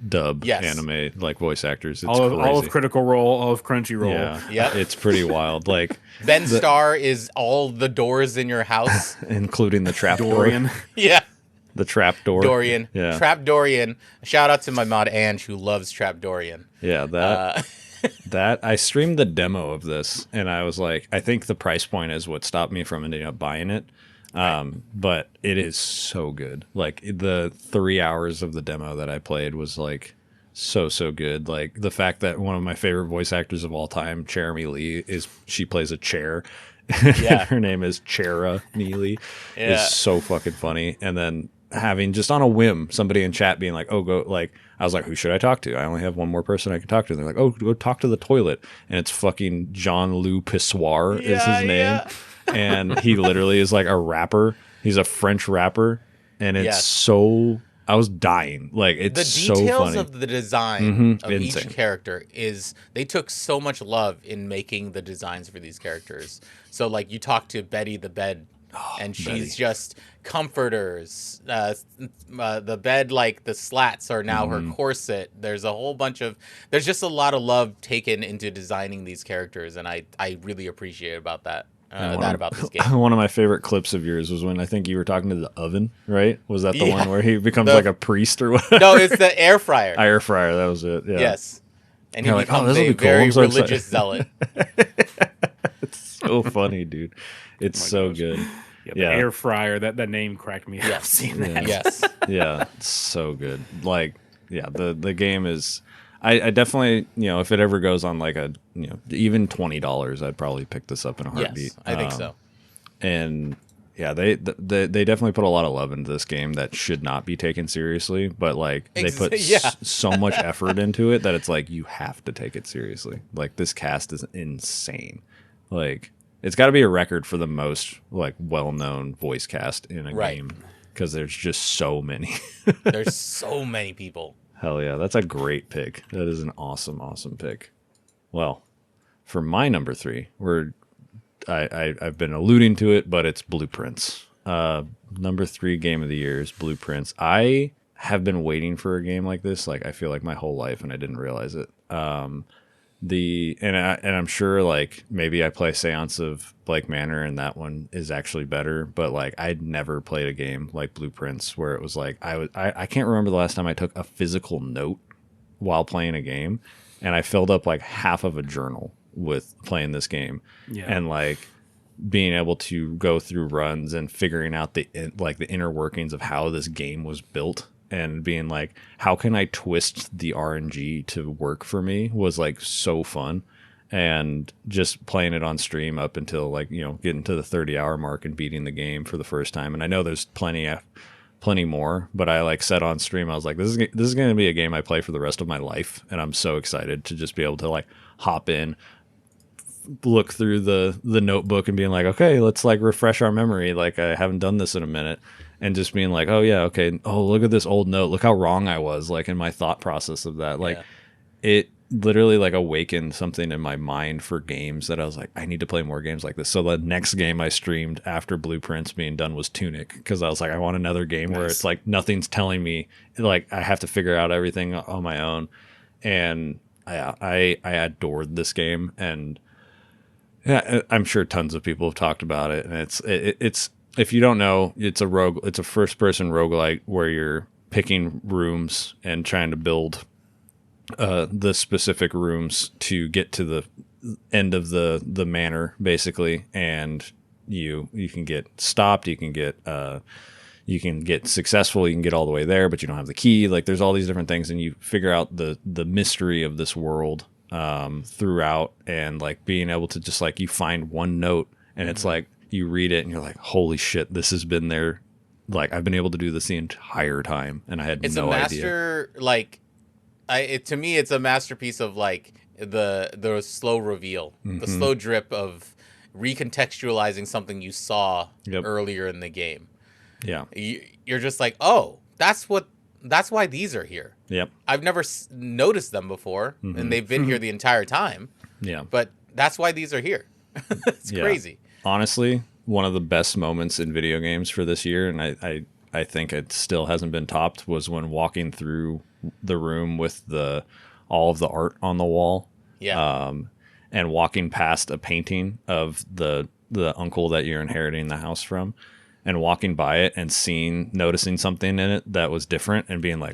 A: dub anime like voice actors. It's
C: all of Critical Role, all of Crunchyroll.
A: Yeah,
B: Yep.
A: It's pretty wild. Like
B: Ben Starr is all the doors in your house.
A: including the trap
C: Dorian.
A: door.
B: Yeah.
A: The trap door.
B: Dorian.
A: Yeah.
B: Trap Dorian. Shout out to my mod Ange, who loves Trap Dorian.
A: Yeah, that I streamed the demo of this, and I was like, I think the price point is what stopped me from ending up buying it. But it is so good. Like the 3 hours of the demo that I played was like so good. Like the fact that one of my favorite voice actors of all time, Jeremy Lee, she plays a chair.
B: Yeah.
A: Her name is Chera Neely.
B: Yeah.
A: Is so fucking funny. And then having just on a whim somebody in chat being like, oh, go, like, I was like, who should I talk to? I only have one more person I can talk to. And they're like, oh, go talk to the toilet. And it's fucking Jean-Loup Pissoir is his name. And he literally is like a rapper. He's a French rapper. And it's so, I was dying. Like, it's so funny.
B: The details of the design of
A: Insane.
B: each character they took so much love in making the designs for these characters. So like you talk to Betty the bed, and she's just comforters. The bed, like the slats are now her corset. There's a whole bunch of, there's just a lot of love taken into designing these characters. And I really appreciate about that. About this game.
A: One of my favorite clips of yours was when I think you were talking to the oven, right? Was that the one where he becomes like a priest or what?
B: No, it's the air fryer.
A: Air fryer, that was it. Yeah.
B: Yes. And he
A: You're like, oh,
B: becomes
A: this'll
B: a
A: be cool.
B: very
A: I'm so
B: religious
A: excited.
B: zealot.
A: It's so funny, dude. It's so
C: gosh.
A: good.
C: Yeah, the air fryer. That name cracked me up. Seeing that.
B: Yes.
A: Yeah, it's so good. Like, yeah, the game is. I definitely, if it ever goes on like a, even $20, I'd probably pick this up in a heartbeat.
B: Yes, I think so.
A: And yeah, they definitely put a lot of love into this game that should not be taken seriously, but like they put so much effort into it that it's like you have to take it seriously. Like this cast is insane. Like it's got to be a record for the most like well-known voice cast in a game because there's just so many.
B: There's so many people.
A: Hell yeah, that's a great pick. That is an awesome pick. Well, for my number 3, I've been alluding to it, but it's Blueprints. Number 3 game of the year is Blueprints. I have been waiting for a game like this, like I feel like my whole life, and I didn't realize it. And I'm sure like maybe I play Seance of Blake Manor and that one is actually better, but like I'd never played a game like Blueprints where it was like I can't remember the last time I took a physical note while playing a game, and I filled up like half of a journal with playing this game.
C: Yeah.
A: And like being able to go through runs and figuring out the inner workings of how this game was built, and being like, how can I twist the RNG to work for me was like so fun. And just playing it on stream up until like, you know, getting to the 30-hour mark and beating the game for the first time. And I know there's plenty more, but I like said on stream, I was like, this is going to be a game I play for the rest of my life. And I'm so excited to just be able to like hop in, look through the notebook and being like, okay, let's like refresh our memory. Like I haven't done this in a minute. And just being like, oh yeah, okay. Oh, look at this old note. Look how wrong I was like in my thought process of that. Like it literally like awakened something in my mind for games that I was like, I need to play more games like this. So the next game I streamed after Blueprints being done was Tunic, because I was like, I want another game where it's like nothing's telling me, like I have to figure out everything on my own. And I adored this game, and yeah, I'm sure tons of people have talked about it. And it's if you don't know, it's a first person roguelike where you're picking rooms and trying to build the specific rooms to get to the end of the manor, basically. And you can get stopped, you can get successful, you can get all the way there, but you don't have the key. Like there's all these different things, and you figure out the mystery of this world throughout, and like being able to just like, you find one note and it's like you read it and you're like, holy shit, this has been there. Like I've been able to do this the entire time, and I had
B: It's
A: no
B: a
A: idea.
B: master, like, to me, it's a masterpiece of like the slow reveal, the slow drip of recontextualizing something you saw earlier in the game.
A: Yeah.
B: You're just like, oh, that's why these are here.
A: Yep.
B: I've never noticed them before, and they've been here the entire time.
A: Yeah.
B: But that's why these are here. It's crazy.
A: Honestly, one of the best moments in video games for this year, and I think it still hasn't been topped, was when walking through the room with all of the art on the wall.
B: Yeah.
A: And walking past a painting of the uncle that you're inheriting the house from, and walking by it and noticing something in it that was different, and being like,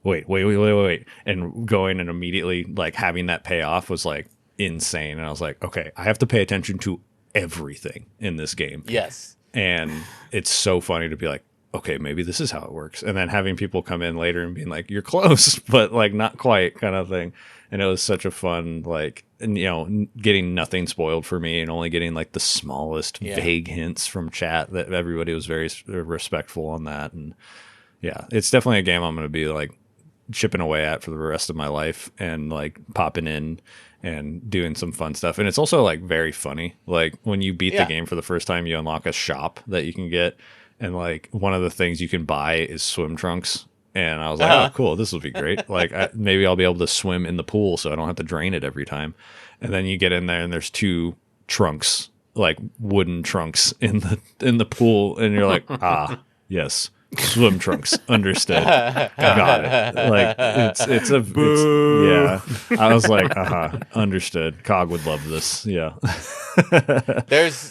A: wait, and going and immediately like having that payoff was like insane. And I was like, okay, I have to pay attention to everything in this game.
B: Yes.
A: And it's so funny to be like, okay, maybe this is how it works. And then having people come in later and being like, you're close, but like not quite, kind of thing. And it was such a fun, like, and, you know, getting nothing spoiled for me, and only getting like the smallest vague hints from chat, that everybody was very respectful on that. And yeah, it's definitely a game I'm going to be like chipping away at for the rest of my life, and like popping in and doing some fun stuff. And it's also like very funny. Like when you beat the game for the first time, you unlock a shop that you can get. And like one of the things you can buy is swim trunks. And I was like, oh, cool, this will be great. Like maybe I'll be able to swim in the pool so I don't have to drain it every time. And then you get in there and there's 2 trunks, like wooden trunks in the pool. And you're like, yes. Swim trunks, understood. Got it. Like it's yeah. I was like, understood. Cog would love this. Yeah.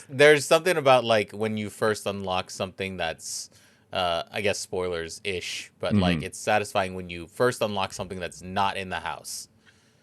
B: There's something about like when you first unlock something that's I guess spoilers ish, but like it's satisfying when you first unlock something that's not in the house.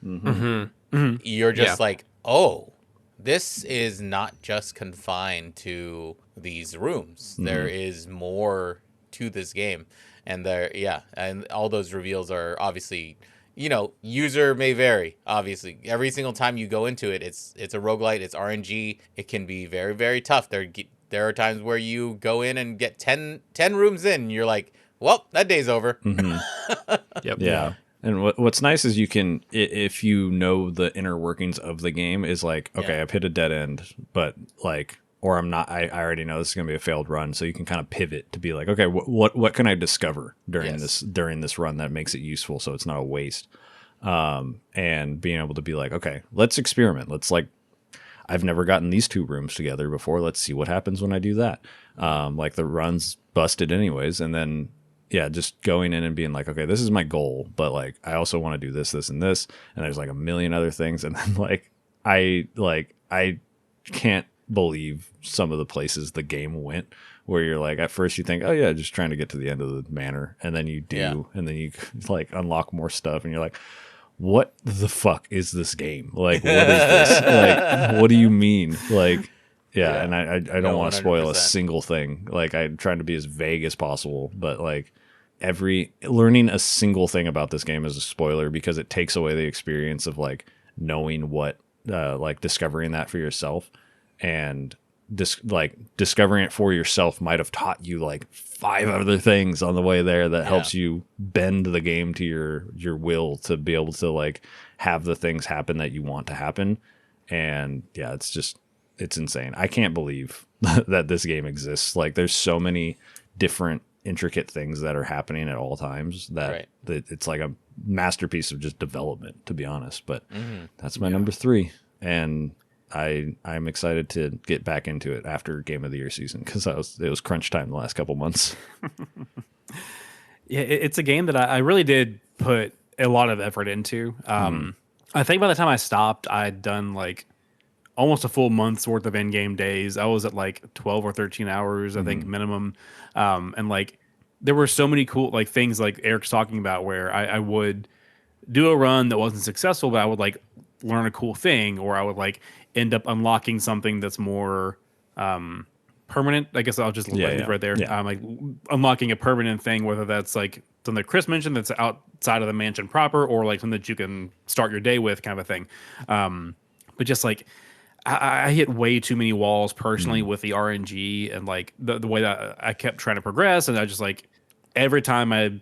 B: You're just like, oh, this is not just confined to these rooms. There is more to this game, and and all those reveals are obviously, you know, user may vary. Obviously, every single time you go into it, it's a roguelite, it's RNG. It can be very, very tough. There are times where you go in and get 10 rooms in, and you're like, well, that day's over.
C: Yep.
A: Yeah. And what's nice is you can, if you know the inner workings of the game, is like, okay, I've hit a dead end, but like, or I'm not. I already know this is going to be a failed run, so you can kind of pivot to be like, okay, what can I discover during this run that makes it useful, so it's not a waste. And being able to be like, okay, let's experiment. Let's like, I've never gotten these two rooms together before. Let's see what happens when I do that. Like the run's busted anyways, and then just going in and being like, okay, this is my goal, but like I also want to do this, this, and this, and there's like a million other things, and then like I can't believe some of the places the game went where you're like, at first you think, oh yeah, just trying to get to the end of the manor, and then you do, and then you like unlock more stuff, and you're like, what the fuck is this game? Like, what is this? Like, what do you mean? Like, and I don't want to spoil
B: 100%.
A: a single thing. Like, I'm trying to be as vague as possible, but like learning a single thing about this game is a spoiler because it takes away the experience of like knowing what, like discovering that for yourself, and discovering it for yourself might have taught you like 5 other things on the way there that helps you bend the game to your will to be able to like have the things happen that you want to happen. And it's insane. I can't believe that this game exists. Like there's so many different intricate things that are happening at all times that it's like a masterpiece of just development, to be honest. But that's my number 3, and I'm excited to get back into it after Game of the Year season because it was crunch time the last couple months.
C: It's a game that I really did put a lot of effort into. I think by the time I stopped, I'd done like almost a full month's worth of in-game days. I was at like 12 or 13 hours, I think, minimum. And like there were so many cool like things like Eric's talking about where I would do a run that wasn't successful, but I would like learn a cool thing, or I would like end up unlocking something that's more permanent. I guess I'll just leave right there. Like unlocking a permanent thing, whether that's like something that Chris mentioned that's outside of the mansion proper, or like something that you can start your day with, kind of a thing. But just like I hit way too many walls personally with the RNG and like the way that I kept trying to progress, and I just like every time I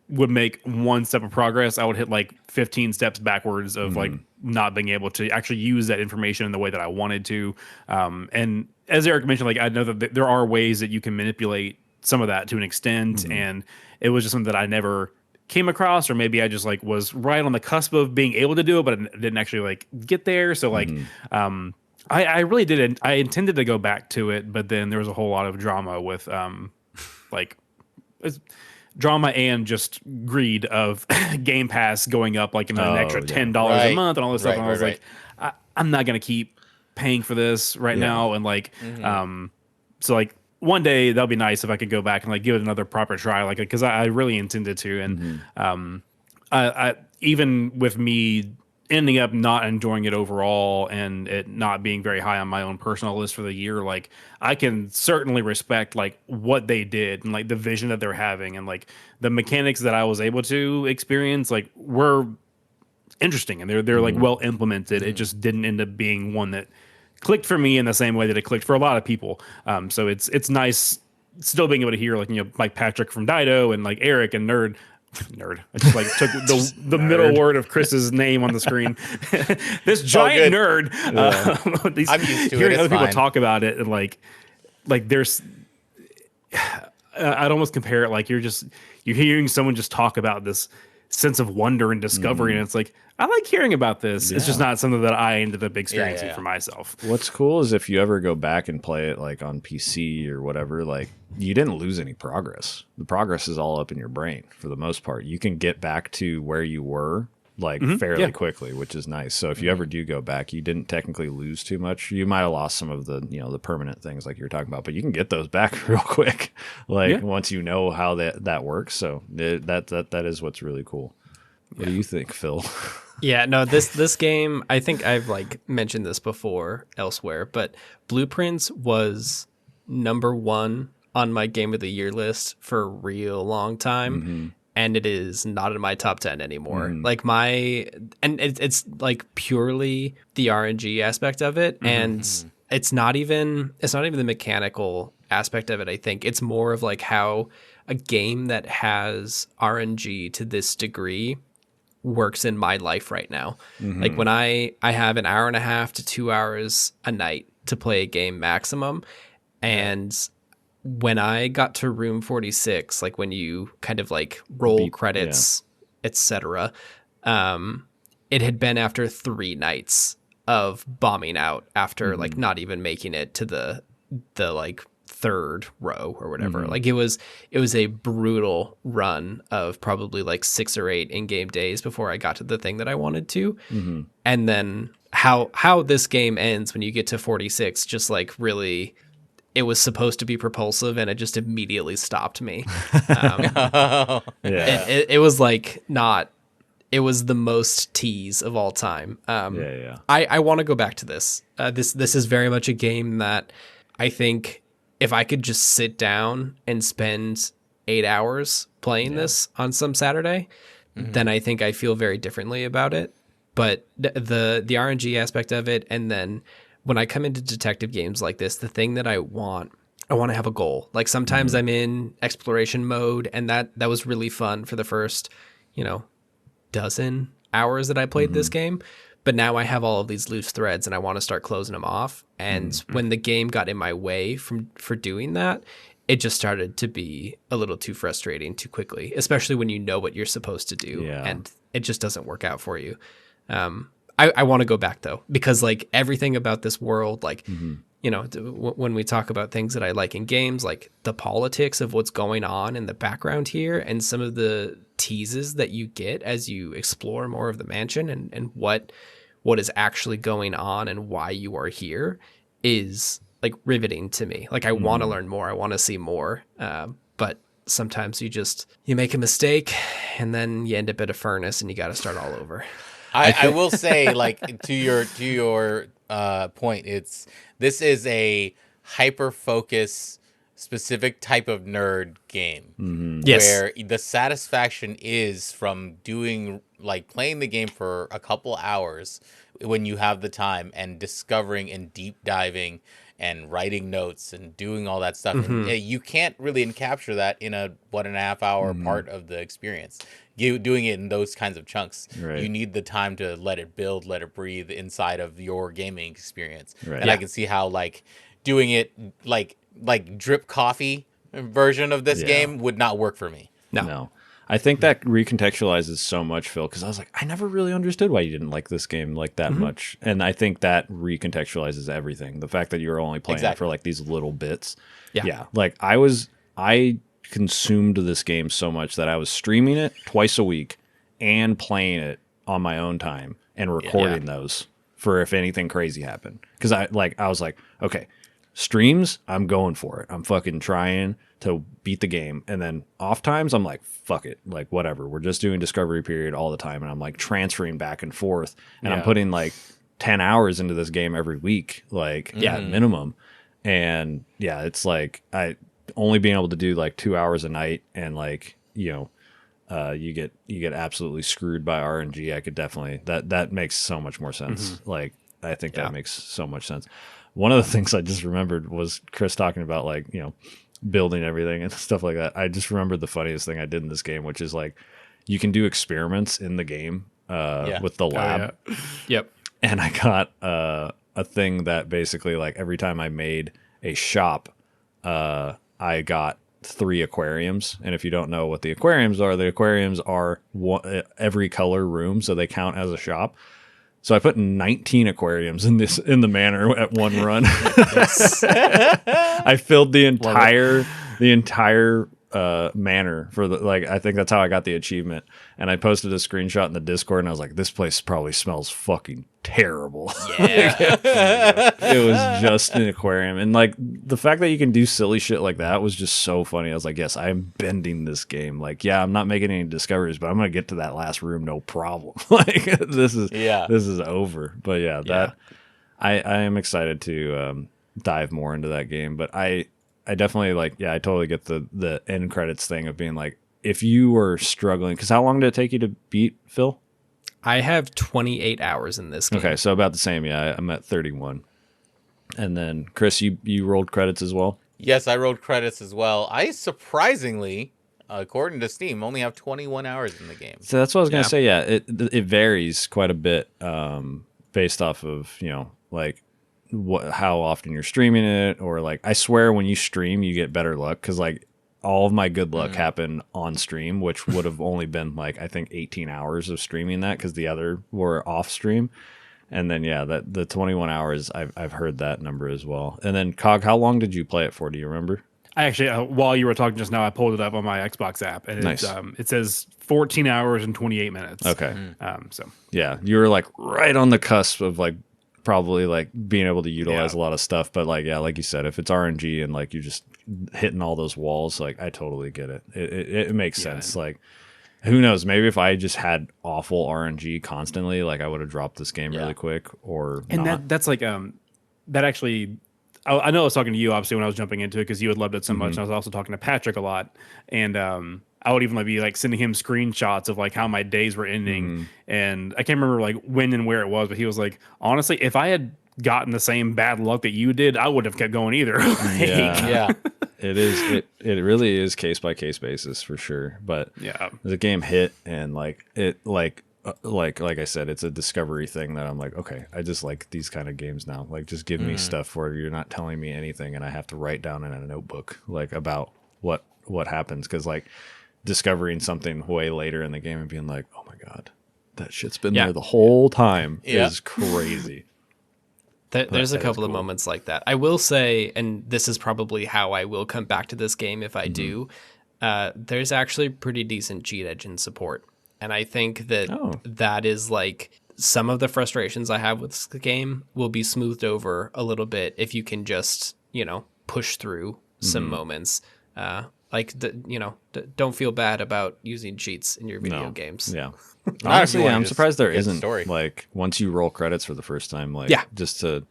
C: would make one step of progress, I would hit like 15 steps backwards of like not being able to actually use that information in the way that I wanted to. And as Eric mentioned, like I know that there are ways that you can manipulate some of that to an extent, and it was just something that I never came across, or maybe I just like was right on the cusp of being able to do it, but I didn't actually like get there. So like, I really didn't. I intended to go back to it, but then there was a whole lot of drama with like drama and just greed of Game Pass going up like an extra $10 a month and all this stuff. And I was like, I'm not gonna keep paying for this right now. And like, so like one day that'll be nice if I could go back and like give it another proper try, like because I really intended to. And I even with me ending up not enjoying it overall and it not being very high on my own personal list for the year, like I can certainly respect like what they did and like the vision that they're having, and like the mechanics that I was able to experience like were interesting, and they're like well implemented. It just didn't end up being one that clicked for me in the same way that it clicked for a lot of people. So it's nice still being able to hear like, you know, like Patrick from Dido and like Eric and Nerd. I just like took the middle word of Chris's name on the screen. This giant nerd.
B: I'm used to it.
C: Hearing
B: It's
C: other people
B: fine.
C: talk about it and like there's, I'd almost compare it like you're hearing someone just talk about this sense of wonder and discovery, and it's like I like hearing about this. It's just not something that I ended up experiencing for myself.
A: What's cool is if you ever go back and play it like on PC or whatever, like you didn't lose any progress. The progress is all up in your brain for the most part. You can get back to where you were like fairly quickly, which is nice. So if you ever do go back, you didn't technically lose too much. You might have lost some of the, you know, the permanent things like you're talking about, but you can get those back real quick. Like once you know how that works. So that is what's really cool. What do you think, Phil?
D: Yeah, no, this game, I think I've like mentioned this before elsewhere, but Blueprints was number 1 on my Game of the Year list for a real long time. And it is not in my top 10 anymore. Like it's like purely the RNG aspect of it. And it's not even the mechanical aspect of it. I think it's more of like how a game that has RNG to this degree works in my life right now. Like when I have an hour and a half to 2 hours a night to play a game maximum. And when I got to room 46, like when you kind of like roll credits, etc., it had been after 3 nights of bombing out after like not even making it to the like 3rd row or whatever. Like it was a brutal run of probably like 6 or 8 in-game days before I got to the thing that I wanted to. And then how this game ends when you get to 46, just like really, it was supposed to be propulsive and it just immediately stopped me. It was like not, it was the most tease of all time. I want to go back to this. This is very much a game that I think if I could just sit down and spend 8 hours playing this on some Saturday, then I think I feel very differently about it. But the RNG aspect of it, and then when I come into detective games like this, the thing that I want to have a goal. Like sometimes I'm in exploration mode, and that was really fun for the first, 12 hours that I played this game. But now I have all of these loose threads and I want to start closing them off. And when the game got in my way for doing that, it just started to be a little too frustrating too quickly, especially when you know what you're supposed to do and it just doesn't work out for you. I want to go back though, because like everything about this world, like, when we talk about things that I like in games, like the politics of what's going on in the background here and some of the teases that you get as you explore more of the mansion and what is actually going on and why you are here is like riveting to me. Like I want to learn more. I want to see more. But sometimes you make a mistake and then you end up at a furnace and you got to start all over.
B: I will say, like, to your point, this is a hyper focus specific type of nerd game.
D: Yes.
B: Where the satisfaction is from playing the game for a couple hours when you have the time and discovering and deep diving and writing notes and doing all that stuff. And you can't really encapture that in a 1.5 hour part of the experience. You doing it in those kinds of chunks.
A: Right.
B: You need the time to let it build, let it breathe inside of your gaming experience.
A: Right.
B: And I can see how like doing it like drip coffee version of this game would not work for me.
A: No. I think that recontextualizes so much, Phil, because I was like, I never really understood why you didn't like this game like that much. And I think that recontextualizes everything. The fact that you're only playing it for like these little bits. Yeah. Like I consumed this game so much that I was streaming it twice a week and playing it on my own time and recording those for if anything crazy happened. Because I was like, okay, streams, I'm going for it. I'm fucking trying to beat the game. And then off times, I'm like, fuck it. Like, whatever. We're just doing discovery period all the time. And I'm like transferring back and forth. And I'm putting like 10 hours into this game every week, like at minimum. And it's like only being able to do like 2 hours a night and like, you get absolutely screwed by RNG. I could definitely, that makes so much more sense. Like, I think that makes so much sense. One of the things I just remembered was Chris talking about like, building everything and stuff like that. I just remembered the funniest thing I did in this game, which is like you can do experiments in the game with the lab.
D: Yep.
A: And I got a thing that basically like every time I made a shop, I got 3 aquariums. And if you don't know what the aquariums are every color room, so they count as a shop. So I put 19 aquariums in the manor at one run. I filled the entire manor for I think that's how I got the achievement. And I posted a screenshot in the Discord and I was like, this place probably smells fucking terrible. It was just an aquarium. And like the fact that you can do silly shit like that was just so funny. I was like, yes, I'm bending this game. Like, I'm not making any discoveries, but I'm going to get to that last room. No problem. Like this is over. But I am excited to dive more into that game. But I definitely I totally get the end credits thing of being like, if you were struggling, because how long did it take you to beat, Phil?
D: I have 28 hours in this game.
A: Okay, so about the same. Yeah, I'm at 31. And then, Chris, you rolled credits as well?
B: Yes, I rolled credits as well. I surprisingly, according to Steam, only have 21 hours in the game.
A: So that's what I was going to say. Yeah, it varies quite a bit based off of, like how often you're streaming it, or like I swear when you stream you get better luck, because like all of my good luck happened on stream, which would have only been like I think 18 hours of streaming that, because the other were off stream. And then that the 21 hours, I've heard that number as well. And then Cog, how long did you play it for? Do you remember?
C: I actually, while you were talking just now, I pulled it up on my Xbox app, and
A: Nice.
C: it says 14 hours and 28 minutes.
A: Okay.
C: So
A: Yeah, you were like right on the cusp of like probably like being able to utilize a lot of stuff. But like, yeah, like you said, if it's RNG and like you're just hitting all those walls, like I totally get it. It makes sense. Like, who knows? Maybe if I just had awful RNG constantly, like I would have dropped this game really quick, or
C: and
A: not.
C: that's like that actually. I know I was talking to you obviously when I was jumping into it because you had loved it so much. And I was also talking to Patrick a lot, and I would even like be like sending him screenshots of like how my days were ending, and I can't remember like when and where it was, but he was like, honestly, if I had gotten the same bad luck that you did, I wouldn't have kept going either.
B: Yeah.
A: It really is case by case basis for sure. But
C: Yeah.
A: the game hit, and like I said, it's a discovery thing that I'm like, okay, I just like these kind of games now. Like, just give me stuff where you're not telling me anything, and I have to write down in a notebook like about what happens, because like discovering something way later in the game and being like, oh my god, that shit's been there the whole time is crazy.
D: There's a
A: that is
D: couple of
A: cool.
D: moments like that. I will say, and this is probably how I will come back to this game if I do, there's actually pretty decent cheat engine support. And I think that that is like some of the frustrations I have with the game will be smoothed over a little bit if you can just, push through some moments. Don't feel bad about using cheats in your video games.
A: Yeah.
B: Not if
A: Honestly,
B: you wanna
A: I'm
B: just
A: surprised there
B: get the
A: isn't
B: story.
A: like once you roll credits for the first time, like just to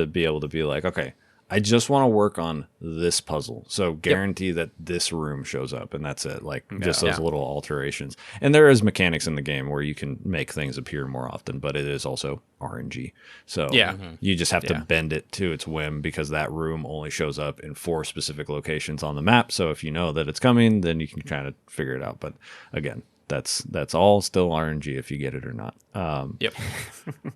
A: be able to be like, okay, I just want to work on this puzzle. So guarantee that this room shows up, and that's it. Like just those little alterations. And there is mechanics in the game where you can make things appear more often, but it is also RNG. So you just have to bend it to its whim, because that room only shows up in 4 specific locations on the map. So if you know that it's coming, then you can kind of figure it out. But again, that's all still RNG if you get it or not.
D: Yep.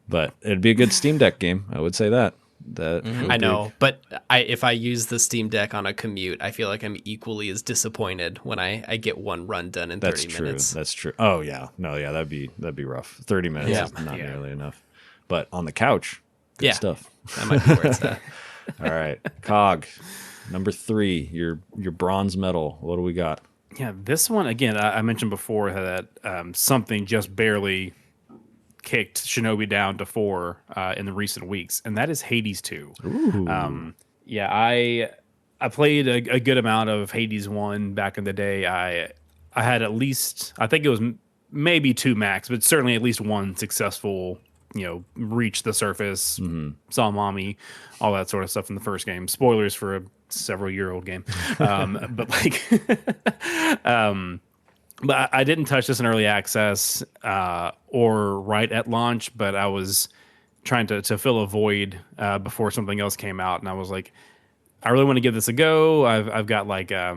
A: But it'd be a good Steam Deck game. I would say that.
D: I know, but if I use the Steam Deck on a commute, I feel like I'm equally as disappointed when I get one run done in 30 minutes.
A: That's true. Oh yeah, no, yeah, that'd be rough. 30 minutes is not nearly enough. But on the couch, good stuff.
D: That might be where it's at.
A: All right, Cog, number 3, your bronze medal. What do we got?
C: Yeah, this one again. I mentioned before that something just barely kicked Shinobi down to 4 in the recent weeks, and that is Hades 2. I played a good amount of Hades 1 back in the day. I had at least, I think it was maybe 2 max, but certainly at least 1 successful, reach the surface, saw mommy, all that sort of stuff in the first game. Spoilers for a several-year-old game. But like, but I didn't touch this in early access or right at launch, but I was trying to fill a void before something else came out, and I was like, I really want to give this a go. I've got like I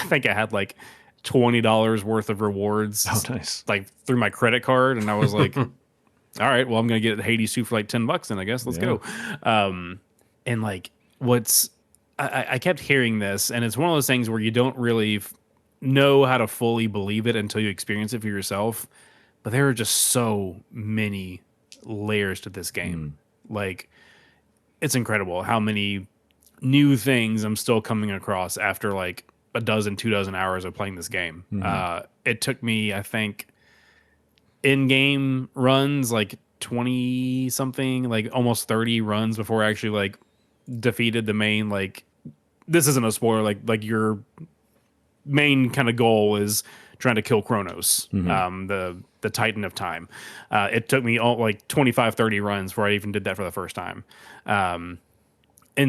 C: think I had like $20 worth of rewards.
A: Oh, nice.
C: Like through my credit card, and I was like, all right, well, I'm gonna get Hades 2 for like $10, and I guess let's go. And like, I kept hearing this, and it's one of those things where you don't really know how to fully believe it until you experience it for yourself. But there are just so many layers to this game. Like, it's incredible how many new things I'm still coming across after like a dozen, 2 hours of playing this game. It took me, I think, in-game runs like 20 something, like almost 30 runs before I actually like defeated the main, like, this isn't a spoiler, like your main kind of goal is trying to kill Kronos, the Titan of Time. It took me all like 25, 30 runs before I even did that for the first time. And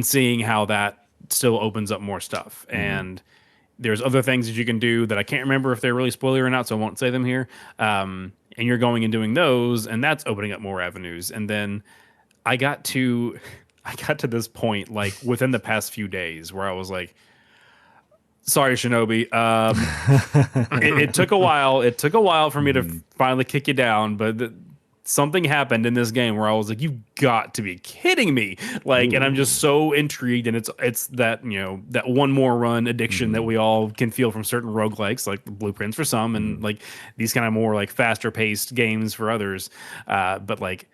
C: seeing how that still opens up more stuff. And there's other things that you can do that I can't remember if they're really spoiler or not, so I won't say them here. And you're going and doing those, and that's opening up more avenues. And then I got to this point like within the past few days where I was like, sorry, Shinobi. It took a while. It took a while for me to finally kick you down, but something happened in this game where I was like, you've got to be kidding me. Like, and I'm just so intrigued. And it's that, that one more run addiction that we all can feel from certain roguelikes, like Blueprints for some, and like these kind of more like faster paced games for others. But like,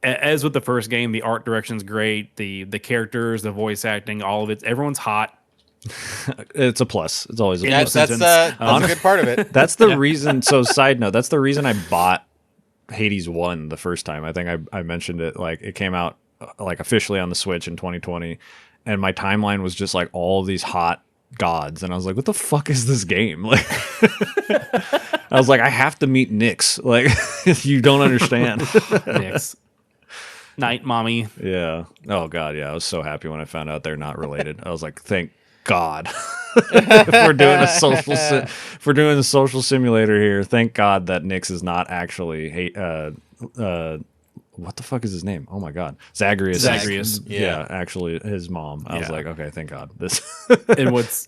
C: as with the first game, the art direction's great. The characters, the voice acting, all of it, everyone's hot.
A: It's a plus. It's always a
B: Yeah,
A: plus.
B: that's a good part of it.
A: That's the reason. So, side note, that's the reason I bought Hades 1 the first time. I think I mentioned it. Like, it came out like officially on the Switch in 2020, and my timeline was just like all of these hot gods, and I was like, "What the fuck is this game?" Like, I was like, "I have to meet Nyx." Like, you don't understand.
C: Nyx. Night, mommy.
A: Yeah. Oh god. Yeah. I was so happy when I found out they're not related. I was like, "Thank God." If we're doing a social simulator here, thank God that Nyx is not actually what the fuck is his name? Oh my god, Zagreus.
C: Zagreus.
A: Yeah, actually his mom. I was like, okay, thank God. This.
C: And what's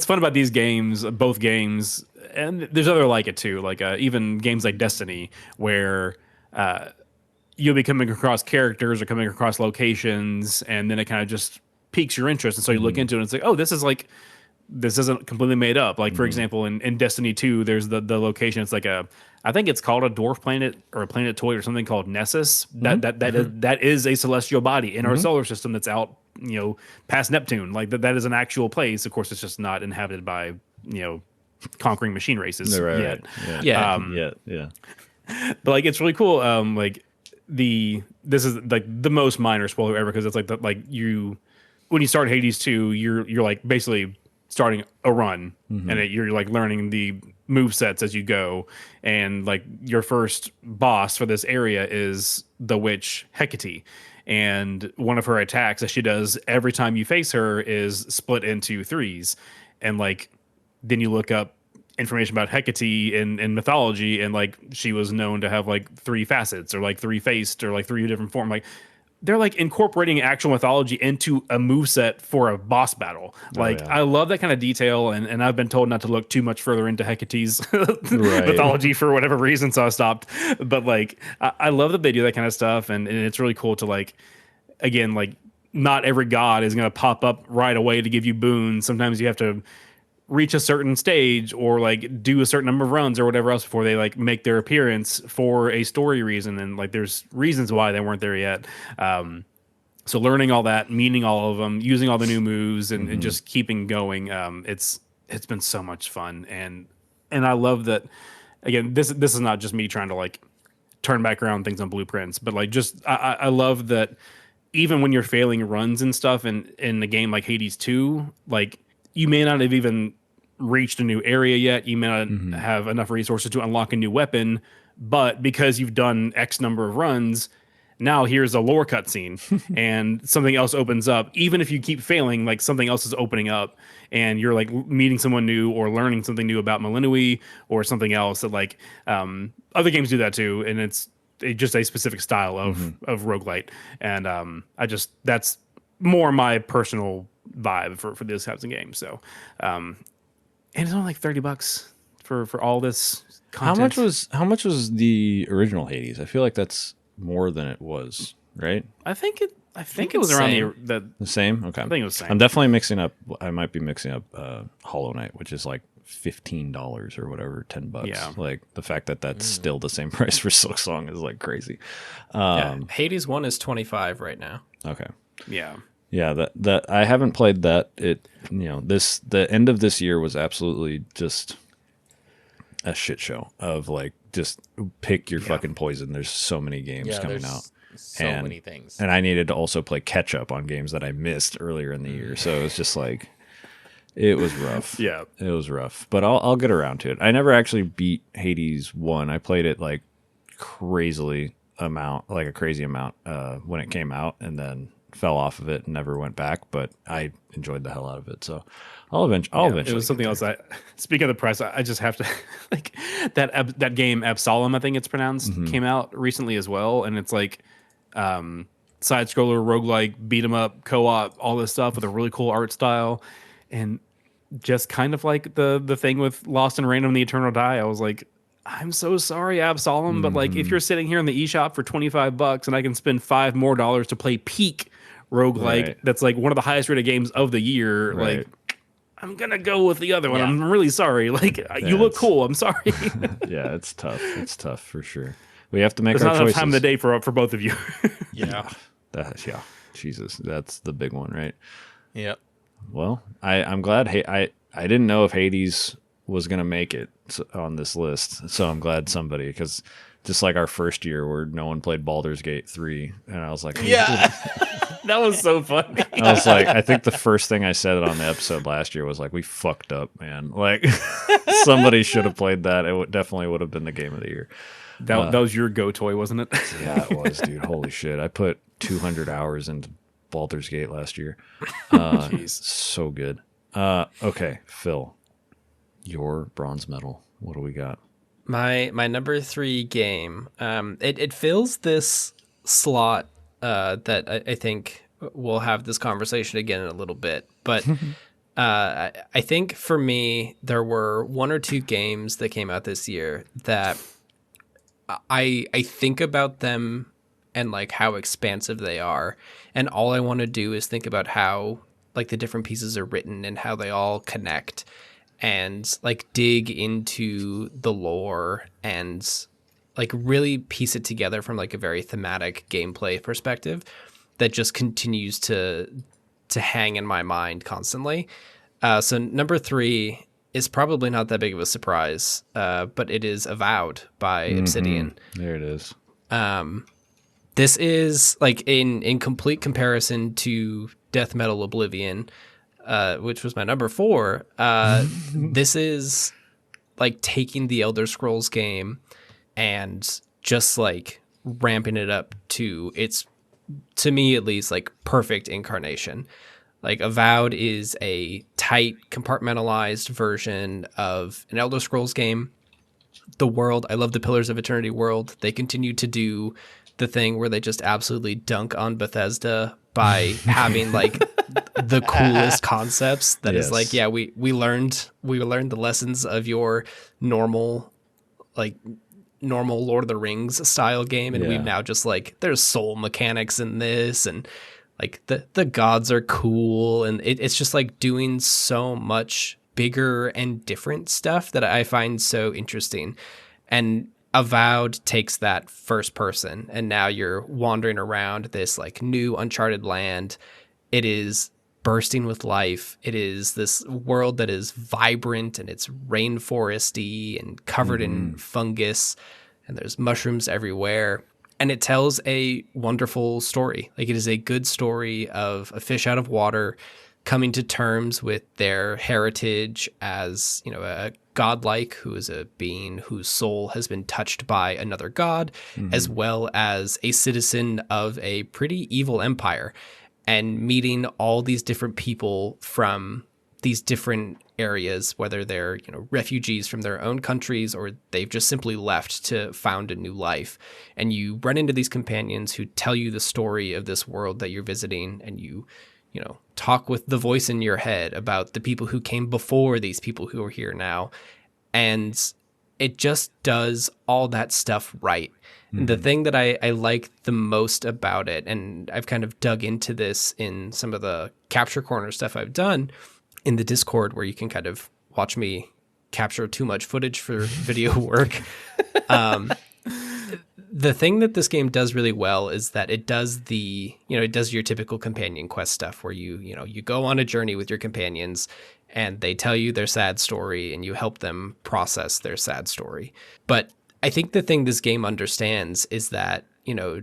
C: fun about these games, both games, and there's other like it too, like even games like Destiny, where you'll be coming across characters or coming across locations, and then it kind of just piques your interest, and so you look into it and it's like, oh, this isn't completely made up. Like, for example, in Destiny 2, there's the location. It's like I think it's called a dwarf planet or a planetoid or something called Nessus. That is a celestial body in our solar system that's out, past Neptune. Like that is an actual place. Of course, it's just not inhabited by, conquering machine races yet.
A: Right. Yeah.
C: But like, it's really cool. This is like the most minor spoiler ever, because it's like when you start Hades 2, you're like basically starting a run, and you're like learning the move sets as you go, and like your first boss for this area is the witch Hecate, and one of her attacks that she does every time you face her is split into threes, and like then you look up information about Hecate in mythology, and like she was known to have like three facets or like three faced or like three different form. Like they're like incorporating actual mythology into a moveset for a boss battle. Like, I love that kind of detail, and I've been told not to look too much further into Hecate's mythology for whatever reason, so I stopped. But like, I love that they do that kind of stuff, and it's really cool to like, again, like not every god is going to pop up right away to give you boons. Sometimes you have to reach a certain stage or like do a certain number of runs or whatever else before they like make their appearance for a story reason, and like there's reasons why they weren't there yet. So learning all that, meeting all of them, using all the new moves, and just keeping going, it's been so much fun, and I love that. Again, this is not just me trying to like turn back around things on Blueprints, but like just I love that even when you're failing runs and stuff in a game like Hades 2, like you may not have even reached a new area yet. You may not have enough resources to unlock a new weapon, but because you've done X number of runs, now here's a lore cutscene and something else opens up. Even if you keep failing, like something else is opening up, and you're like meeting someone new or learning something new about Malinui or something else that like other games do that too. And it's just a specific style of roguelite. And that's more my personal vibe for these types of games. So, and it's only like $30 for all this content.
A: How much was the original Hades? I feel like that's more than it was, right?
C: I think it was around the
A: same. Okay,
C: I think it was the same.
A: I'm definitely mixing up. I might be mixing up Hollow Knight, which is like $15 or whatever, $10.
C: Yeah.
A: Like the fact that that's still the same price for Silksong is like crazy.
D: Hades 1 is $25 right now.
A: Okay.
C: Yeah.
A: Yeah, that I haven't played that. The end of this year was absolutely just a shit show of like just pick your fucking poison. There's so many games coming out.
B: So many things.
A: And I needed to also play catch up on games that I missed earlier in the year. So it was just like it was rough.
C: Yeah.
A: It was rough. But I'll get around to it. I never actually beat Hades 1. I played it like a crazy amount when it came out, and then fell off of it and never went back, but I enjoyed the hell out of it. So I'll eventually.
C: It was something else. Speaking of the price, I just have to like that game Absalom, I think it's pronounced, came out recently as well, and it's like side scroller, roguelike, beat 'em up, co-op, all this stuff with a really cool art style, and just kind of like the thing with Lost and Random: The Eternal Die. I was like, I'm so sorry, Absalom, but like if you're sitting here in the eShop for $25 and I can spend $5 more to play Peak roguelike,
A: Right.
C: that's like one of the highest rated games of the year,
A: Right.
C: like I'm gonna go with the other one.
B: Yeah.
C: I'm really sorry. Like you look
A: it's-
C: cool. I'm sorry.
A: Yeah, it's tough. It's tough for sure. We have to make
C: There's
A: our
C: not enough
A: choices.
C: time in the day for both of you.
B: Yeah.
A: Yeah. Jesus, that's the big one, right?
B: Yep.
A: Well, I'm glad. I didn't know if Hades was gonna make it on this list, so I'm glad somebody, because just like our first year where no one played Baldur's Gate 3, and I was like,
B: Yeah.
C: That was so funny.
A: I was like, I think the first thing I said on the episode last year was like, we fucked up, man. Like somebody should have played that. Definitely would have been the game of the year.
C: That was your go toy, wasn't it?
A: Yeah, it was, dude. Holy shit. I put 200 hours into Baldur's Gate last year. So good. Okay, Phil, your bronze medal. What do we got?
D: My number 3 game. It fills this slot that I think we'll have this conversation again in a little bit. But I think for me, there were 1 or 2 games that came out this year that I think about them and like how expansive they are, and all I want to do is think about how like the different pieces are written and how they all connect, and like dig into the lore and like really piece it together from like a very thematic gameplay perspective that just continues to hang in my mind constantly. So number 3 is probably not that big of a surprise, but it is Avowed by Obsidian.
A: There it is.
D: This is like in complete comparison to Death Metal Oblivion, which was my number 4. This is like taking the Elder Scrolls game and just like ramping it up to its, to me at least, like perfect incarnation. Like Avowed is a tight, compartmentalized version of an Elder Scrolls game. The world, I love the Pillars of Eternity world. They continue to do the thing where they just absolutely dunk on Bethesda by having like the coolest concepts. That is
A: Yes.
D: like, yeah, we learned the lessons of your normal Lord of the Rings style game, and
A: Yeah.
D: we've now just like, there's soul mechanics in this, and like the gods are cool, and it's just like doing so much bigger and different stuff that I find so interesting. And Avowed takes that first person, and now you're wandering around this like new uncharted land. It is bursting with life. It is this world that is vibrant, and it's rainforesty and covered in fungus, and there's mushrooms everywhere. And it tells a wonderful story. Like, it is a good story of a fish out of water coming to terms with their heritage as, you know, a godlike, who is a being whose soul has been touched by another god, as well as a citizen of a pretty evil empire, and meeting all these different people from these different areas, whether they're, you know, refugees from their own countries or they've just simply left to found a new life. And you run into these companions who tell you the story of this world that you're visiting, and you know, talk with the voice in your head about the people who came before these people who are here now. And it just does all that stuff right. The thing that I like the most about it, and I've kind of dug into this in some of the Capture Corner stuff I've done in the Discord, where you can kind of watch me capture too much footage for video work. The thing that this game does really well is that it does it does your typical companion quest stuff, where you go on a journey with your companions and they tell you their sad story and you help them process their sad story. But I think the thing this game understands is that, you know,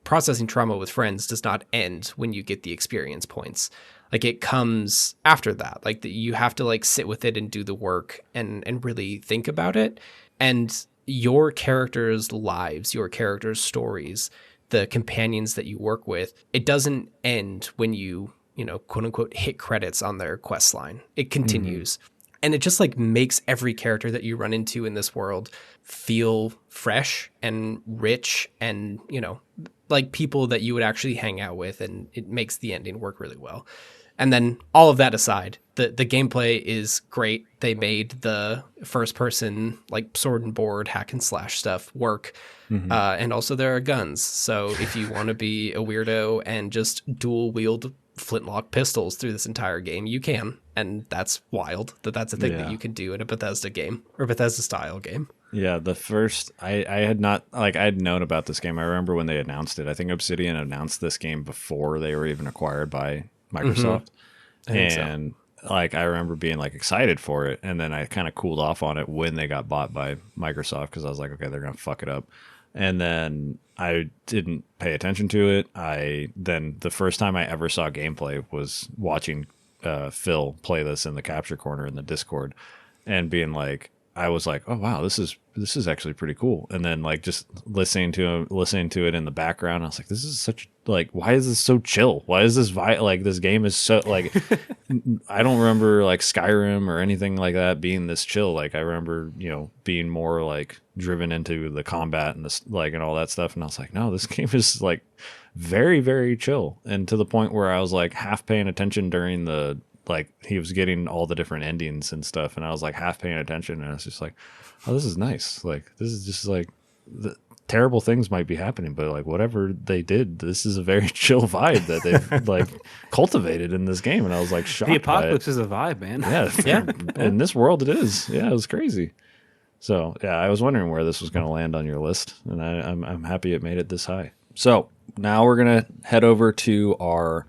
D: processing trauma with friends does not end when you get the experience points. Like, it comes after that. Like, you have to like sit with it and do the work and really think about it. And your characters' lives, your characters' stories, the companions that you work with, it doesn't end when you quote unquote hit credits on their quest line. It continues. And it just like makes every character that you run into in this world feel fresh and rich and, you know, like people that you would actually hang out with, and it makes the ending work really well. And then all of that aside, the gameplay is great. They made the first person like sword and board hack and slash stuff work. And also there are guns. So if you want to be a weirdo and just dual wield flintlock pistols through this entire game, you can. And that's wild that's a thing that you can do in a Bethesda game or Bethesda style game.
A: Yeah, the first I had not like I had known about this game. I remember when they announced it. I think Obsidian announced this game before they were even acquired by Microsoft. And like I remember being like excited for it, and then I kind of cooled off on it when they got bought by Microsoft because I was like, okay, they're gonna fuck it up. And then I didn't pay attention to it. Then the first time I ever saw gameplay was watching Phil play this in the capture corner in the Discord, and being like, I was like, oh wow, this is actually pretty cool. And then like just listening to it in the background, I was like, this is such like, why is this so chill? Why is this like this game is so like I don't remember like Skyrim or anything like that being this chill. Like I remember, being more like driven into the combat and this like and all that stuff. And I was like, no, this game is like very, very chill. And to the point where I was like half paying attention during the like he was getting all the different endings and stuff, and I was like half paying attention, and I was just like, oh, this is nice. Like this is just like the terrible things might be happening, but like whatever they did, this is a very chill vibe that they've like cultivated in this game. And I was like shocked.
C: The apocalypse
A: by it.
C: is a vibe, man.
A: Yeah. In this world it is. Yeah, it was crazy. So yeah, I was wondering where this was going to land on your list, and I'm happy it made it this high. So now we're gonna head over to our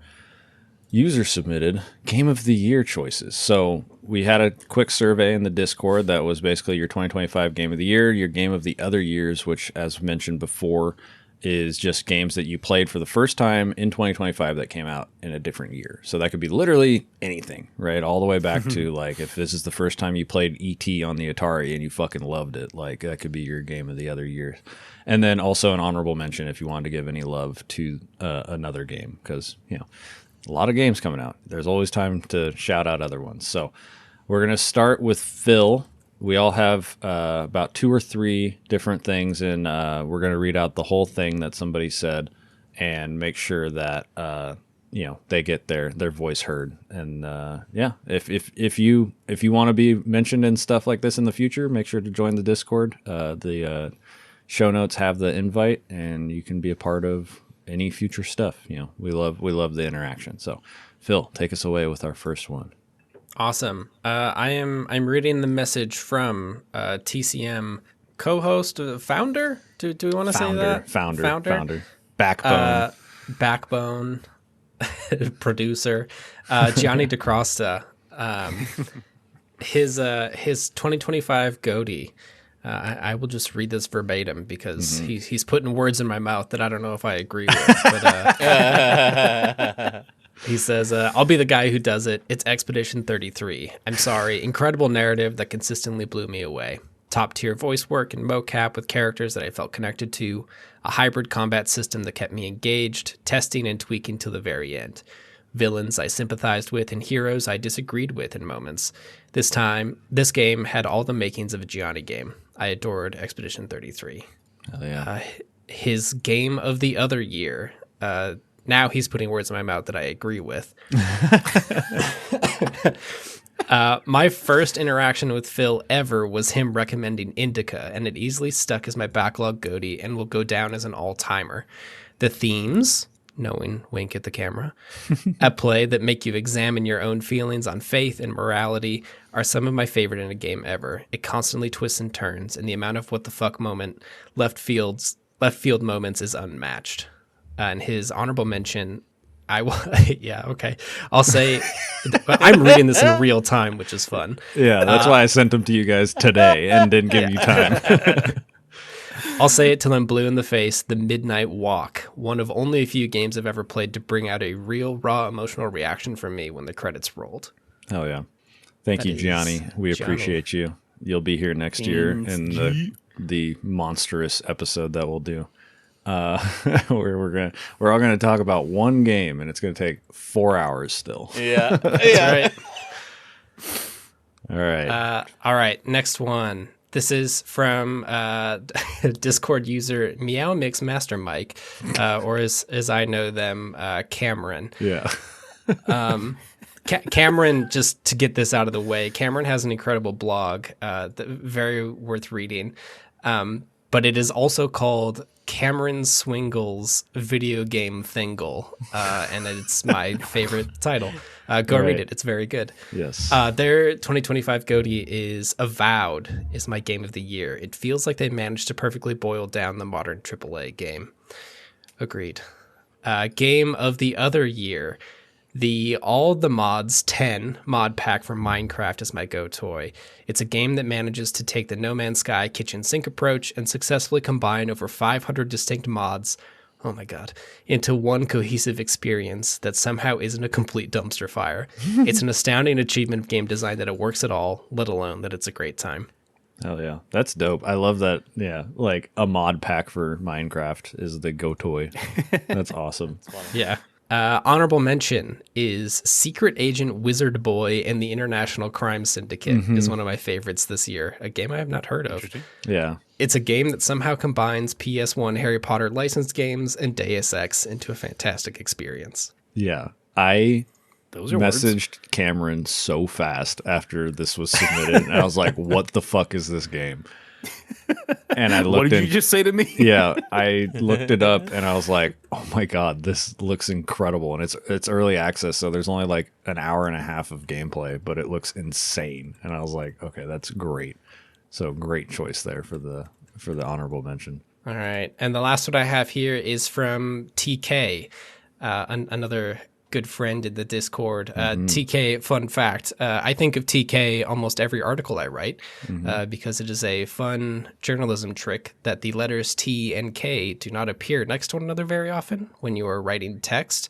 A: user submitted game of the year choices. So we had a quick survey in the Discord that was basically your 2025 game of the year, your game of the other years, which as mentioned before is just games that you played for the first time in 2025 that came out in a different year. So that could be literally anything, right? All the way back to like if this is the first time you played E.T. on the Atari and you fucking loved it, like that could be your game of the other years. And then also an honorable mention if you wanted to give any love to another game, because a lot of games coming out. There's always time to shout out other ones. So we're going to start with Phil. We all have about 2 or 3 different things, and we're going to read out the whole thing that somebody said and make sure that they get their voice heard. And if you want to be mentioned in stuff like this in the future, make sure to join the Discord. The show notes have the invite, and you can be a part of any future stuff. We love the interaction. So Phil, take us away with our first one.
D: Awesome. I'm reading the message from TCM co-host, founder. Do we want to say that?
A: Founder. Backbone.
D: Producer, Gianni DeCrosta. His 2025 GOTY. I will just read this verbatim because he's putting words in my mouth that I don't know if I agree with. But he says, I'll be the guy who does it. It's Expedition 33. I'm sorry. Incredible narrative that consistently blew me away. Top tier voice work and mocap with characters that I felt connected to. A hybrid combat system that kept me engaged, testing and tweaking till the very end. Villains I sympathized with and heroes I disagreed with in moments. This game had all the makings of a Gianni game. I adored Expedition 33.
A: Oh, yeah.
D: His game of the other year. Now he's putting words in my mouth that I agree with. My first interaction with Phil ever was him recommending Indica, and it easily stuck as my backlog GOTY and will go down as an all-timer. The themes, knowing wink at the camera, at play that make you examine your own feelings on faith and morality are some of my favorite in a game ever. It constantly twists and turns, and the amount of what the fuck moment left field moments is unmatched. And his honorable mention, I'll say, I'm reading this in real time, which is fun.
A: Yeah, that's why I sent them to you guys today and didn't give you time.
D: I'll say it till I'm blue in the face. The Midnight Walk, one of only a few games I've ever played to bring out a real, raw emotional reaction from me when the credits rolled.
A: Oh, yeah. Thank you, Gianni. We appreciate you. You'll be here next year in the monstrous episode that we'll do. We're all gonna talk about one game, and it's gonna take 4 hours still.
B: Yeah.
D: Right.
A: All right.
D: All right. Next one. This is from Discord user Meow Mix Master Mike, or as I know them, Cameron.
A: Yeah.
D: Cameron, just to get this out of the way, Cameron has an incredible blog, very worth reading. But it is also called Cameron Swingle's Video Game Thingle, and it's my favorite title. Go read it; it's very good.
A: Yes.
D: Their 2025 GOTY is Avowed, is my game of the year. It feels like they managed to perfectly boil down the modern AAA game. Agreed. Game of the other year. The All the Mods 10 mod pack from Minecraft is my go-toy. It's a game that manages to take the No Man's Sky kitchen sink approach and successfully combine over 500 distinct mods, oh my god, into one cohesive experience that somehow isn't a complete dumpster fire. It's an astounding achievement of game design that it works at all, let alone that it's a great time.
A: Hell yeah. That's dope. I love that. Yeah. Like a mod pack for Minecraft is the go toy. That's awesome.
D: Yeah. Honorable mention is Secret Agent Wizard Boy and the International Crime Syndicate is one of my favorites this year. A game I have not heard of.
A: Yeah.
D: It's a game that somehow combines PS1 Harry Potter licensed games and Deus Ex into a fantastic experience.
A: Yeah. I
C: Those are
A: messaged
C: words.
A: Cameron so fast after this was submitted. And I was like, what the fuck is this game? And I looked
C: What did you just say to me?
A: Yeah, I looked it up and I was like, "Oh my god, this looks incredible!" And it's early access, so there's only like an hour and a half of gameplay, but it looks insane. And I was like, "Okay, that's great." So great choice there for the honorable mention.
D: All right. And the last one I have here is from TK, another good friend in the Discord. TK, fun fact, I think of TK almost every article I write because it is a fun journalism trick that the letters T and K do not appear next to one another very often when you are writing text.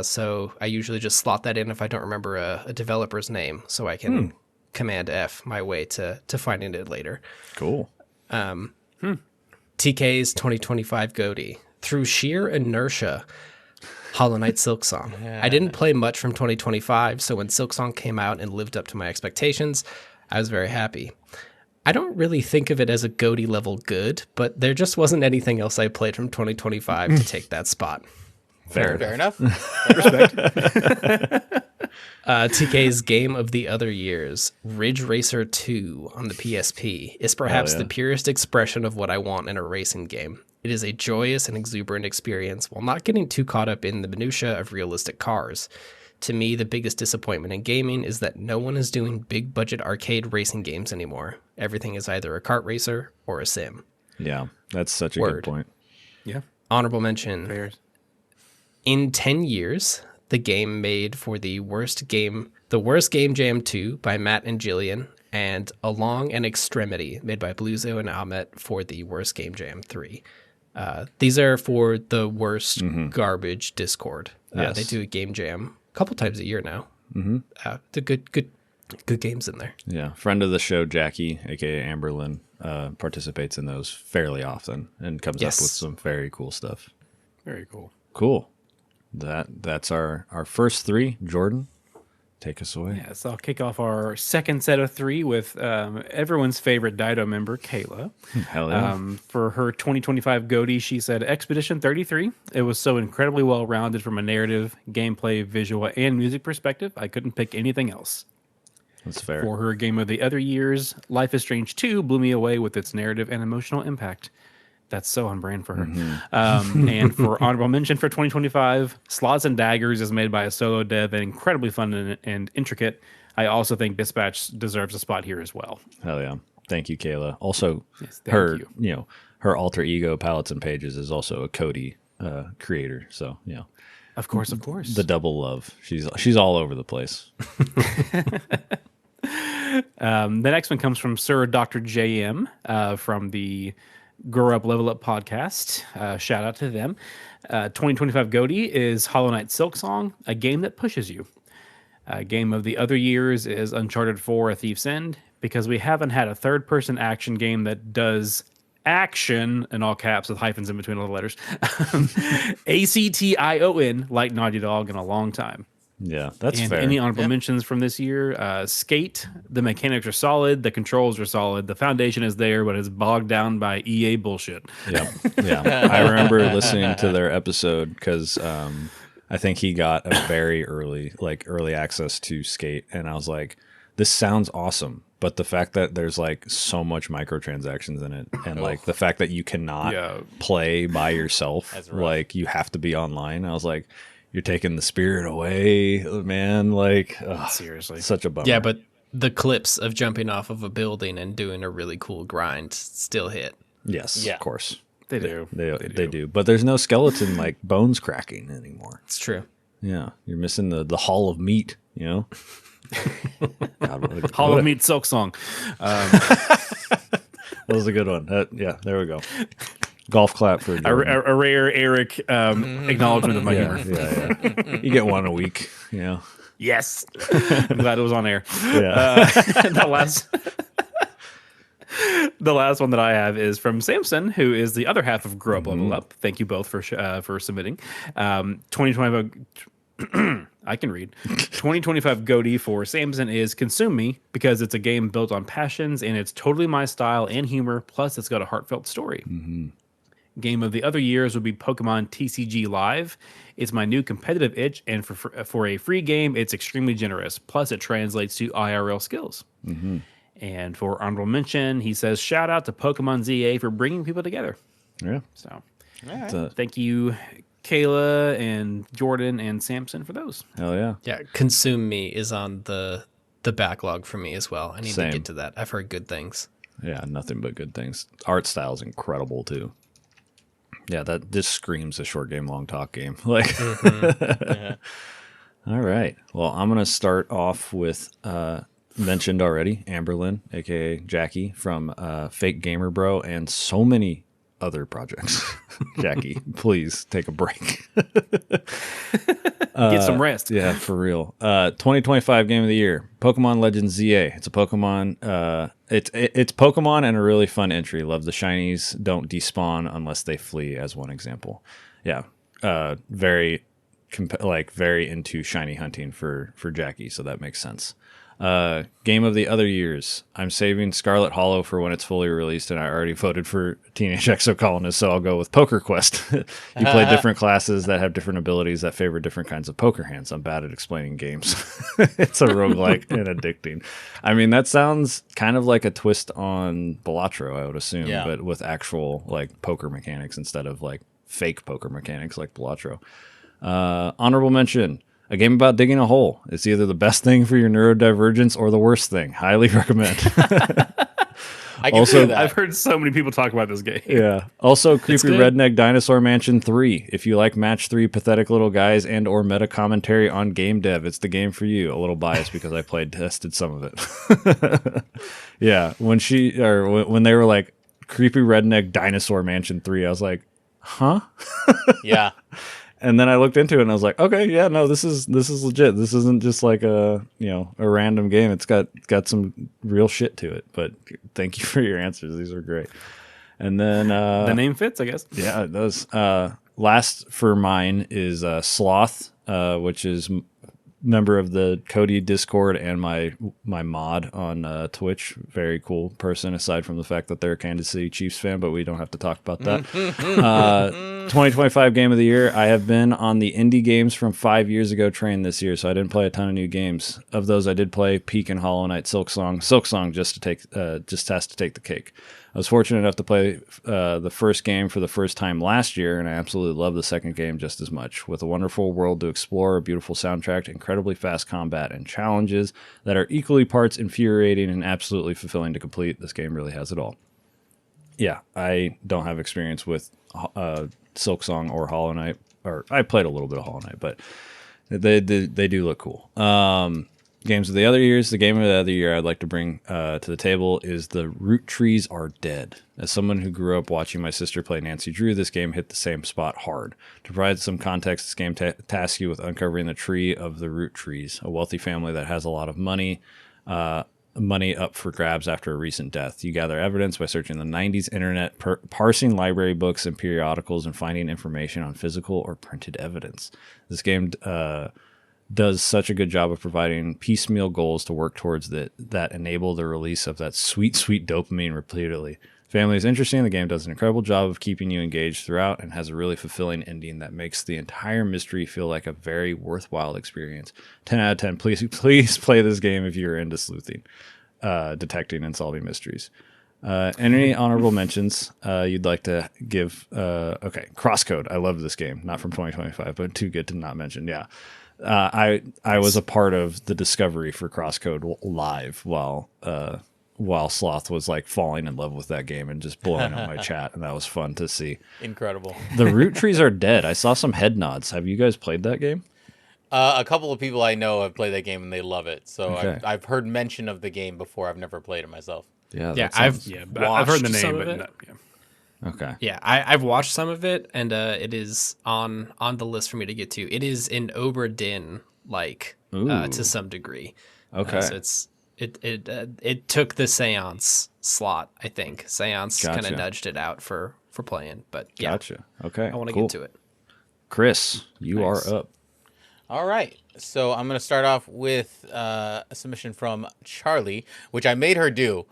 D: So I usually just slot that in if I don't remember a developer's name so I can Command F my way to finding it later.
A: Cool.
D: TK's 2025 GOTY. Through sheer inertia, Hollow Knight Silksong. I didn't play much from 2025, so when Silksong came out and lived up to my expectations, I was very happy. I don't really think of it as a GOTY level good, but there just wasn't anything else I played from 2025 to take that spot.
B: Fair enough.
D: TK's game of the other years, Ridge Racer 2 on the PSP, is perhaps the purest expression of what I want in a racing game. It is a joyous and exuberant experience while not getting too caught up in the minutia of realistic cars. To me, the biggest disappointment in gaming is that no one is doing big budget arcade racing games anymore. Everything is either a kart racer or a sim.
A: Yeah, that's such a good point.
C: Yeah.
D: Honorable mention.
C: Fairs.
D: In 10 years, the game made for the worst game jam 2 by Matt and Jillian, and Along an Extremity made by Bluzo and Ahmet for the worst game jam 3. These are for the worst garbage Discord.
A: Yes.
D: They do a game jam a couple times a year now. The good games in there.
A: Yeah, friend of the show, Jackie, aka Amberlyn, participates in those fairly often and comes up with some very cool stuff.
C: Very cool.
A: Cool. That's our first three. Jordan, take us away.
C: Yeah, so I'll kick off our second set of three with everyone's favorite Dido member, Kayla.
A: Hell yeah.
C: For her 2025 GOTY, she said Expedition 33. It was so incredibly well-rounded from a narrative, gameplay, visual, and music perspective. I couldn't pick anything else.
A: That's fair.
C: For her game of the other years, Life is Strange 2 blew me away with its narrative and emotional impact. That's so on brand for her. And for honorable mention for 2025, Slots and Daggers is made by a solo dev and incredibly fun and intricate. I also think Dispatch deserves a spot here as well.
A: Hell yeah. Thank you, Kayla. Also,
C: Yes, thank
A: her,
C: you.
A: Her alter ego, Palettes and Pages, is also a Cody creator. So,
C: Of course.
A: the double love. She's all over the place.
C: The next one comes from Sir Dr. JM from the Grow Up Level Up podcast. Shout out to them. 2025 GOTY is Hollow Knight Silksong, a game that pushes you. Game of the other years is Uncharted 4: A Thief's End, because we haven't had a third-person action game that does action, in all caps with hyphens in between all the letters, ACTION, like Naughty Dog in a long time.
A: Yeah, that's
C: And
A: fair.
C: any honorable mentions from this year? Skate, the mechanics are solid, the controls are solid, the foundation is there, but it's bogged down by EA bullshit.
A: Yeah. I remember listening to their episode because I think he got a very early access to Skate, and I was like, this sounds awesome. But the fact that there's like so much microtransactions in it, and like the fact that you cannot play by yourself, like you have to be online. I was like, you're taking the spirit away, man. Like,
C: seriously,
A: such a bummer.
D: Yeah, but the clips of jumping off of a building and doing a really cool grind still hit.
A: Yes, of course.
C: They do.
A: They do. But there's no skeleton like bones cracking anymore.
D: It's true.
A: Yeah. You're missing the Hall of Meat, you know? God,
C: Hall of Meat Silk Song.
A: That was a good one. Yeah, there we go. Golf clap for
C: a rare Eric acknowledgement of my humor.
A: Yeah. You get one a week, you know?
C: Yes. I'm glad it was on air.
A: Yeah.
C: The last one that I have is from Samson, who is the other half of Grow Up Level Up. Thank you both for submitting. 2025. I can read. 2025 Goatee for Samson is Consume Me, because it's a game built on passions and it's totally my style and humor. Plus, it's got a heartfelt story. Game of the other years would be Pokemon TCG Live. It's my new competitive itch, and for a free game, it's extremely generous. Plus, it translates to IRL skills. And for honorable mention, he says, shout out to Pokemon ZA for bringing people together.
A: Yeah.
C: So,
B: Right.
C: thank you, Kayla and Jordan and Samson, for those.
A: Hell yeah.
D: Yeah, Consume Me is on the backlog for me as well. I need
A: Same.
D: to get to that. I've heard good things.
A: Yeah, nothing but good things. Art style is incredible too. Yeah, that just screams a short game, long talk game. Like, All right. Well, I'm gonna start off with mentioned already, Amberlyn, aka Jackie from Fake Gamer Bro, and so many other projects. Jackie, please take a break.
C: Get some rest.
A: Yeah, for real. 2025 Game of the Year, Pokemon Legends ZA. It's a Pokemon. It's Pokemon and a really fun entry. Love the shinies. Don't despawn unless they flee, as one example. Yeah, very into shiny hunting for Jackie, so that makes sense. Game of the other years. I'm saving Scarlet Hollow for when it's fully released, and I already voted for Teenage Exocolonist, so I'll go with Poker Quest. You play different classes that have different abilities that favor different kinds of poker hands. I'm bad at explaining games. It's a roguelike and addicting. I mean, that sounds kind of like a twist on Balatro, I would assume, but with actual like poker mechanics instead of like fake poker mechanics like Balatro. Honorable mention. A game about digging a hole. It's either the best thing for your neurodivergence or the worst thing. Highly recommend.
B: I can see that.
C: I've heard so many people talk about this game.
A: Yeah. Also, Creepy
D: good.
A: Redneck Dinosaur Mansion 3. If you like Match 3 pathetic little guys and or meta commentary on game dev, it's the game for you. A little biased because I tested some of it. Yeah. When they were like Creepy Redneck Dinosaur Mansion 3, I was like, huh?
B: Yeah.
A: And then I looked into it and I was like, okay, yeah, no, this is legit. This isn't just like a random game. It's got some real shit to it. But thank you for your answers. These are great. And then
C: The name fits, I guess.
A: yeah, it does. Last for mine is Sloth, which is member of the Cody Discord and my mod on Twitch. Very cool person, aside from the fact that they're a Kansas City Chiefs fan, but we don't have to talk about that. 2025 Game of the Year. I have been on the indie games from 5 years ago train this year, so I didn't play a ton of new games. Of those, I did play Peak and Hollow Knight, Silksong. Silksong just has to take the cake. I was fortunate enough to play the first game for the first time last year, and I absolutely love the second game just as much. With a wonderful world to explore, a beautiful soundtrack, incredibly fast combat, and challenges that are equally parts infuriating and absolutely fulfilling to complete, this game really has it all. Yeah, I don't have experience with Silksong or Hollow Knight, or I played a little bit of Hollow Knight, but they do look cool. Games of the other years. The game of the other year I'd like to bring to the table is The Root Trees Are Dead. As someone who grew up watching my sister play Nancy Drew, this game hit the same spot hard. To provide some context, this game tasks you with uncovering the tree of the root trees, a wealthy family that has a lot of money up for grabs after a recent death. You gather evidence by searching the 90s internet, parsing library books and periodicals, and finding information on physical or printed evidence. This game does such a good job of providing piecemeal goals to work towards that enable the release of that sweet, sweet dopamine repeatedly. Family is interesting. The game does an incredible job of keeping you engaged throughout and has a really fulfilling ending that makes the entire mystery feel like a very worthwhile experience. 10 out of 10. Please play this game if you're into sleuthing, detecting, and solving mysteries. Any honorable mentions you'd like to give? Okay, Crosscode. I love this game. Not from 2025, but too good to not mention. Yeah. I was a part of the discovery for Crosscode live while Sloth was like falling in love with that game and just blowing up my chat, and that was fun to see.
B: Incredible.
A: The root trees are dead. I saw some head nods. Have you guys played that game?
B: A couple of people I know have played that game and they love it. So
A: Okay.
B: I've heard mention of the game before. I've never played it myself.
A: Yeah,
D: Yeah,
A: that sounds-
C: I've heard the
D: watched some
C: name,
D: of
C: but
D: it.
C: not, yeah.
A: okay.
D: Yeah, I've watched some of it, and it is on the list for me to get to. It is an Obra Dinn like
A: Ooh.
D: to some degree.
A: Okay.
D: So it took the Seance slot. I think Seance kind
A: Gotcha.
D: of nudged it out for playing, but yeah,
A: Gotcha. Okay.
D: I want to
A: cool.
D: get to it.
A: Chris, you
D: Nice.
A: are up.
B: All right. So I'm going to start off with a submission from Charlie, which I made her do.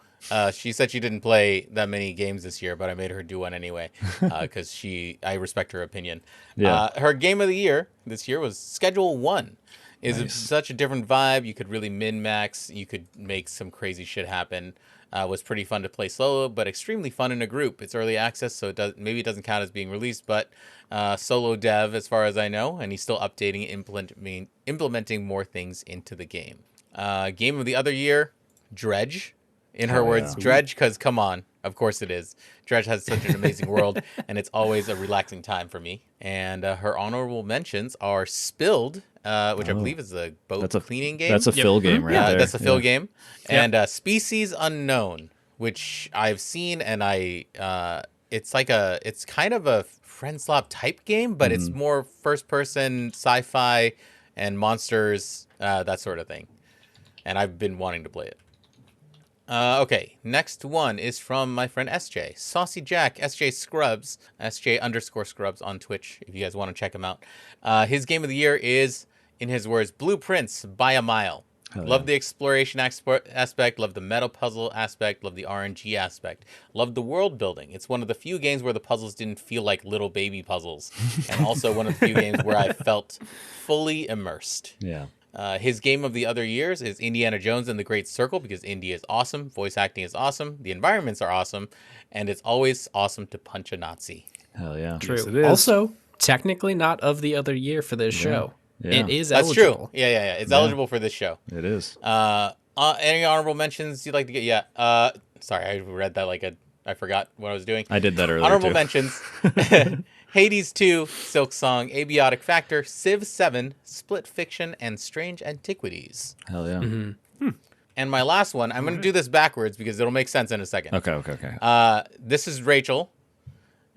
B: She said she didn't play that many games this year, but I made her do one anyway because I respect her opinion.
A: Yeah.
B: Her game of the year this year was Schedule 1.
A: Nice.
B: Such a different vibe. You could really min-max. You could make some crazy shit happen. Was pretty fun to play solo, but extremely fun in a group. It's early access, so maybe it doesn't count as being released, but solo dev as far as I know, and he's still updating and implementing more things into the game. Game of the other year, Dredge. In her
A: Hell
B: words,
A: yeah.
B: Dredge, because come on, of course it is. Dredge has such an amazing world, and it's always a relaxing time for me. And her honorable mentions are Spilled, which I believe is a boat
A: That's a
B: cleaning game.
A: That's a Phil game right there.
B: That's a Phil
A: Yeah.
B: game. And Species Unknown, which I've seen, and it's kind of a Friendslop type game, but it's more first person sci-fi and monsters, that sort of thing. And I've been wanting to play it. Okay, next one is from my friend SJ. Saucy Jack, SJ Scrubs, SJ_Scrubs on Twitch, if you guys want to check him out. His game of the year is, in his words, Blueprints by a Mile. Love the exploration aspect, love the meta puzzle aspect, love the RNG aspect, love the world building. It's one of the few games where the puzzles didn't feel like little baby puzzles, and also one of the few games where I felt fully immersed.
A: Yeah.
B: His game of the other years is Indiana Jones and the Great Circle, because Indy is awesome, voice acting is awesome, the environments are awesome, and it's always awesome to punch a Nazi.
A: Hell yeah.
D: True.
C: Yes, it is.
D: Also, technically not of the other year for this show.
A: Yeah.
D: It is
B: That's
D: eligible.
B: true. Yeah. It's eligible for this show.
A: It is.
B: Any honorable mentions you'd like to get? Yeah. Sorry, I read that I forgot what I was doing.
A: I did that earlier
B: Honorable
A: too.
B: mentions. Hades 2, Silk Song, Abiotic Factor, Civ 7, Split Fiction, and Strange Antiquities.
A: Hell yeah.
B: Mm-hmm. And my last one, I'm going to do this backwards because it'll make sense in a second.
A: Okay.
B: This is Rachel,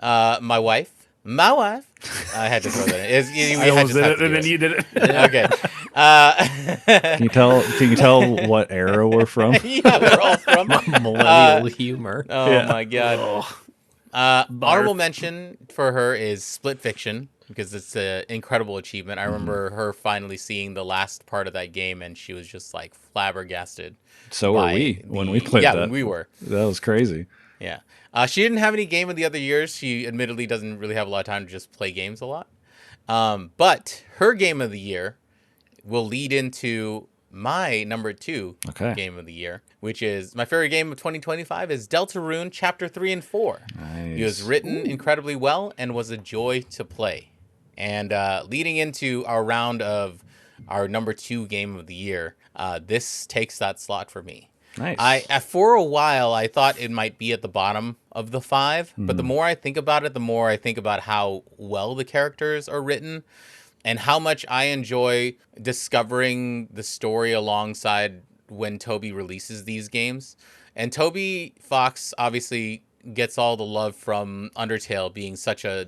B: my wife. My wife. I had to throw that in.
C: I almost did it, and then you did it.
B: Okay.
A: Can you tell what era we're from?
B: Yeah, we're all from.
D: Millennial humor.
B: Oh my god. Honorable mention for her is Split Fiction, because it's an incredible achievement. I remember her finally seeing the last part of that game, and she was just like flabbergasted.
A: So were
B: by
A: we when we played
B: yeah,
A: that.
B: when we were.
A: That was crazy.
B: Yeah. She didn't have any game of the other years. She admittedly doesn't really have a lot of time to just play games a lot. But her game of the year will lead into my number 2 game of the year, which is my favorite game of 2025 is Deltarune Chapter 3 and 4.
A: Nice.
B: It was written incredibly well and was a joy to play. And leading into our round of our number 2 game of the year, this takes that slot for me.
A: Nice.
B: For a while, I thought it might be at the bottom of the 5, but the more I think about it, the more I think about how well the characters are written and how much I enjoy discovering the story alongside when Toby releases these games. And Toby Fox obviously gets all the love from Undertale being such a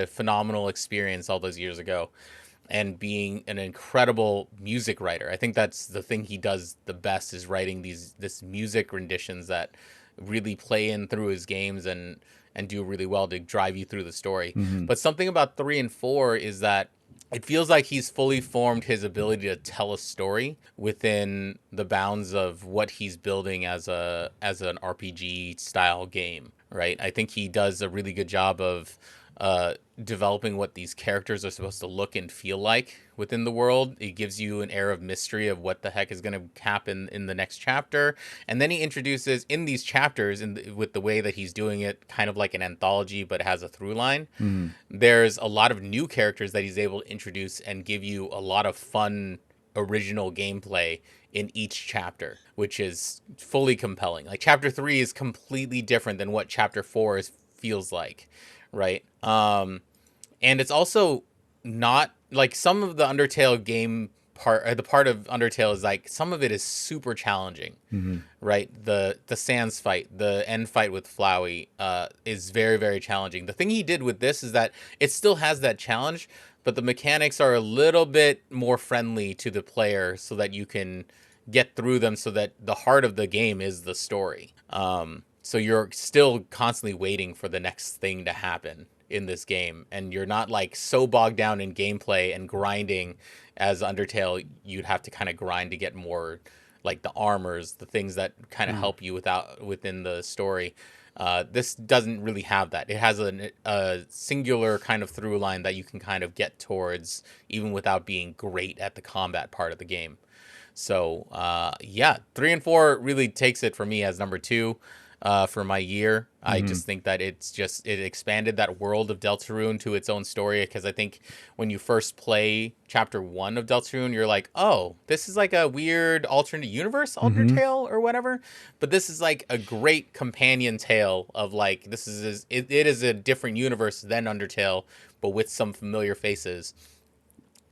B: phenomenal experience all those years ago, and being an incredible music writer. I think that's the thing he does the best, is writing this music renditions that really play in through his games and do really well to drive you through the story. But something about 3 and 4 is that it feels like he's fully formed his ability to tell a story within the bounds of what he's building as an RPG style game, right? I think he does a really good job of developing what these characters are supposed to look and feel like within the world. It gives you an air of mystery of what the heck is going to happen in the next chapter. And then he introduces in these chapters, with the way that he's doing it, kind of like an anthology, but has a through line. There's a lot of new characters that he's able to introduce and give you a lot of fun, original gameplay in each chapter, which is fully compelling. Like chapter 3 is completely different than what chapter 4 feels like, right? And it's also not like some of the Undertale game part, or the part of Undertale is like some of it is super challenging, right? The Sans fight, the end fight with Flowey, is very, very challenging. The thing he did with this is that it still has that challenge, but the mechanics are a little bit more friendly to the player so that you can get through them, so that the heart of the game is the story. So you're still constantly waiting for the next thing to happen in this game, and you're not like so bogged down in gameplay and grinding as Undertale. You'd have to kind of grind to get more, like the armors, the things that kind of help you within the story. This doesn't really have that. It has a singular kind of through line that you can kind of get towards even without being great at the combat part of the game. So yeah, 3 and 4 really takes it for me as number 2 for my year. I just think that it expanded that world of Deltarune to its own story, because I think when you first play chapter 1 of Deltarune, you're like, oh, this is like a weird alternate universe Undertale or whatever. But this is like a great companion tale of like, it is a different universe than Undertale, but with some familiar faces.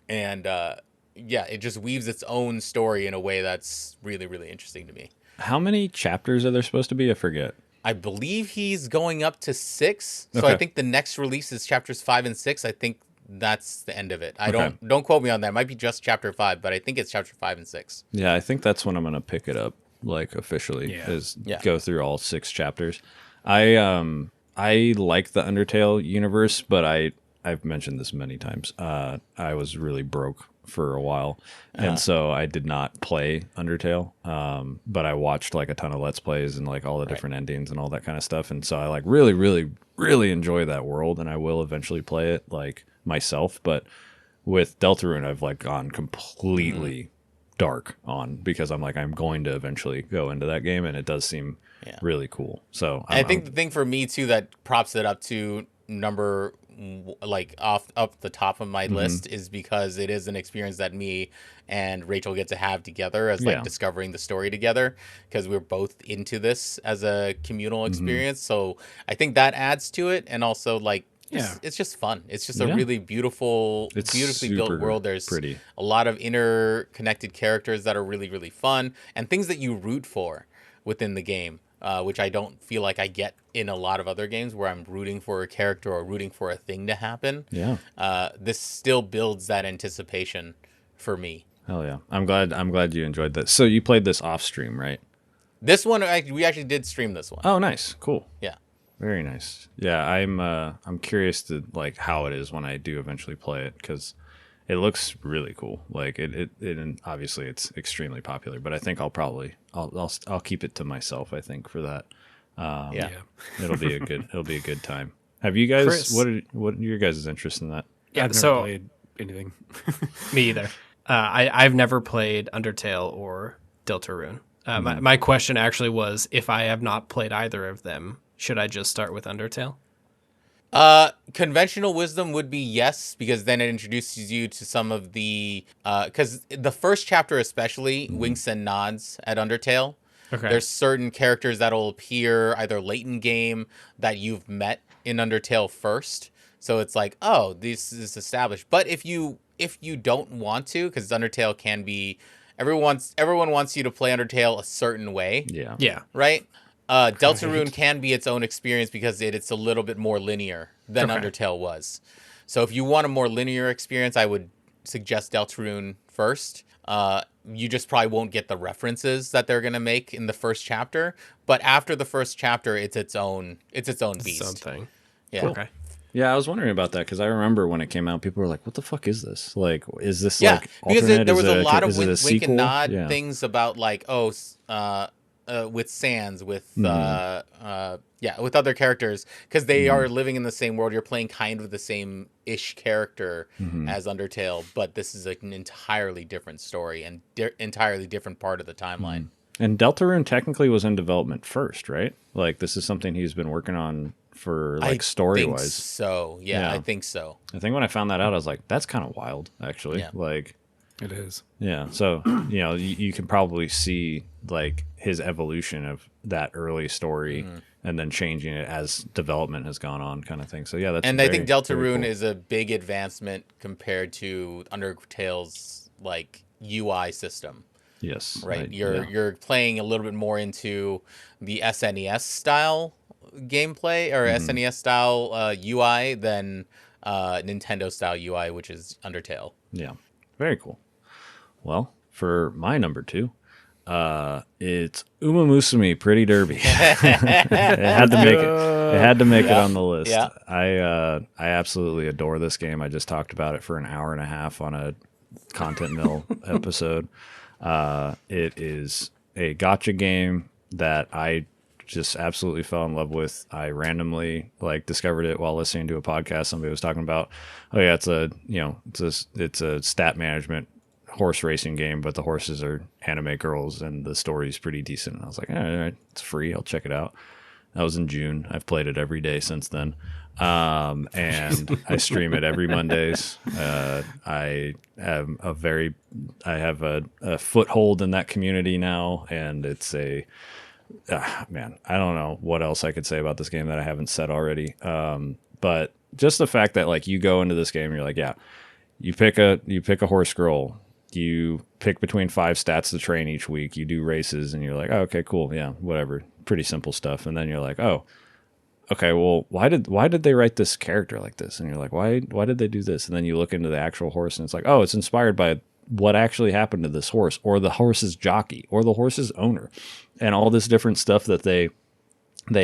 B: And yeah, it just weaves its own story in a way that's really, really interesting to me.
A: How many chapters are there supposed to be? I forget.
B: I believe he's going up to 6. So
A: Okay.
B: I think the next release is chapters 5 and 6. I think that's the end of it.
A: Okay.
B: Don't quote me on that. It might be just chapter 5, but I think it's chapter 5 and 6.
A: Yeah, I think that's when I'm gonna pick it up, like officially,
C: Yeah.
A: go through all 6 chapters. I like the Undertale universe, but I've mentioned this many times. I was really broke for a while, and so I did not play Undertale. But I watched like a ton of Let's Plays and like all the different endings and all that kind of stuff, and so I like really, really, really enjoy that world, and I will eventually play it like myself. But with Deltarune, I've like gone completely dark on, because I'm like, I'm going to eventually go into that game, and it does seem really cool. So
B: I think the thing for me too that props it up to number like up the top of my list is because it is an experience that me and Rachel get to have together as like discovering the story together, because we're both into this as a communal experience. So I think that adds to it, and also like it's just fun. It's just a really beautifully built world. There's
A: pretty.
B: a lot of interconnected characters that are really, really fun, and things that you root for within the game. Which I don't feel like I get in a lot of other games where I'm rooting for a character or rooting for a thing to happen.
A: Yeah.
B: This still builds that anticipation for me.
A: Hell yeah. I'm glad you enjoyed that. So you played this off stream, right?
B: This one, we actually did stream this one.
A: Oh, nice. Cool.
B: Yeah.
A: Very nice. Yeah, I'm curious to like how it is when I do eventually play it, because it looks really cool. Like it and obviously it's extremely popular, but I think I'll keep it to myself, I think, for that. It'll be a good time. Have you guys
D: Chris.
A: what are your guys' interest in that?
C: Yeah, I've never
D: so-
C: played anything.
D: Me either. I've never played Undertale or Deltarune. My question actually was, if I have not played either of them, should I just start with Undertale?
B: Conventional wisdom would be yes, because then it introduces you to some of the because the first chapter especially winks and nods at Undertale.
D: Okay.
B: There's certain characters that'll appear either late in game that you've met in Undertale first, so it's like, oh, this is established. But if you don't want to, because Undertale can be everyone wants you to play Undertale a certain way,
D: Yeah.
B: right? Deltarune can be its own experience because it's a little bit more linear than Undertale was. So if you want a more linear experience, I would suggest Deltarune first. You just probably won't get the references that they're gonna make in the first chapter, but after the first chapter, it's its own beast.
D: Something.
B: Yeah.
D: Okay.
A: Yeah, I was wondering about that because I remember when it came out, people were like, "What the fuck is this? Like, is this
B: Yeah,
A: like
B: because
A: alternate?
B: there was
A: Is it
B: a lot of
A: is it a
B: wink and
A: sequel?"
B: nod
A: Yeah.
B: things about like, with Sans, with with other characters, because they are living in the same world. You're playing kind of the same ish character as Undertale, but this is like an entirely different story and entirely different part of the timeline.
A: And Deltarune technically was in development first, right? Like, this is something he's been working on for like story
B: think
A: wise.
B: so. Yeah,
A: Yeah.
B: I think so.
A: I think when I found that out, I was like, "That's kind of wild, actually."
B: Yeah.
A: Like,
C: It is.
A: yeah. So you can probably see like his evolution of that early story and then changing it as development has gone on, kind of thing. So yeah, that's
B: And I think
A: very
B: Deltarune
A: cool.
B: is a big advancement compared to Undertale's like UI system.
A: Yes,
B: Right,
A: yeah.
B: you're playing a little bit more into the SNES style gameplay or SNES style UI than Nintendo style UI, which is Undertale.
A: Yeah, very cool. Well, for my number 2, it's Uma Musume Pretty Derby. It had to make it. It had to make it on the list.
B: Yeah.
A: I absolutely adore this game. I just talked about it for an hour and a half on a Content Mill episode. It is a gacha game that I just absolutely fell in love with. I randomly like discovered it while listening to a podcast. Somebody was talking about, oh yeah, it's a stat management horse racing game, but the horses are anime girls and the story's pretty decent. And I was like, all right, it's free. I'll check it out. That was in June. I've played it every day since then. And I stream it every Mondays. I have a foothold in that community now, and it's man, I don't know what else I could say about this game that I haven't said already. But just the fact that like you go into this game, and you're like, yeah, you pick a horse girl, you pick between 5 stats to train each week, you do races, and you're like, oh, okay, cool, yeah, whatever, pretty simple stuff. And then you're like, oh, okay, well, why did they write this character like this? And you're like, why did they do this? And then you look into the actual horse, and it's like, oh, it's inspired by what actually happened to this horse, or the horse's jockey, or the horse's owner, and all this different stuff that they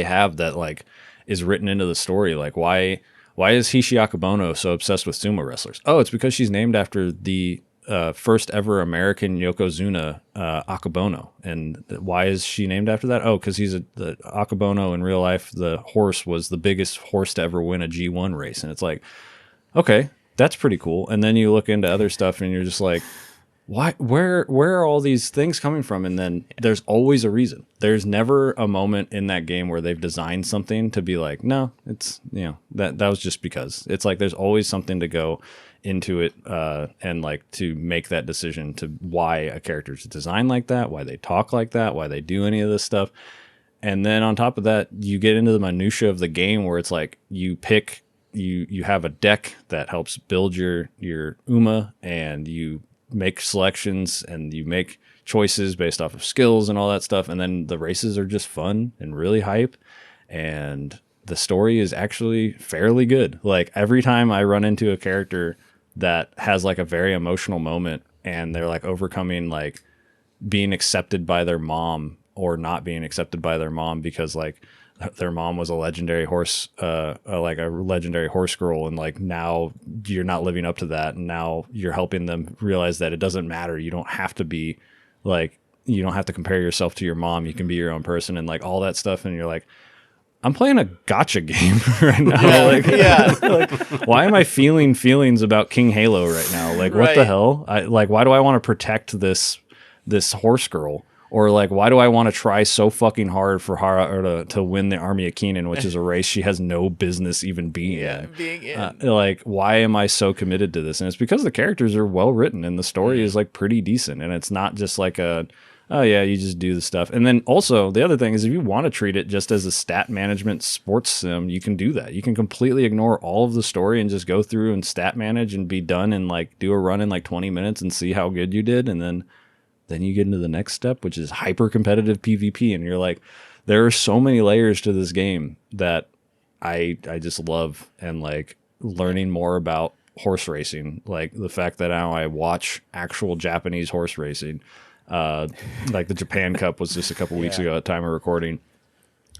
A: have that like is written into the story. Like, why is Hishi Akabono so obsessed with sumo wrestlers? Oh, it's because she's named after the first ever American Yokozuna, Akabono. And why is she named after that? Oh, because the Akabono in real life, the horse was the biggest horse to ever win a G1 race. And it's like, okay, that's pretty cool. And then you look into other stuff and you're just like, why? Where are all these things coming from? And then there's always a reason. There's never a moment in that game where they've designed something to be like, no, it's, that was just because. It's like there's always something to go into it and like to make that decision to why a character's designed like that, why they talk like that, why they do any of this stuff. And then on top of that, you get into the minutia of the game where it's like you have a deck that helps build your Uma, and you make selections and you make choices based off of skills and all that stuff. And then the races are just fun and really hype. And the story is actually fairly good. Like every time I run into a character that has like a very emotional moment and they're like overcoming like being accepted by their mom or not being accepted by their mom because like their mom was a legendary horse, like a legendary horse girl. And like now you're not living up to that. And now you're helping them realize that it doesn't matter. You don't have to be like, you don't have to compare yourself to your mom. You can be your own person and like all that stuff. And you're like, I'm playing a gacha game right now. Like, why am I feeling feelings about King Halo right now? Like, what the hell? Why do I want to protect this horse girl? Or like, why do I want to try so fucking hard for Hara to win the Army of Kenan, which is a race she has no business even being in? Like, why am I so committed to this? And it's because the characters are well written and the story is like pretty decent. And it's not just like oh yeah, you just do the stuff. And then also the other thing is if you want to treat it just as a stat management sports sim, you can do that. You can completely ignore all of the story and just go through and stat manage and be done and like do a run in like 20 minutes and see how good you did. And then you get into the next step, which is hyper competitive PvP. And you're like, there are so many layers to this game that I just love. And like learning more about horse racing, like the fact that now I watch actual Japanese horse racing, like the Japan Cup was just a couple weeks ago at time of recording.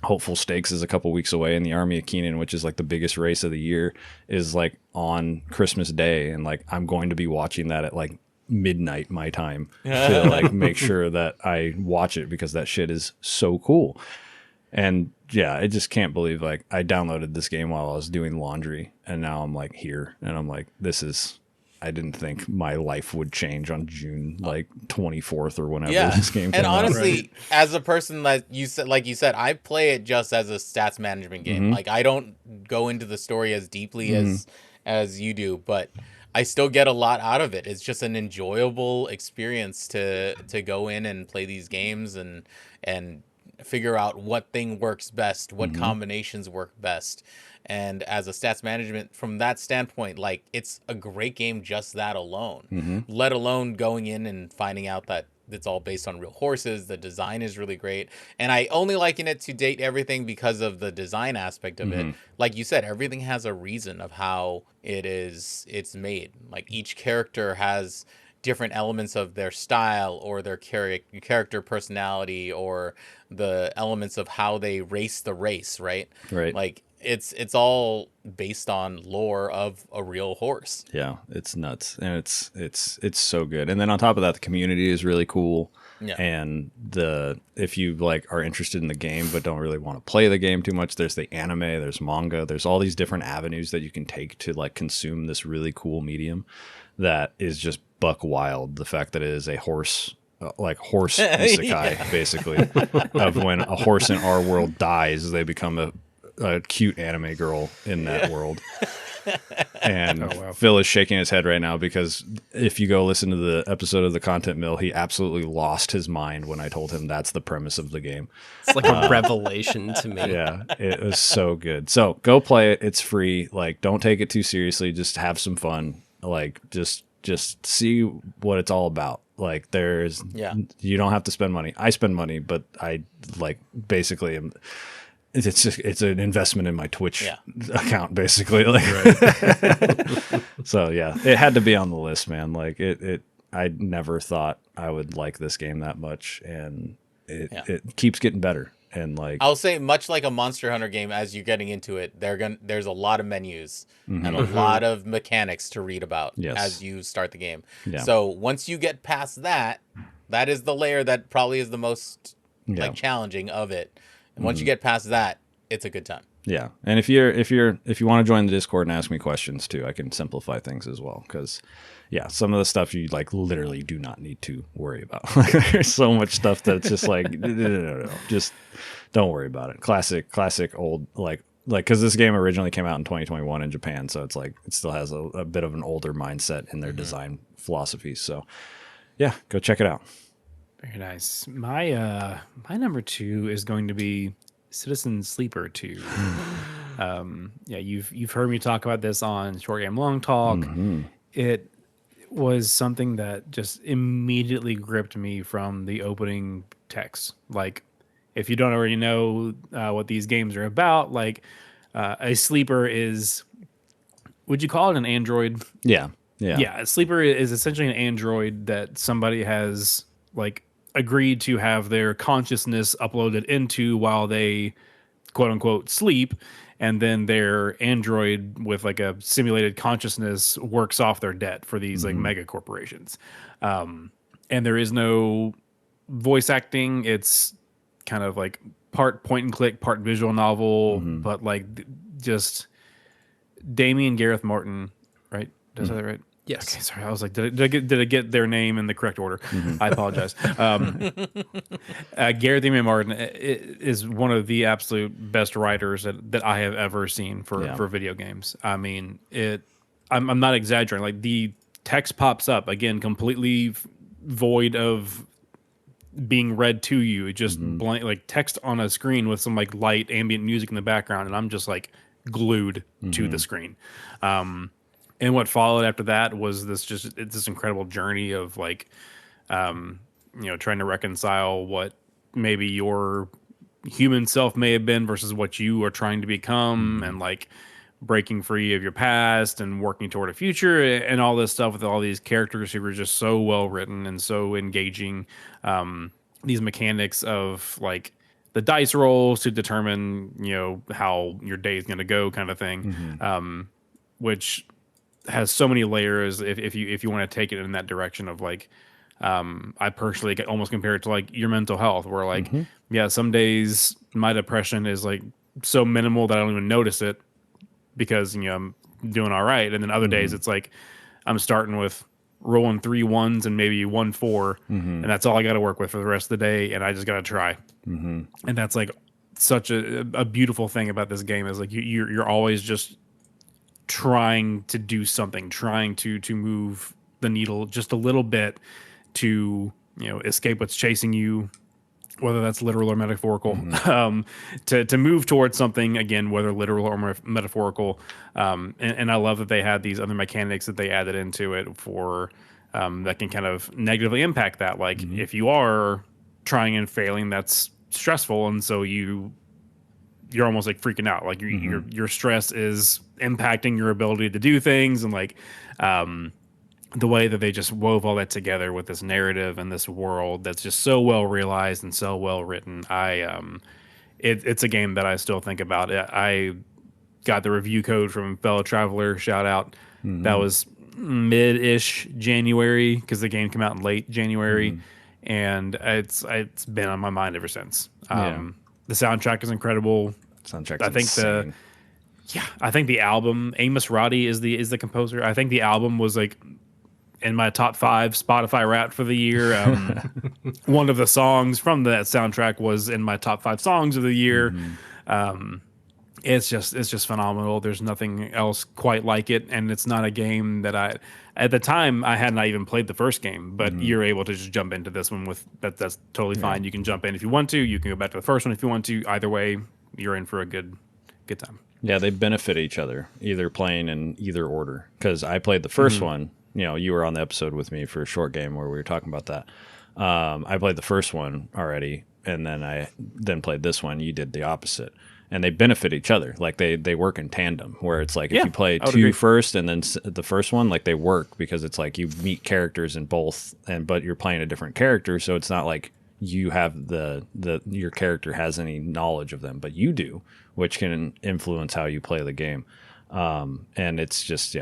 A: Hopeful Stakes is a couple weeks away, and the Army of Keenan, which is like the biggest race of the year, is like on Christmas Day, and like I'm going to be watching that at like midnight my time to like make sure that I watch it because that shit is so cool. And yeah, I just can't believe like I downloaded this game while I was doing laundry, and now I'm like here, and I'm like, this is. I didn't think my life would change on June like 24th or whenever this game came
B: and
A: out.
B: honestly, as a person that you said, I play it just as a stats management game. Like I don't go into the story as deeply as you do, but I still get a lot out of it. It's just an enjoyable experience to go in and play these games and figure out what thing works best, what combinations work best. And as a stats management, from that standpoint, like it's a great game just that alone, let alone going in and finding out that it's all based on real horses. The design is really great. And I only liken it to Date Everything because of the design aspect of it. Like you said, everything has a reason of how it's made. Like each character has different elements of their style or their character personality or the elements of how they race the race, right?
A: Right.
B: Like it's all based on lore of a real horse.
A: Yeah, it's nuts, and it's so good. And then on top of that, the community is really cool.
B: Yeah.
A: And if you like are interested in the game but don't really want to play the game too much, there's the anime, there's manga, there's all these different avenues that you can take to like consume this really cool medium that is just buck wild. The fact that it is a horse horse isekai, basically, of when a horse in our world dies, they become a cute anime girl in that world. And Phil is shaking his head right now because if you go listen to the episode of the Content Mill, he absolutely lost his mind when I told him that's the premise of the game.
D: It's like a revelation to me.
A: Yeah, it was so good. So go play it. It's free. Like, don't take it too seriously. Just have some fun. Like, just see what it's all about. Like, you don't have to spend money. I spend money, but I like basically am. It's an investment in my Twitch account, basically. Like, so yeah, it had to be on the list, man. Like I never thought I would like this game that much, and it keeps getting better. And like,
B: I'll say, much like a Monster Hunter game, as you're getting into it, there's a lot of menus and a lot of mechanics to read about as you start the game. Yeah. So once you get past that, that is the layer that probably is the most like challenging of it. And once you get past that, it's a good time.
A: Yeah, and if you want to join the Discord and ask me questions too, I can simplify things as well. Because some of the stuff you like literally do not need to worry about. There's so much stuff that's just like no, just don't worry about it. Classic old like because this game originally came out in 2021 in Japan, so it's like it still has a bit of an older mindset in their design philosophy. So yeah, go check it out.
C: Very nice. My number 2 is going to be Citizen Sleeper 2. You've heard me talk about this on Short Game Long Talk. It was something that just immediately gripped me from the opening text. Like, if you don't already know what these games are about, like a sleeper is, would you call it an android?
A: Yeah.
C: A sleeper is essentially an android that somebody has like agreed to have their consciousness uploaded into while they quote unquote sleep, and then their android with like a simulated consciousness works off their debt for these like mega corporations. And there is no voice acting. It's kind of like part point and click, part visual novel, but like just Damien Gareth Martin, right? Did I say that right?
D: Yes.
C: Okay, sorry. I was like, did I get their name in the correct order? I apologize. Gareth Damien Martin is one of the absolute best writers that I have ever seen for video games. I mean, I'm not exaggerating. Like, the text pops up again, completely void of being read to you. It just blank, like text on a screen with some like light ambient music in the background, and I'm just like glued to the screen. And what followed after that was this incredible journey of like, trying to reconcile what maybe your human self may have been versus what you are trying to become, and like breaking free of your past and working toward a future and all this stuff with all these characters who were just so well written and so engaging. These mechanics of like the dice rolls to determine, how your day is going to go, kind of thing, which has so many layers. If you want to take it in that direction of like, I personally get almost compare it to like your mental health, where like, yeah, some days my depression is like so minimal that I don't even notice it because I'm doing all right, and then other days it's like I'm starting with rolling 3 1s and maybe 1 4, and that's all I got to work with for the rest of the day, and I just got to try. And that's like such a beautiful thing about this game is like you're always just trying to do something, trying to move the needle just a little bit to escape what's chasing you, whether that's literal or metaphorical, to move towards something, again, whether literal or metaphorical. And I love that they had these other mechanics that they added into it for that can kind of negatively impact that. Like if you are trying and failing, that's stressful, and so you're almost like freaking out. Like your stress is impacting your ability to do things, and like the way that they just wove all that together with this narrative and this world that's just so well realized and so well written. It's a game that I still think about. I got the review code from fellow traveler, shout out. That was mid-ish January because the game came out in late January, and it's been on my mind ever since. The soundtrack is incredible.
A: Soundtrack's
C: I think
A: insane.
C: I think the album, Amos Roddy is the composer. I think the album was like in my top 5 Spotify Wrapped for the year. One of the songs from that soundtrack was in my top 5 songs of the year. It's just phenomenal. There's nothing else quite like it, and it's not a game that at the time I had not even played the first game, but you're able to just jump into this one with that's totally fine. You can jump in if you want to. You can go back to the first one if you want to. Either way, you're in for a good time.
A: Yeah, they benefit each other, either playing in either order. Because I played the first one. You were on the episode with me for a short game where we were talking about that. I played the first one already, and then I played this one. You did the opposite. And they benefit each other. Like they work in tandem, where it's like if you play 2 first and then the first one, like they work because it's like you meet characters in both, but you're playing a different character. So it's not like you have your character has any knowledge of them, but you do, which can influence how you play the game. And it's just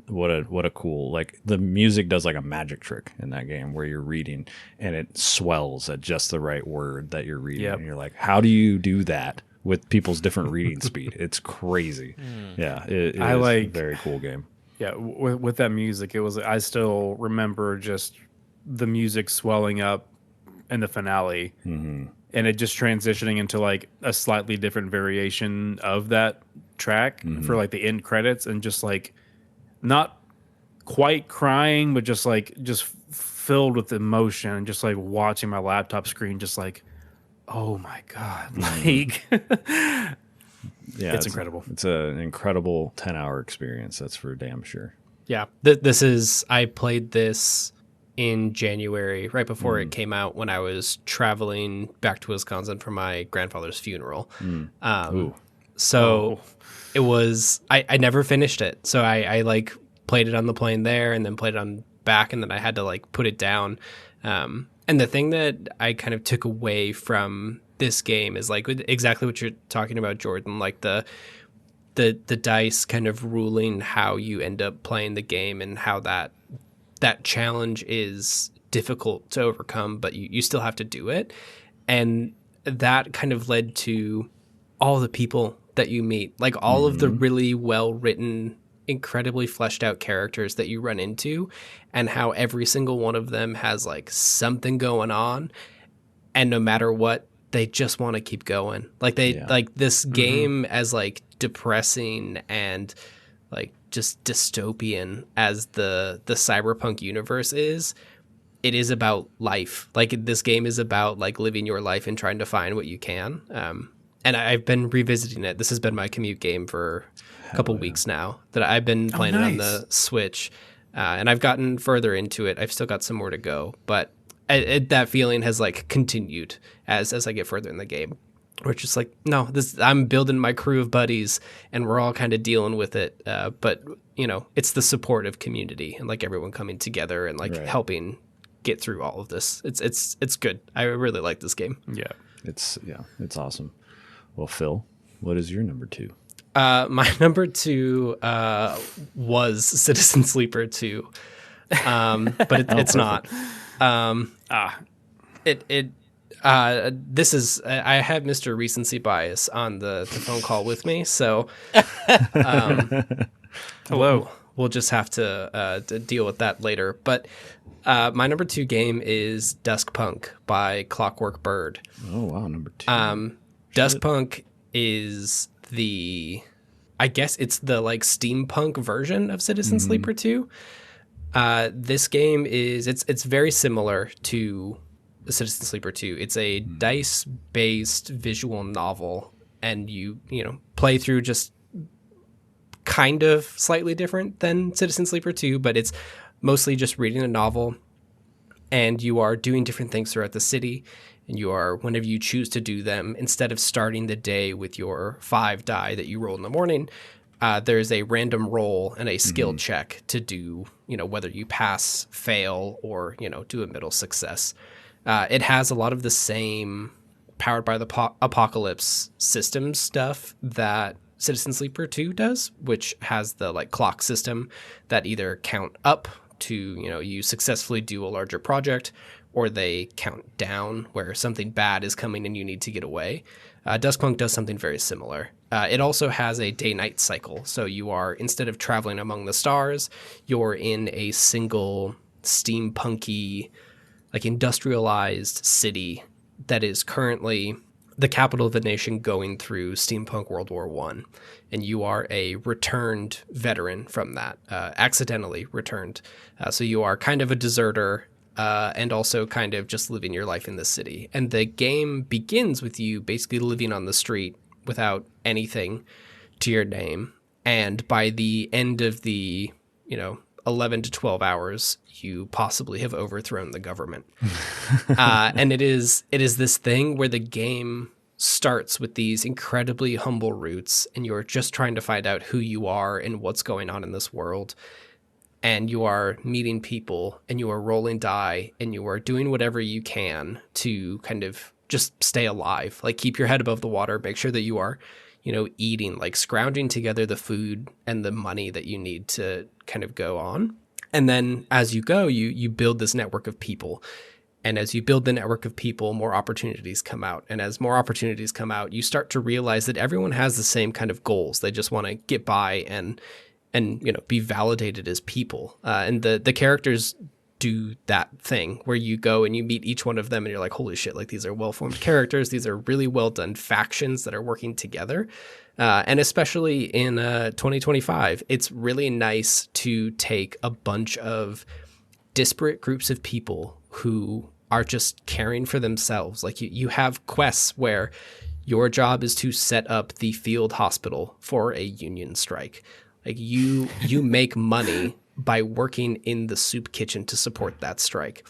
A: what a cool, like the music does like a magic trick in that game where you're reading and it swells at just the right word that you're reading. And you're like, how do you do that with people's different reading speed? It's crazy. Yeah, it is a very cool game.
C: Yeah, with that music, I still remember just the music swelling up in the finale, and it just transitioning into like a slightly different variation of that track for like the end credits, and just like not quite crying, but just filled with emotion, and just like watching my laptop screen, just like, oh my God, like it's incredible.
A: It's an incredible 10-hour experience. That's for damn sure.
D: Yeah, I played this in January, right before it came out, when I was traveling back to Wisconsin for my grandfather's funeral. So it was, I never finished it. So I like played it on the plane there and then played it on back, and then I had to like put it down. And the thing that I kind of took away from this game is like exactly what you're talking about, Jordan, like the dice kind of ruling how you end up playing the game, and how that challenge is difficult to overcome, but you still have to do it. And that kind of led to all the people that you meet, like all of the really well-written, incredibly fleshed out characters that you run into, and how every single one of them has like something going on, and no matter what, they just want to keep going. Like like this game, as like depressing and like just dystopian as the cyberpunk universe is, it is about life. Like this game is about like living your life and trying to find what you can. And I've been revisiting it. This has been my commute game for a couple weeks now, that I've been playing it on the Switch. And I've gotten further into it. I've still got some more to go, but that feeling has like continued as I get further in the game. Where it's just like, no, I'm building my crew of buddies, and we're all kind of dealing with it. But it's the support of community and like everyone coming together and like helping get through all of this. It's good. I really like this game.
C: Yeah.
A: It's awesome. Well, Phil, what is your number 2?
D: My number 2 was Citizen Sleeper 2, but it's not. This is I have Mr. Recency bias on the phone call with me, so
C: Hello.
D: we'll just have to deal with that later. But my number 2 game is Duskpunk by Clockwork Bird.
A: Oh wow, number 2.
D: Duskpunk is I guess it's the like steampunk version of Citizen Sleeper 2. This game it's very similar to Citizen Sleeper 2. It's a dice-based visual novel, and you play through just kind of slightly different than Citizen Sleeper 2, but it's mostly just reading a novel, and you are doing different things throughout the city, and you are, whenever you choose to do them, instead of starting the day with your 5 die that you roll in the morning, there's a random roll and a skill check to do, whether you pass, fail, or, do a middle success. It has a lot of the same powered by the apocalypse system stuff that Citizen Sleeper 2 does, which has the like clock system that either count up to, you successfully do a larger project, or they count down where something bad is coming and you need to get away. Duskpunk does something very similar. It also has a day-night cycle. So you are, instead of traveling among the stars, you're in a single steampunky, like industrialized city that is currently the capital of the nation going through steampunk World War I. And you are a returned veteran from that, accidentally returned. So you are kind of a deserter, and also kind of just living your life in the city. And the game begins with you basically living on the street without anything to your name. And by the end of the, 11 to 12 hours, you possibly have overthrown the government. And it is this thing where the game starts with these incredibly humble roots, and you're just trying to find out who you are and what's going on in this world. And you are meeting people, and you are rolling die, and you are doing whatever you can to kind of just stay alive, like keep your head above the water, make sure that you are, eating, like scrounging together the food and the money that you need to kind of go on. And then as you go, you build this network of people. And as you build the network of people, more opportunities come out. And as more opportunities come out, you start to realize that everyone has the same kind of goals. They just want to get by and be validated as people. And the characters do that thing where you go and you meet each one of them and you're like, holy shit, like these are well-formed characters. These are really well done factions that are working together. And especially in 2025, it's really nice to take a bunch of disparate groups of people who are just caring for themselves. Like you have quests where your job is to set up the field hospital for a union strike. Like you make money by working in the soup kitchen to support that strike.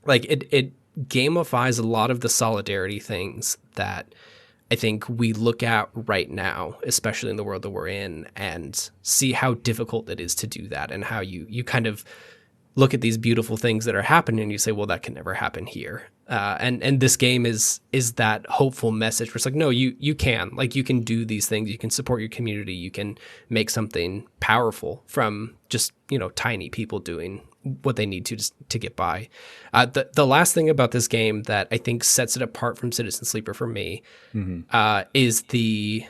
D: Like it gamifies a lot of the solidarity things that I think we look at right now, especially in the world that we're in, and see how difficult it is to do that, and how you kind of look at these beautiful things that are happening and you say, well, that can never happen here. And this game is that hopeful message where it's like, no, you can. Like, you can do these things. You can support your community. You can make something powerful from just, tiny people doing what they need to get by. The last thing about this game that I think sets it apart from Citizen Sleeper for me is the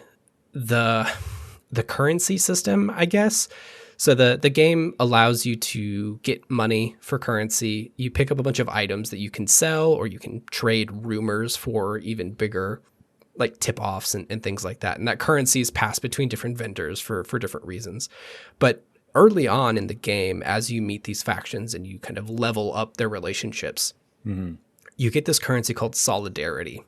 D: currency system, I guess. So the game allows you to get money for currency. You pick up a bunch of items that you can sell, or you can trade rumors for even bigger, like tip-offs and things like that. And that currency is passed between different vendors for different reasons. But early on in the game, as you meet these factions and you kind of level up their relationships, you get this currency called Solidarity.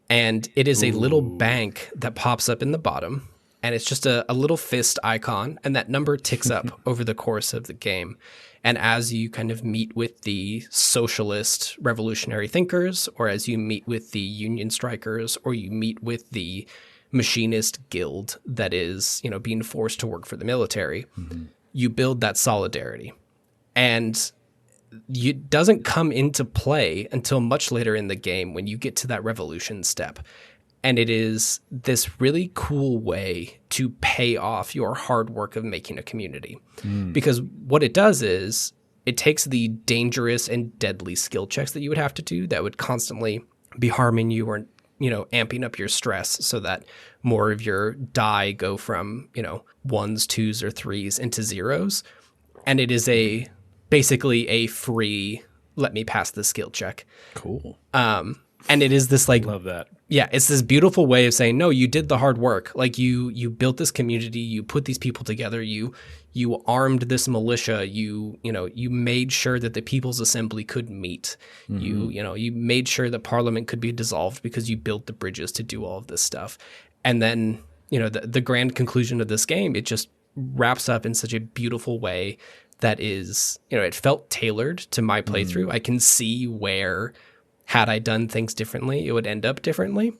D: And it is a little bank that pops up in the bottom. And it's just a little fist icon, and that number ticks up over the course of the game. And as you kind of meet with the socialist revolutionary thinkers, or as you meet with the union strikers, or you meet with the machinist guild that is, being forced to work for the military, you build that solidarity. And doesn't come into play until much later in the game when you get to that revolution step. And it is this really cool way to pay off your hard work of making a community. Because what it does is it takes the dangerous and deadly skill checks that you would have to do that would constantly be harming you or, amping up your stress so that more of your die go from, 1s, 2s, or 3s into 0s. And it is basically a free, let me pass the skill check.
A: Cool.
D: And it is this like,
C: Love that.
D: yeah, it's this beautiful way of saying, no, you did the hard work. Like you built this community, you put these people together, you armed this militia, you made sure that the People's Assembly could meet. You made sure that Parliament could be dissolved because you built the bridges to do all of this stuff. And then, the grand conclusion of this game, it just wraps up in such a beautiful way that is, it felt tailored to my playthrough. I can see where, had I done things differently, it would end up differently.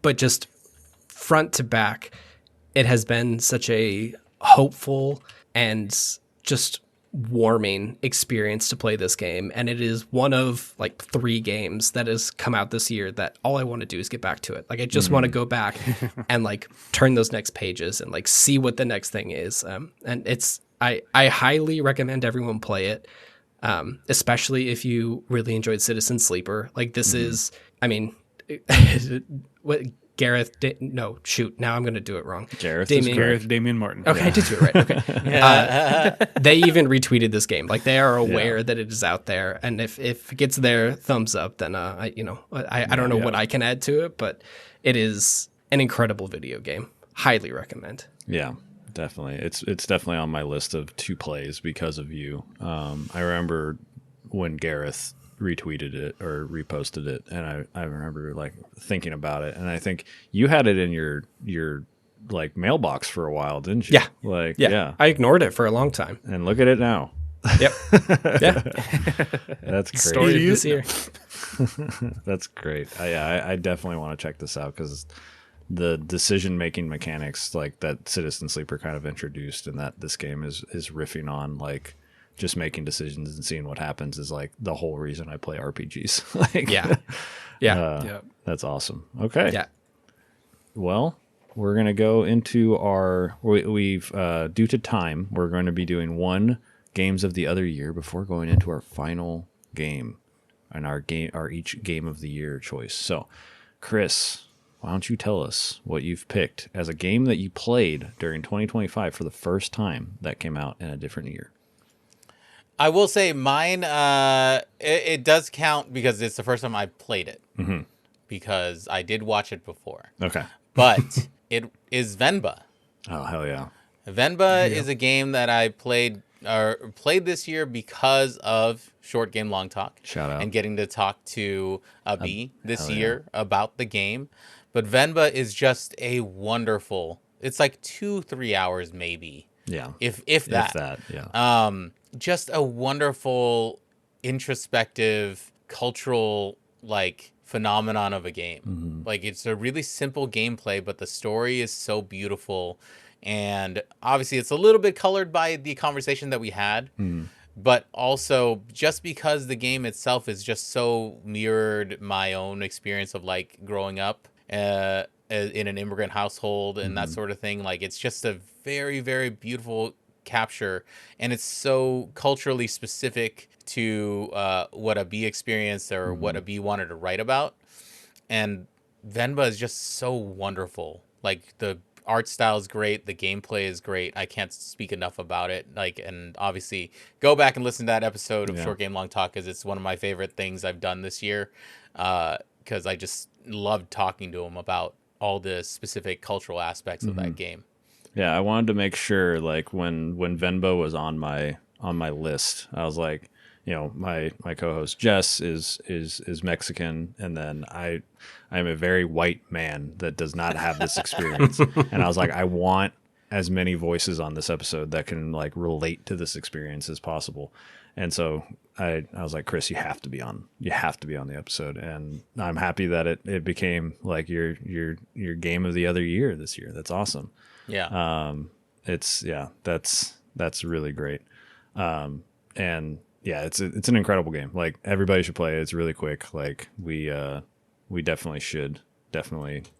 D: But just front to back, it has been such a hopeful and just warming experience to play this game. And it is one of like 3 games that has come out this year that all I want to do is get back to it. Like I just want to go back and like turn those next pages and like see what the next thing is. And I highly recommend everyone play it. Especially if you really enjoyed Citizen Sleeper. Like this is, I mean, what Gareth? Now I'm going to do it wrong.
C: Damian Martin.
D: Okay, I did do it right. Okay. They even retweeted this game. Like they are aware that it is out there, and if it gets their thumbs up, then I don't know what I can add to it, but it is an incredible video game. Highly recommend.
A: Yeah. Definitely. It's definitely on my list of to plays because of you. I remember when Gareth retweeted it or reposted it, and I remember like thinking about it, and I think you had it in your like mailbox for a while, didn't you?
D: Yeah.
A: Like
D: yeah. I ignored it for a long time.
A: And look at it now.
D: Yep. Yeah.
A: That's great.
D: Story of this year.
A: That's great. I definitely want to check this out because the decision-making mechanics like that Citizen Sleeper kind of introduced and that this game is riffing on, like just making decisions and seeing what happens is like the whole reason I play RPGs. Like,
D: yeah.
A: That's awesome. Okay.
D: Yeah.
A: Well, we're going to go into we've due to time, we're going to be doing 1 games of the other year before going into our final game and our each game of the year choice. So, Chris, why don't you tell us what you've picked as a game that you played during 2025 for the first time that came out in a different year?
B: I will say mine, it does count because it's the first time I played it. Mm-hmm. Because I did watch it before.
A: Okay.
B: But it is Venba.
A: Oh, hell yeah.
B: Venba is a game that I played this year because of Short Game Long Talk.
A: Shout out.
B: And getting to talk to Abi this year about the game. But Venba is just a wonderful, it's like 2-3 hours maybe.
A: Yeah.
B: If that.
A: If that, yeah.
B: Just a wonderful, introspective, cultural, like, phenomenon of a game. Mm-hmm. Like, it's a really simple gameplay, but the story is so beautiful. And obviously, it's a little bit colored by the conversation that we had. Mm. But also, just because the game itself is just so mirrored my own experience of, like, growing up in an immigrant household and that sort of thing. Like, it's just a very, very beautiful capture, and it's so culturally specific to what Abi experienced or what Abi wanted to write about. And Venba is just so wonderful. Like, the art style is great, the gameplay is great. I can't speak enough about it. Like, and obviously go back and listen to that episode of Short Game Long Talk, because it's one of my favorite things I've done this year, because I just loved talking to him about all the specific cultural aspects of that game.
A: Yeah, I wanted to make sure, like, when Venba was on my list, I was like, you know, my co-host Jess is Mexican, and then I am a very white man that does not have this experience. And I was like, I want as many voices on this episode that can, like, relate to this experience as possible. And so I was like, Chris, you have to be on the episode. And I'm happy that it became like your game of the other year this year. That's awesome.
B: Yeah.
A: That's really great. And yeah, it's an incredible game. Like everybody should play it. It's really quick. Like we definitely should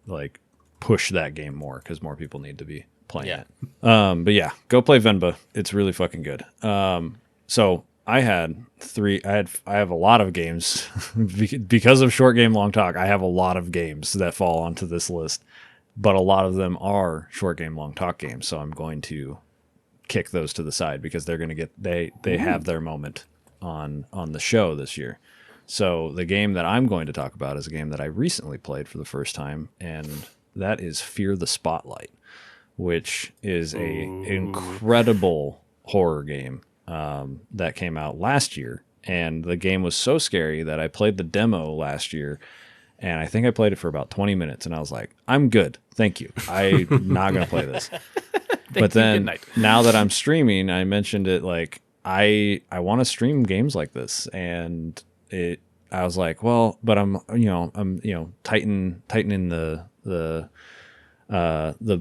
A: like push that game more because more people need to be playing
B: Yeah.
A: it. But yeah, go play Venba. It's really fucking good. So I have a lot of games because of short game long talk. I have a lot of games that fall onto this list, but a lot of them are short game long talk games. So I'm going to kick those to the side because they're going to get they have their moment on the show this year. So the game that I'm going to talk about is a game that I recently played for the first time, and that is Fear the Spotlight, which is a incredible horror game that came out last year. And the game was so scary that I played the demo last year, and I think I played it for about 20 minutes, and I was like, I'm good. Thank you. I'm not going to play this. But then now that I'm streaming, I mentioned it like I want to stream games like this, and I was like, well, but I'm tightening the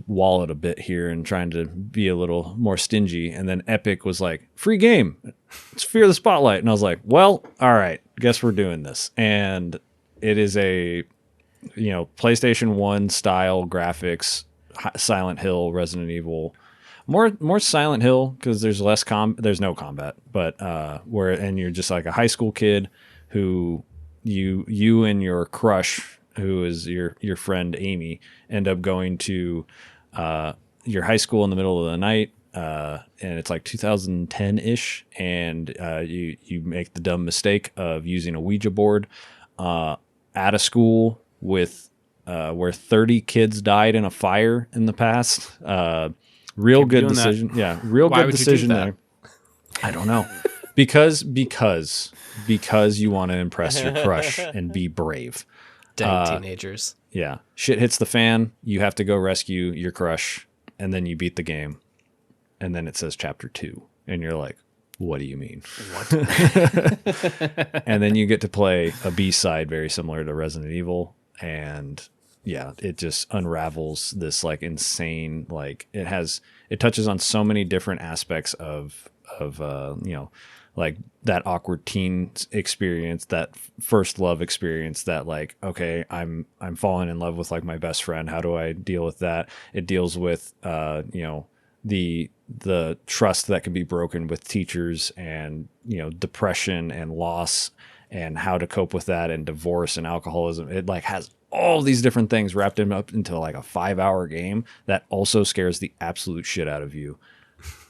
A: wallet a bit here and trying to be a little more stingy. And then Epic was like, free game, it's Fear the Spotlight, and I was like, well, all right, guess we're doing this. And it is a PlayStation 1 style graphics, Silent Hill, Resident Evil. More Silent Hill because there's less there's no combat, but and you're just like a high school kid who you and your crush, who is your friend Amy, end up going to your high school in the middle of the night, and it's like 2010-ish, and you make the dumb mistake of using a Ouija board at a school with where 30 kids died in a fire in the past. Real good decision. That. Yeah, real
D: Why
A: good decision there. I don't know. Because you want to impress your crush and be brave.
D: Dang teenagers.
A: Yeah. Shit hits the fan, you have to go rescue your crush, and then you beat the game. And then it says chapter 2. And you're like, what do you mean? What? And then you get to play a B-side very similar to Resident Evil, and yeah, it just unravels this like insane, like it touches on so many different aspects of like that awkward teen experience, that first love experience, that like, okay, I'm falling in love with like my best friend. How do I deal with that? It deals with the trust that can be broken with teachers, and depression and loss, and how to cope with that, and divorce and alcoholism. It like has all these different things wrapped up into like a 5-hour game that also scares the absolute shit out of you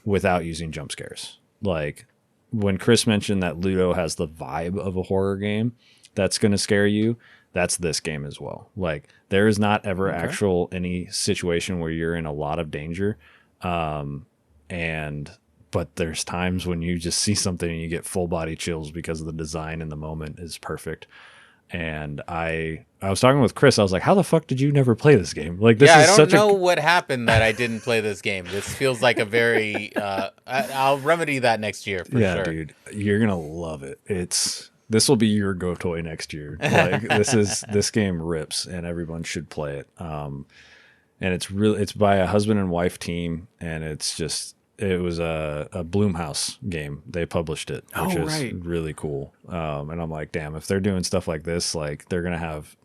A: without using jump scares. Like when Chris mentioned that Ludo has the vibe of a horror game that's going to scare you, that's this game as well. Like there is not ever any situation where you're in a lot of danger. But there's times when you just see something and you get full body chills because of the design, and the moment is perfect. And I was talking with Chris. I was like, "How the fuck did you never play this game?" Like, this is
B: I don't
A: such
B: know what happened that I didn't play this game. This feels like a very. I'll remedy that next year for sure.
A: Yeah, dude, you're gonna love it. This will be your go toy next year. Like this game rips, and everyone should play it. And it's by a husband and wife team, and it was a Blumhouse game. They published it, which is really cool. And I'm like, damn, if they're doing stuff like this, like they're gonna have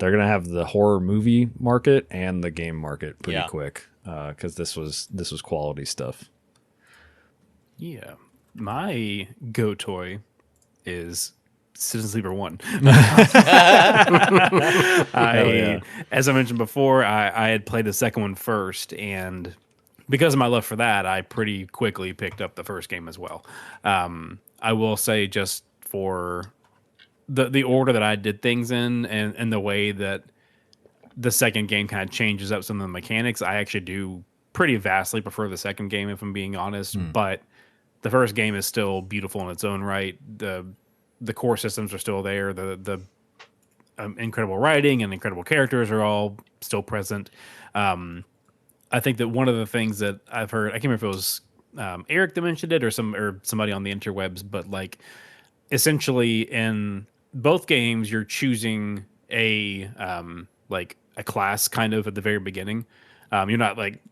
A: the horror movie market and the game market pretty quick. Because this was quality stuff.
C: Yeah, my go toy is Citizen Sleeper 1. As I mentioned before, I had played the second one first, and because of my love for that, I pretty quickly picked up the first game as well. I will say, just for the order that I did things in, and the way that the second game kind of changes up some of the mechanics, I actually do pretty vastly prefer the second game, if I'm being honest. But the first game is still beautiful in its own right. The core systems are still there. The incredible writing and incredible characters are all still present. I think that one of the things that I've heard, I can't remember if it was Eric that mentioned it or somebody on the interwebs, but like essentially in both games, you're choosing a class kind of at the very beginning. You're not like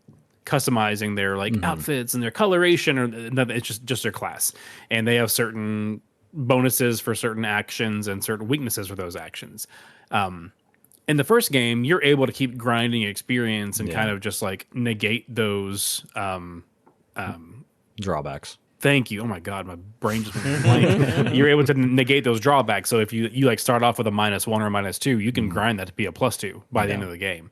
C: customizing their like outfits and their coloration, or it's just their class, and they have certain bonuses for certain actions and certain weaknesses for those actions. In the first game, you're able to keep grinding experience and kind of just like negate those
A: drawbacks.
C: Thank you. Oh my God, my brain just went blank. You're able to negate those drawbacks. So if you like start off with a -1 or a -2, you can grind that to be a +2 by the end of the game.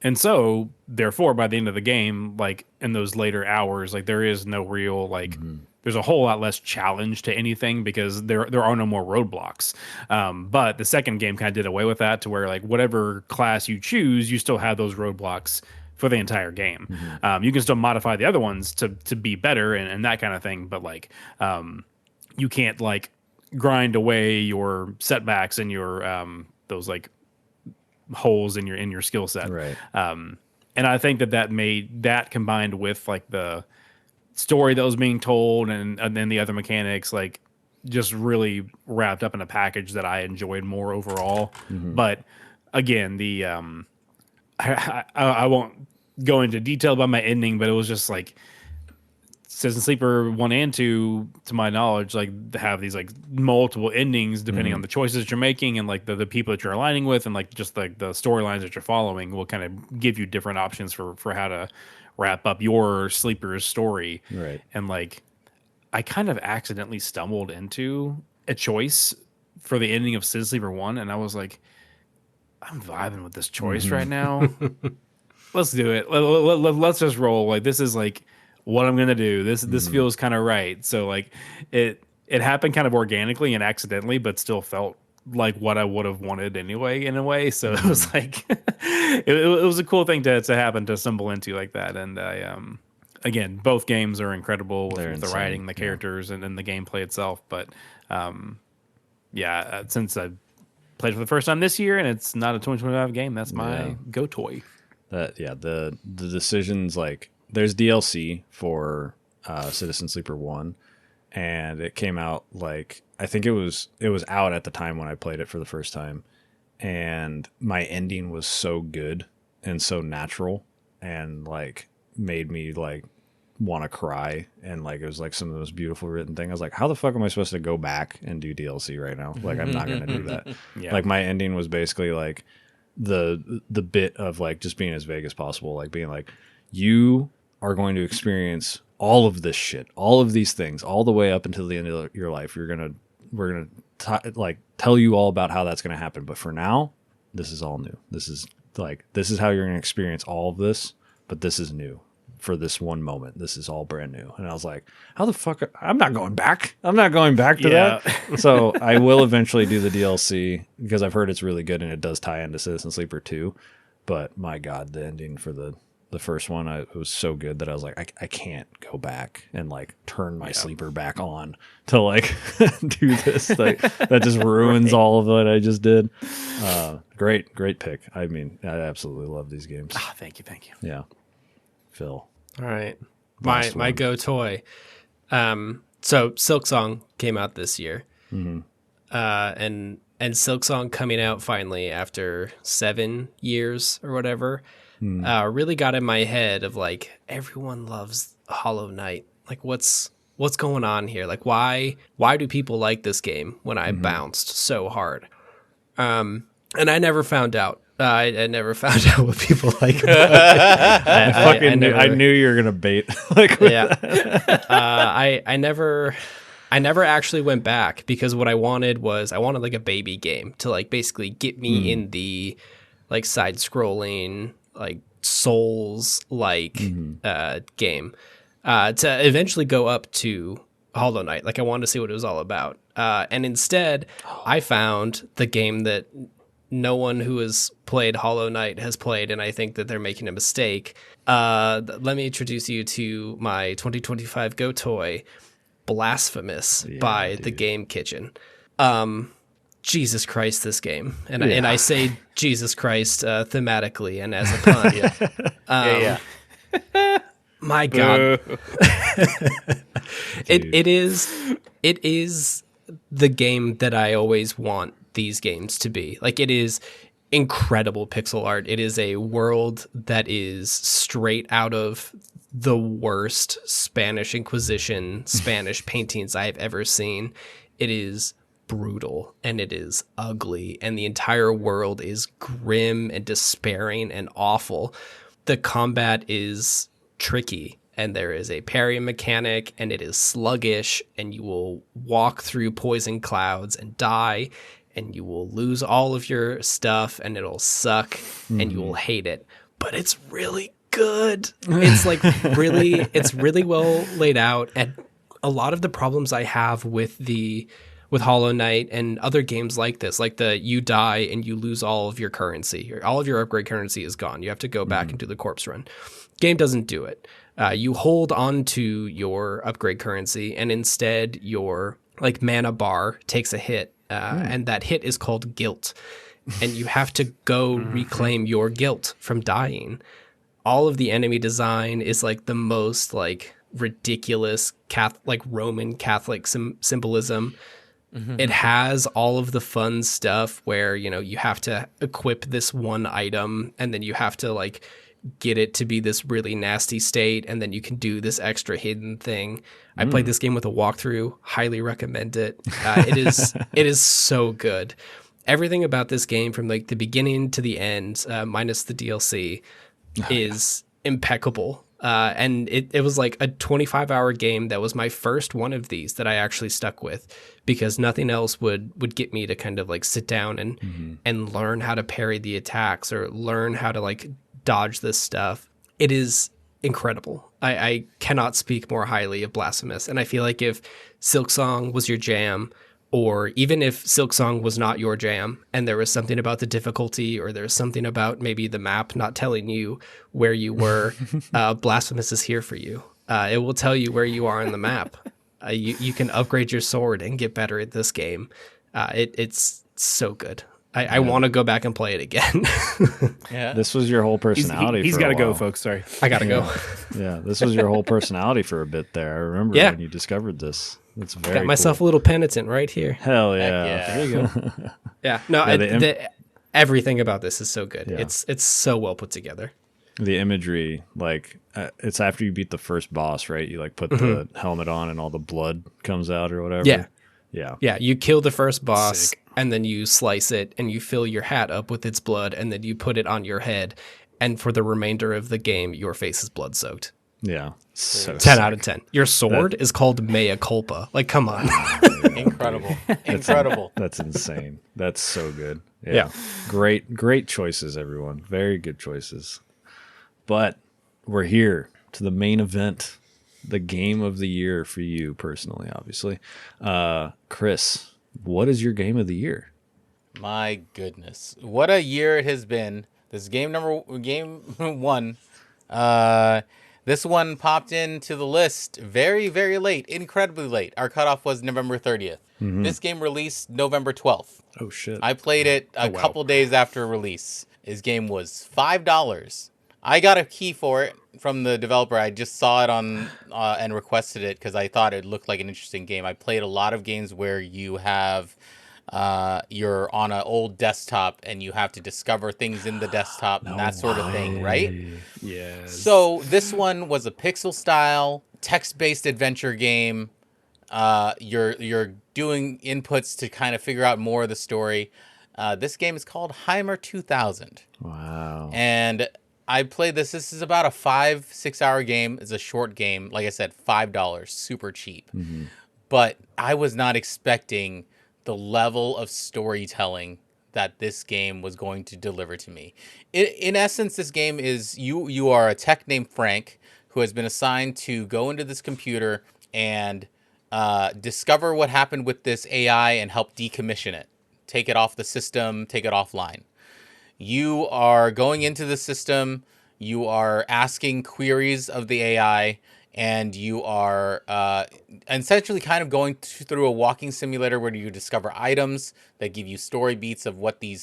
C: And so therefore, by the end of the game, like in those later hours, like there is no real like there's a whole lot less challenge to anything because there are no more roadblocks. But the second game kind of did away with that to where like whatever class you choose, you still have those roadblocks for the entire game. You can still modify the other ones to be better and that kind of thing, but like you can't like grind away your setbacks and your those like holes in your skill set.
A: Right.
C: And I think that made that combined with like the story that was being told and then the other mechanics like just really wrapped up in a package that I enjoyed more overall. But again, the I won't go into detail about my ending, but it was just like Citizen Sleeper 1 and 2, to my knowledge, like have these like multiple endings depending on the choices you're making and like the people that you're aligning with and like just like the storylines that you're following will kind of give you different options for how to wrap up your Sleeper's story.
A: Right.
C: And like I kind of accidentally stumbled into a choice for the ending of Citizen Sleeper 1 and I was like, I'm vibing with this choice right now. Let's do it. Let's just roll. Like this is like what I'm gonna do. This feels kind of right. So like it happened kind of organically and accidentally, but still felt like what I would have wanted anyway in a way. So it was like it was a cool thing to happen to stumble into like that. And I again, both games are incredible with the writing, the characters, and then the gameplay itself. But since I played for the first time this year and it's not a 2025 game, that's my go toy.
A: The decisions, like there's DLC for Citizen Sleeper 1 and it came out like I think it was out at the time when I played it for the first time and my ending was so good and so natural and like made me like want to cry and like it was like some of the most beautiful written thing. I was like, how the fuck am I supposed to go back and do DLC right now? Like I'm not gonna do that. Like my ending was basically like the bit of like just being as vague as possible, like being like, you are going to experience all of this shit, all of these things, all the way up until the end of your life. We're gonna like tell you all about how that's gonna happen. But for now, this is all new. This is how you're gonna experience all of this, but this is new. For this one moment, this is all brand new. And I was like, how the fuck I'm not going back to that. So I will eventually do the DLC because I've heard it's really good and it does tie into Citizen Sleeper 2. But my God, the ending for the first one, it was so good that I was like, I can't go back and like turn my sleeper back on to like do this. Like that just ruins all of what I just did. Great pick. I mean, I absolutely love these games.
C: Thank you.
A: Yeah. Phil.
D: All right. My go toy. So Silksong came out this year. And Silksong coming out finally after 7 years or whatever really got in my head of like everyone loves Hollow Knight. Like what's going on here? Like why do people like this game when I bounced so hard? And I never found out. I never found out what people like about it.
A: I knew you were gonna bait. Like,
D: I never actually went back because what I wanted like a baby game to like basically get me in the like side scrolling like Souls like game to eventually go up to Hollow Knight. Like I wanted to see what it was all about, and instead I found the game that no one who has played Hollow Knight has played, and I think that they're making a mistake. Let me introduce you to my 2025 Go Toy, Blasphemous by The Game Kitchen. Jesus Christ, this game. And I say Jesus Christ thematically and as a pun. My God. It is the game that I always want these games to be. Like it is incredible pixel art. It is a world that is straight out of the worst Spanish Inquisition Spanish paintings I have ever seen. It is brutal and it is ugly, and the entire world is grim and despairing and awful. The combat is tricky, and there is a parry mechanic, and it is sluggish, and you will walk through poison clouds and die, and you will lose all of your stuff, and it'll suck, and you will hate it. But it's really good. It's like it's really well laid out, and a lot of the problems I have with Hollow Knight and other games like this, like you die and you lose all of your currency, or all of your upgrade currency is gone. You have to go back and do the corpse run. Game doesn't do it. You hold on to your upgrade currency, and instead your like mana bar takes a hit, and that hit is called guilt, and you have to go reclaim your guilt from dying. All of the enemy design is like the most like ridiculous like Roman Catholic symbolism. It has all of the fun stuff where, you know, you have to equip this one item, and then you have to like get it to be this really nasty state, and then you can do this extra hidden thing. I played this game with a walkthrough. Highly recommend it. It is so good. Everything about this game, from like the beginning to the end, minus the DLC, is impeccable. And it was like a 25-hour game that was my first one of these that I actually stuck with, because nothing else would get me to kind of like sit down and learn how to parry the attacks or learn how to like dodge this stuff. It is incredible. I cannot speak more highly of Blasphemous. And I feel like if Silksong was your jam, or even if Silksong was not your jam and there was something about the difficulty, or there's something about maybe the map not telling you where you were, Blasphemous is here for you. It will tell you where you are on the map. You can upgrade your sword and get better at this game. It's so good. I want to go back and play it again.
B: Yeah.
A: This was your whole personality.
C: He's
A: got to
C: go, folks. Sorry.
D: I got to go.
A: Yeah, this was your whole personality for a bit there. I remember when you discovered this. It's very
D: Got myself
A: cool.
D: a little penitent right here.
A: Hell yeah.
B: Yeah.
D: There you go. Yeah. No, everything about this is so good.
A: Yeah.
D: It's so well put together.
A: The imagery, like it's after you beat the first boss, right? You like put the helmet on and all the blood comes out or whatever.
D: Yeah.
A: Yeah.
D: Yeah, you kill the first boss, and then you slice it, and you fill your hat up with its blood, and then you put it on your head, and for the remainder of the game, your face is blood soaked.
A: Yeah. So
D: 10 out of 10. Your sword is called Mea Culpa. Like, come on.
B: Incredible. Incredible.
A: That's insane. That's so good.
D: Yeah.
A: Great choices, everyone. Very good choices. But we're here to the main event, the game of the year for you personally, obviously. Chris, what is your game of the year?
B: My goodness. What a year it has been. This game one. This one popped into the list very, very late, incredibly late. Our cutoff was November 30th. This game released November 12th.
A: Oh, shit.
B: I played it a couple days after release. This game was $5. I got a key for it from the developer. I just saw it on and requested it because I thought it looked like an interesting game. I played a lot of games where you have you're on an old desktop and you have to discover things in the desktop and that sort of thing, right?
C: Yes.
B: So this one was a pixel style text-based adventure game. You're doing inputs to kind of figure out more of the story. This game is called Heimer 2000.
A: Wow.
B: And I played this. This is about a 5-6 hour game. It's a short game. Like I said, $5, super cheap. But I was not expecting the level of storytelling that this game was going to deliver to me. In essence, this game is you are a tech named Frank who has been assigned to go into this computer and discover what happened with this AI and help decommission it. Take it off the system, take it offline. You are going into the system, you are asking queries of the AI, and you are essentially kind of going through a walking simulator where you discover items that give you story beats of what the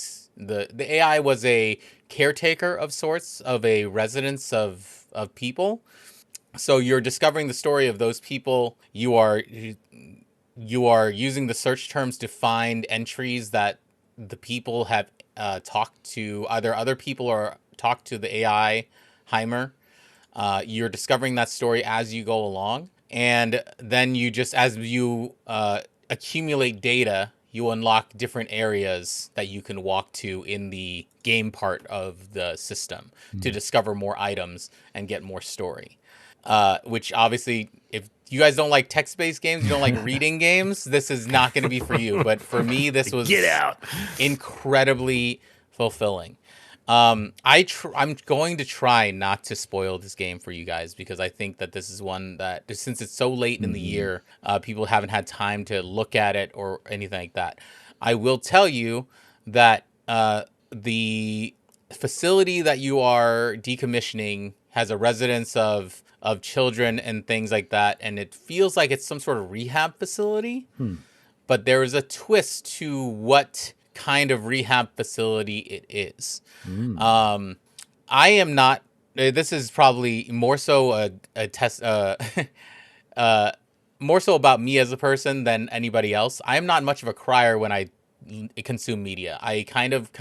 B: AI was a caretaker of sorts of a residence of people. So you're discovering the story of those people. You are using the search terms to find entries that the people have talk to either other people or talk to the AI Heimer. You're discovering that story as you go along, and then you just as you accumulate data, you unlock different areas that you can walk to in the game part of the system to discover more items and get more story. Which obviously, if you guys don't like text-based games, you don't like reading games, this is not going to be for you. But for me, this was incredibly fulfilling. I'm going to try not to spoil this game for you guys because I think that this is one that, since it's so late in the year, people haven't had time to look at it or anything like that. I will tell you that the facility that you are decommissioning has a residence of children and things like that, and it feels like it's some sort of rehab facility. But there is a twist to what kind of rehab facility it is. I am not. This is probably more so a test. More so about me as a person than anybody else. I am not much of a crier when I consume media. I kind of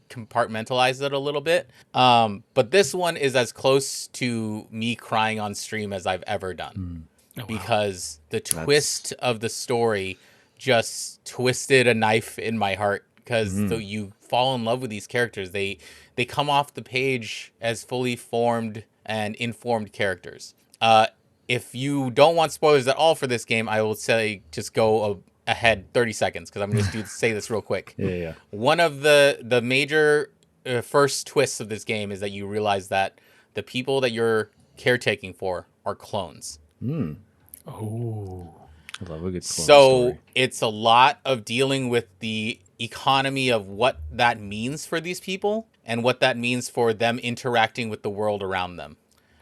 B: compartmentalize it a little bit. But this one is as close to me crying on stream as I've ever done. Oh, wow. Because the twist of the story just twisted a knife in my heart. Because you fall in love with these characters. They come off the page as fully formed and informed characters. If you don't want spoilers at all for this game, I will say just go ahead 30 seconds because I'm going to say this real quick.
A: Yeah.
B: One of the major first twists of this game is that you realize that the people that you're caretaking for are clones.
C: Oh,
A: I love a good clone
B: story. It's a lot of dealing with the economy of what that means for these people and what that means for them interacting with the world around them.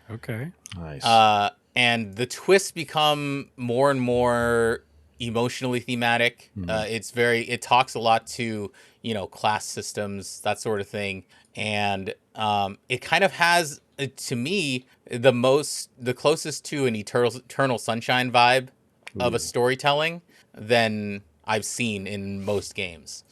C: Okay.
A: Nice.
B: And the twists become more and more emotionally thematic. It talks a lot to, class systems, that sort of thing. And it kind of has, to me, the closest to an Eternal Sunshine vibe of a storytelling than I've seen in most games.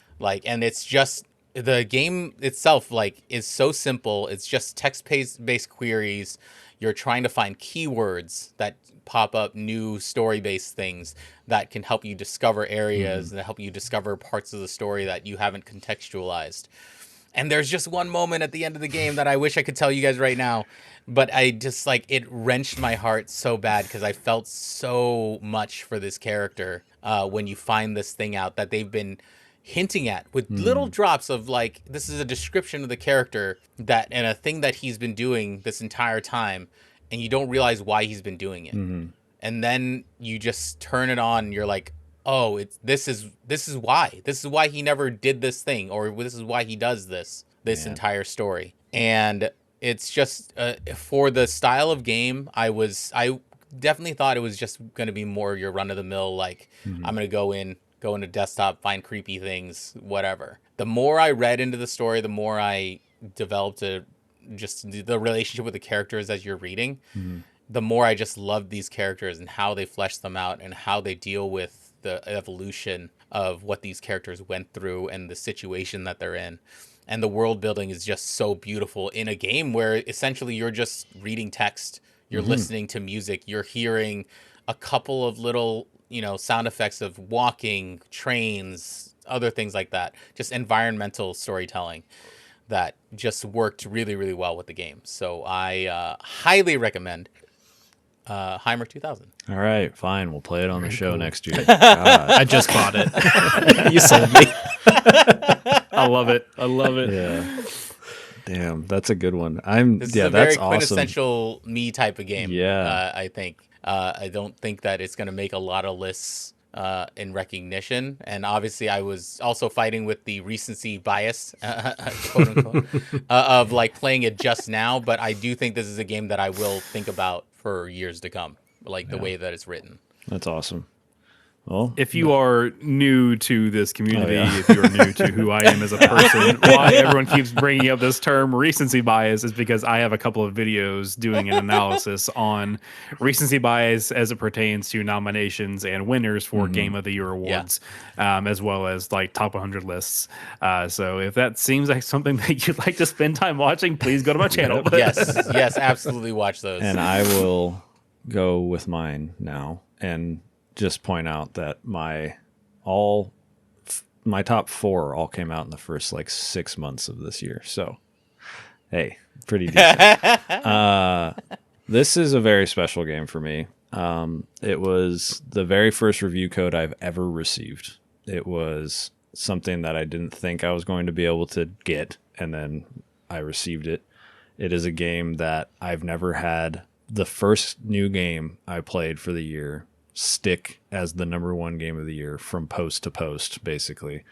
B: And it's just the game itself, is so simple. It's just text-based queries. You're trying to find keywords that pop up new story-based things that can help you discover areas and help you discover parts of the story that you haven't contextualized. And there's just one moment at the end of the game that I wish I could tell you guys right now, but I just it wrenched my heart so bad because I felt so much for this character when you find this thing out that they've been hinting at with little drops of this is a description of the character and a thing that he's been doing this entire time, and you don't realize why he's been doing it. And then you just turn it on and you're like, oh, this is why he never did this thing, or this is why he does this entire story. And it's just for the style of game, I definitely thought it was just going to be more your run of the mill. I'm going to go into desktop, find creepy things, whatever. The more I read into the story, the more I developed just the relationship with the characters as you're reading. The more I just loved these characters and how they flesh them out and how they deal with the evolution of what these characters went through and the situation that they're in. And the world building is just so beautiful in a game where essentially you're just reading text, you're listening to music, you're hearing a couple of little sound effects of walking, trains, other things like that. Just environmental storytelling that just worked really, really well with the game. So I highly recommend Heimer 2000.
A: All right, fine. We'll play it on the show next year.
D: I just bought it. You sold me.
C: I love it.
A: Yeah. Damn, that's a good one.
B: This is a very quintessential me type of game.
A: Yeah.
B: I think. I don't think that it's going to make a lot of lists in recognition. And obviously, I was also fighting with the recency bias, quote unquote, of playing it just now. But I do think this is a game that I will think about for years to come, the way that it's written.
A: That's awesome. Well,
C: If you are new to this community,
A: Oh, yeah.
C: if you're new to who I am as a person, why everyone keeps bringing up this term recency bias is because I have a couple of videos doing an analysis on recency bias as it pertains to nominations and winners for Game of the Year awards, as well as like top 100 lists. So if that seems like something that you'd like to spend time watching, please go to my channel.
B: Yes, absolutely watch those.
A: and I will go with mine now and just point out that my top 4 all came out in the first like 6 months of this year. So, hey, pretty decent. This is a very special game for me. It was the very first review code I've ever received. It was something that I didn't think I was going to be able to get, and then I received it. It is a game that I've never had the first new game I played for the year stick as the number 1 game of the year from post to post, basically.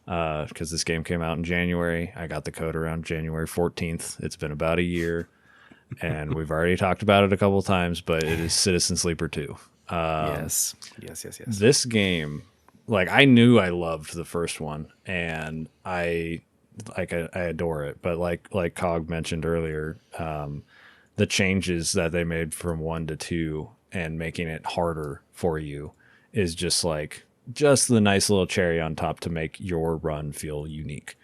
A: Because this game came out in January. I got the code around January 14th. It's been about a year, and we've already talked about it a couple of times, but it is Citizen Sleeper 2.
C: Yes.
A: This game, like, I knew I loved the first one, and I adore it. But like Cog mentioned earlier, the changes that they made from 1 to 2 and making it harder for you is just the nice little cherry on top to make your run feel unique.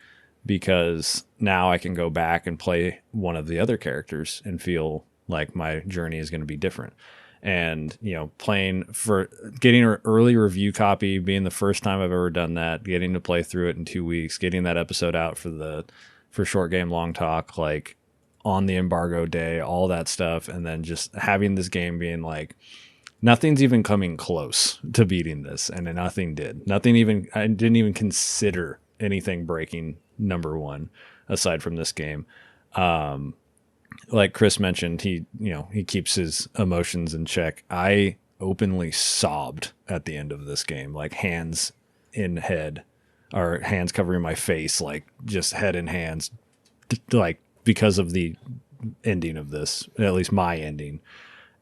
A: Because now I can go back and play one of the other characters and feel like my journey is going to be different. And, playing for getting an early review copy, being the first time I've ever done that, getting to play through it in 2 weeks, getting that episode out for Short Game Long Talk, like on the embargo day, all that stuff. And then just having this game being like, nothing's even coming close to beating this. And then nothing did. I didn't even consider anything breaking number 1 aside from this game. Like Chris mentioned, he keeps his emotions in check. I openly sobbed at the end of this game, like hands in head, or hands covering my face, like just head in hands, like because of the ending of this, at least my ending.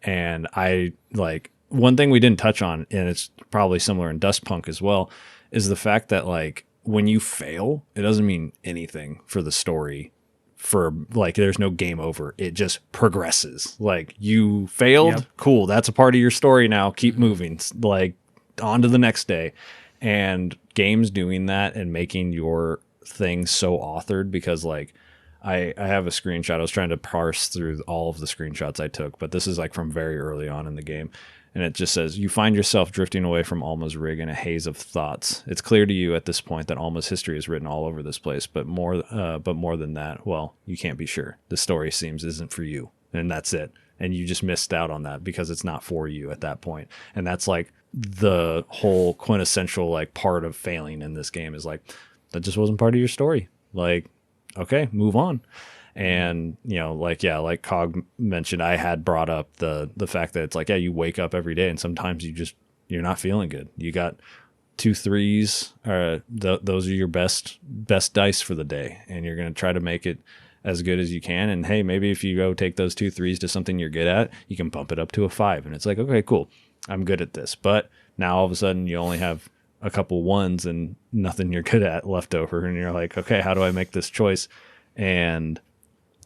A: And I like, one thing we didn't touch on, and it's probably similar in Dustpunk as well, is the fact that like when you fail, it doesn't mean anything for the story. For like, there's no game over. It just progresses. Like, you failed,
C: Yep.
A: Cool. That's a part of your story now. Keep moving. Like, on to the next day. And games doing that and making your thing so authored, because like I have a screenshot. I was trying to parse through all of the screenshots I took, but this is like from very early on in the game. And it just says, you find yourself drifting away from Alma's rig in a haze of thoughts. It's clear to you at this point that Alma's history is written all over this place, but more than that, well, you can't be sure. The story seems isn't for you, and that's it. And you just missed out on that because it's not for you at that point. And that's like the whole quintessential like part of failing in this game is like, that just wasn't part of your story. Like, okay, move on. And, like Cog mentioned, I had brought up the fact that it's like, yeah, you wake up every day and sometimes you're not feeling good. You got 2 3s, those are your best dice for the day. And you're going to try to make it as good as you can. And hey, maybe if you go take those 2 3s to something you're good at, you can bump it up to a 5. And it's like, okay, cool. I'm good at this. But now all of a sudden you only have a couple 1s and nothing you're good at left over. And you're like, okay, how do I make this choice? And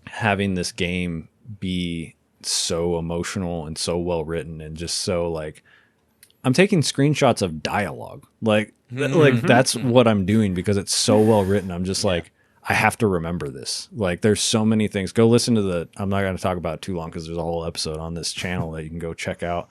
A: having this game be so emotional and so well written and just so like, I'm taking screenshots of dialogue. Like that's what I'm doing because it's so well written. I'm just like, I have to remember this. Like, there's so many things. Go listen to I'm not going to talk about it too long because there's a whole episode on this channel that you can go check out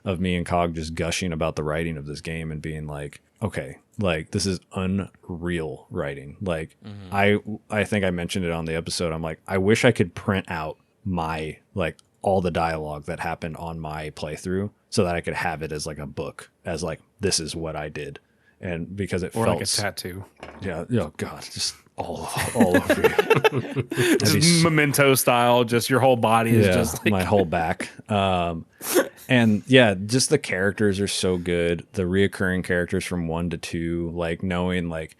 A: of me and Cog just gushing about the writing of this game and being like, okay, like this is unreal writing. Like I think I mentioned it on the episode. I'm like, I wish I could print out my like all the dialogue that happened on my playthrough so that I could have it as like a book, as like, this is what I did. And because it
C: Or
A: felt
C: like a tattoo.
A: yeah, oh god, just all over you.
C: Just memento style, just your whole body is just like
A: my whole back. And yeah, just the characters are so good. The reoccurring characters from 1 to 2, like knowing like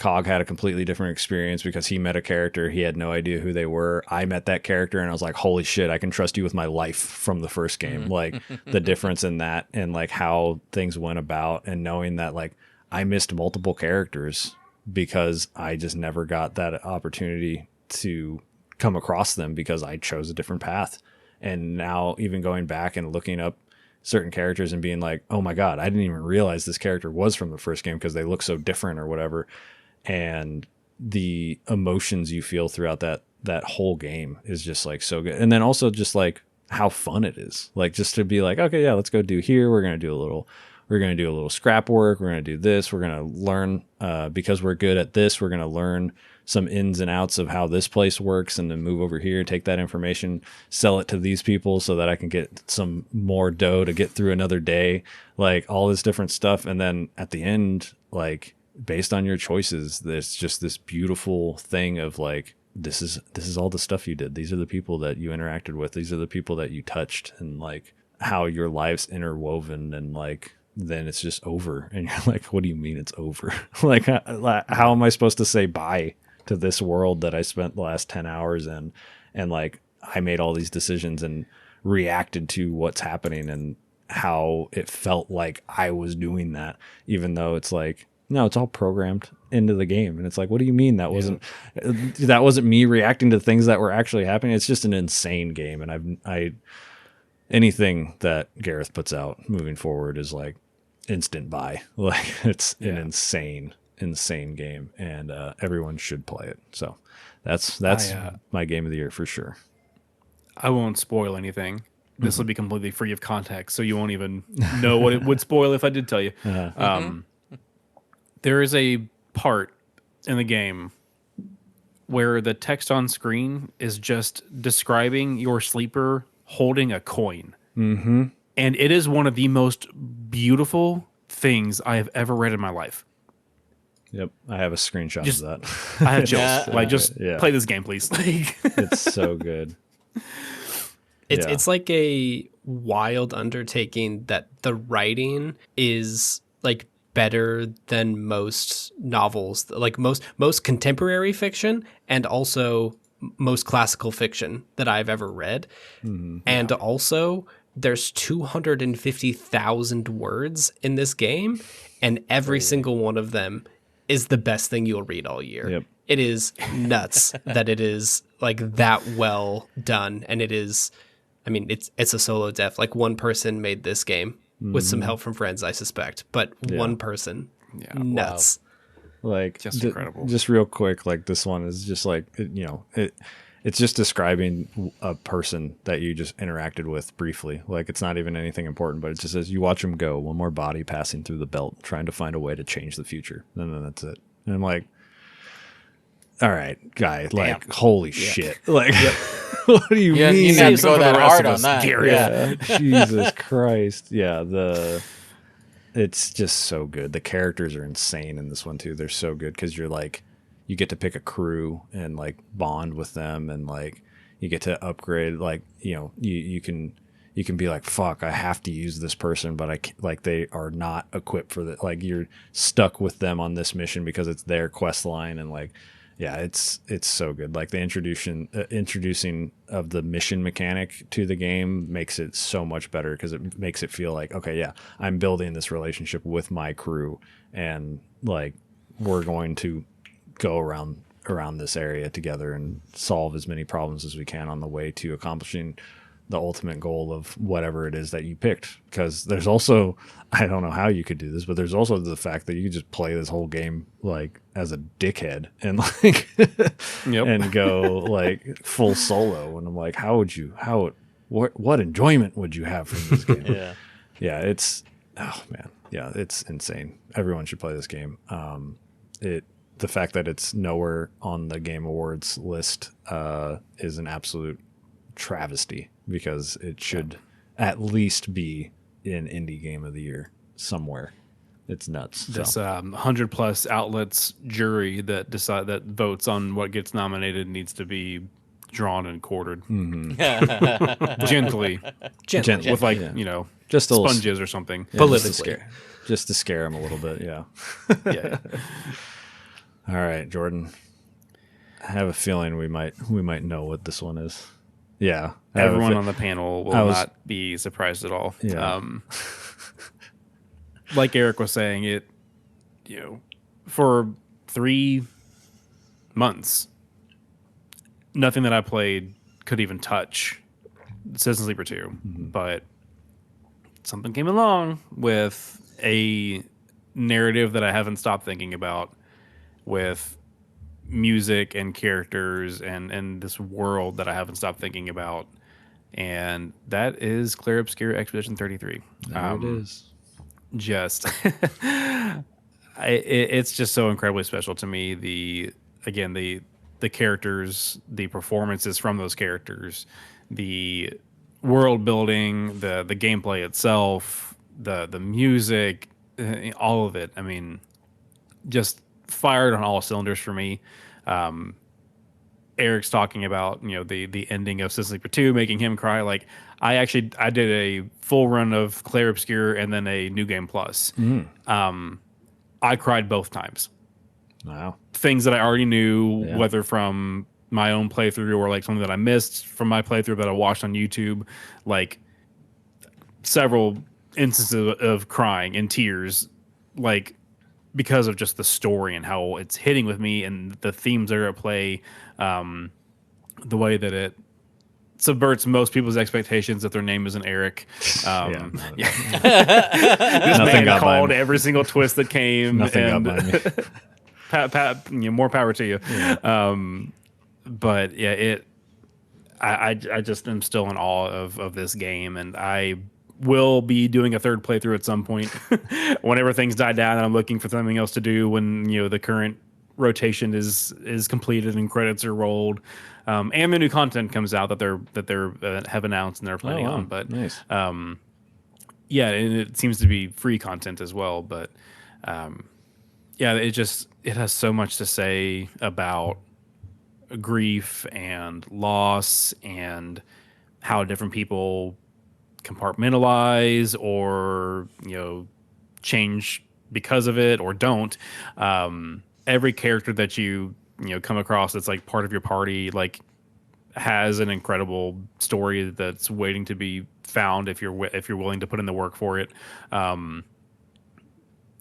A: Cog had a completely different experience because he met a character. He had no idea who they were. I met that character and I was like, holy shit, I can trust you with my life from the first game. Like the difference in that and like how things went about, and knowing that like I missed multiple characters because I just never got that opportunity to come across them because I chose a different path. And now even going back and looking up certain characters and being like, oh my God, I didn't even realize this character was from the first game because they look so different or whatever. And the emotions you feel throughout that whole game is just like so good. And then also just like how fun it is, like just to be like, okay, yeah, let's go do here. We're going to do a little scrap work. We're going to do this. We're going to learn, because we're good at this, we're going to learn some ins and outs of how this place works, and then move over here, take that information, sell it to these people so that I can get some more dough to get through another day, like all this different stuff. And then at the end, like based on your choices, there's just this beautiful thing of like, this is all the stuff you did. These are the people that you interacted with. These are the people that you touched, and like how your life's interwoven, and like, then it's just over. And you're like, what do you mean it's over? Like, how am I supposed to say bye to this world that I spent the last 10 hours in? And like, I made all these decisions and reacted to what's happening, and how it felt like I was doing that, even though it's like, no, it's all programmed into the game. And it's like, what do you mean that wasn't me reacting to things that were actually happening? It's just an insane game. And anything that Gareth puts out moving forward is like instant buy. Like it's an insane game, and everyone should play it. So that's my game of the year for sure.
C: I won't spoil anything. This will be completely free of context, so you won't even know what it would spoil if I did tell you. There is a part in the game where the text on screen is just describing your sleeper holding a coin. Mm-hmm. And it is one of the most beautiful things I have ever read in my life.
A: Yep, I have a screenshot of that.
C: I have chills. Like, just play this game, please.
A: It's so good.
D: It's like a wild undertaking that the writing is like better than most novels, like most contemporary fiction, and also most classical fiction that I've ever read. And also there's 250,000 words in this game, and every single one of them is the best thing you'll read all year.
A: Yep.
D: It is nuts that it is like that well done. And it is, I mean, it's a solo dev. Like one person made this game with some help from friends, I suspect, but one person, nuts.
B: Wow.
A: Like
C: just incredible.
A: Just real quick, like this one is just like, it's just describing a person that you just interacted with briefly. Like it's not even anything important, but it just says you watch him go, one more body passing through the belt, trying to find a way to change the future. And then that's it. And I'm like, all right, guy, like, holy shit. Like, what do you mean?
B: You have to go that hard on that.
A: Yeah. Jesus Christ. Yeah. It's just so good. The characters are insane in this one too. They're so good because you're like, you get to pick a crew and like bond with them, and like you get to upgrade. Like, you can be like, fuck, I have to use this person, but I can't, like they are not equipped for that. Like you're stuck with them on this mission because it's their quest line, and like, yeah, it's so good. Like the introducing of the mission mechanic to the game makes it so much better because it makes it feel like, okay, yeah, I'm building this relationship with my crew, and like we're going to go around this area together and solve as many problems as we can on the way to accomplishing the ultimate goal of whatever it is that you picked. Because there's also, I don't know how you could do this, but there's also the fact that you could just play this whole game like as a dickhead and like and go like full solo. And I'm like, what enjoyment would you have from this game? It's, oh man, yeah, it's insane. Everyone should play this game. The fact that it's nowhere on the Game Awards list is an absolute travesty, because it should at least be in Indie Game of the Year somewhere. It's nuts.
C: This 100+ outlets jury that votes on what gets nominated needs to be drawn and quartered gently with like
A: just
C: sponges or something.
D: Politically,
A: just to scare them a little bit. Yeah. All right, Jordan. I have a feeling we might know what this one is. Yeah.
C: Everyone on the panel will not be surprised at all.
A: Yeah.
C: Like Eric was saying, for 3 months, nothing that I played could even touch Citizen Sleeper 2. Mm-hmm. But something came along with a narrative that I haven't stopped thinking about, with music and characters and this world that I haven't stopped thinking about. And that is Clair Obscur Expedition 33.
A: There it is.
C: Just it's just so incredibly special to me. The characters, the performances from those characters, the world building, the gameplay itself, the music, all of it. I mean, just fired on all cylinders for me. Eric's talking about the ending of Citizen Sleeper 2 making him cry. Like, I did a full run of Clair Obscur and then a New Game Plus. I cried both times.
A: Wow.
C: Things that I already knew, whether from my own playthrough or like something that I missed from my playthrough that I watched on YouTube, like several instances of crying and tears, like because of just the story and how it's hitting with me and the themes that are at play, the way that it subverts most people's expectations that their name isn't Eric. This
A: Nothing
C: man
A: got
C: called
A: by me.
C: every single twist that came.
A: Nothing got by me.
C: More power to you.
A: Yeah.
C: But yeah, I just am still in awe of this game, and I will be doing a third playthrough at some point whenever things die down and I'm looking for something else to do when the current rotation is completed and credits are rolled, and the new content comes out that they're have announced and they're planning on. But
A: nice.
C: and it seems to be free content as well. But it has so much to say about grief and loss and how different people compartmentalize or change because of it or don't. Every character that you come across that's like part of your party like has an incredible story that's waiting to be found if you're willing to put in the work for it.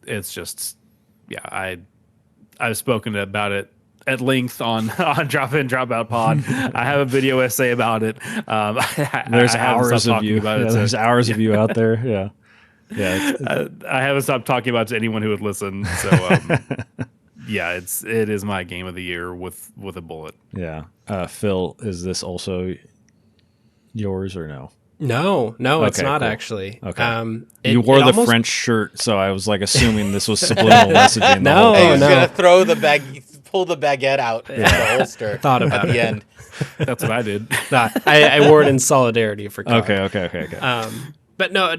C: It's just I've spoken about it at length on Drop In Drop Out Pod. I have a video essay about it.
A: There's hours of you. There's hours of you out there. Yeah. Yeah.
C: I haven't stopped talking about it to anyone who would listen. So it is my game of the year with a bullet.
A: Yeah. Phil, is this also yours or no?
D: No, it's
A: Okay,
D: not
A: cool.
D: actually.
A: Okay. You wore the French shirt, so I was like assuming this was subliminal messaging.
D: No,
A: the whole
B: Hey,
A: time.
B: he's gonna pull the baguette out of the holster.
D: Thought about
B: at the
D: it.
B: end.
C: That's what I did.
D: I wore it in solidarity for God.
A: Okay.
D: But no,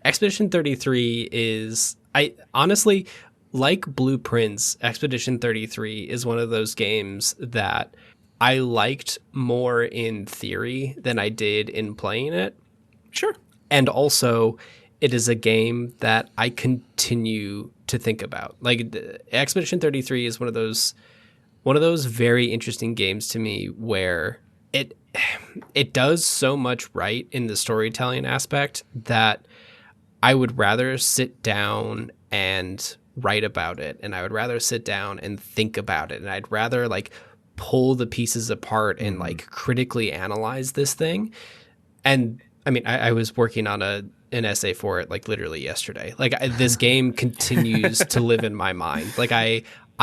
D: Expedition 33 is, I honestly, like Blueprints, Expedition 33 is one of those games that I liked more in theory than I did in playing it.
C: Sure.
D: And also, it is a game that I continue to think about. Like, Expedition 33 is one of those very interesting games to me where it does so much right in the storytelling aspect that I would rather sit down and write about it, and I would rather sit down and think about it, and I'd rather like pull the pieces apart and like critically analyze this thing. And I mean, I was working on an essay for it like literally yesterday. Like this game continues to live in my mind. Like I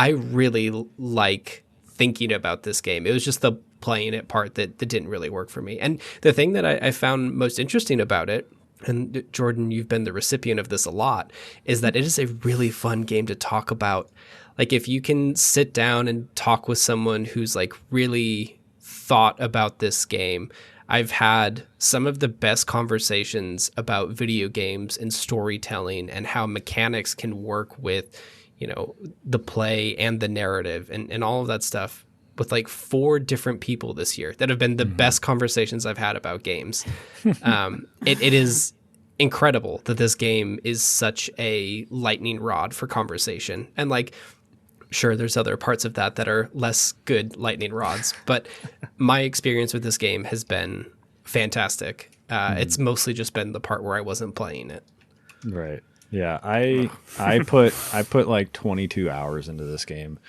D: really like thinking about this game. It was just the playing it part that didn't really work for me. And the thing that I found most interesting about it, and Jordan, you've been the recipient of this a lot, is that it is a really fun game to talk about. Like if you can sit down and talk with someone who's like really thought about this game. I've had some of the best conversations about video games and storytelling and how mechanics can work with, the play and the narrative and all of that stuff with like 4 different people this year that have been the best conversations I've had about games. It is incredible that this game is such a lightning rod for conversation. And like Sure, there's other parts of that are less good lightning rods, but my experience with this game has been fantastic. It's mostly just been the part where I wasn't playing it.
A: Right. Yeah. I put like 22 hours into this game,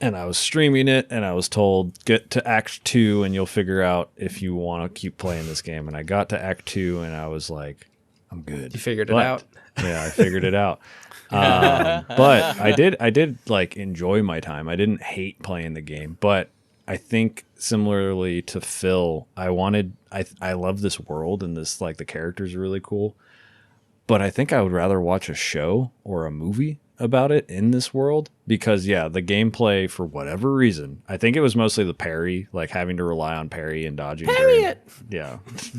A: and I was streaming it, and I was told get to Act 2 and you'll figure out if you want to keep playing this game. And I got to Act 2 and I was like, I'm good.
D: You figured it out.
A: Yeah, I figured it out. But I did like enjoy my time. I didn't hate playing the game, but I think similarly to Phil, I love this world, and this, like, the characters are really cool. But I think I would rather watch a show or a movie about it in this world, because the gameplay, for whatever reason, I think it was mostly the parry, like having to rely on parry and dodging.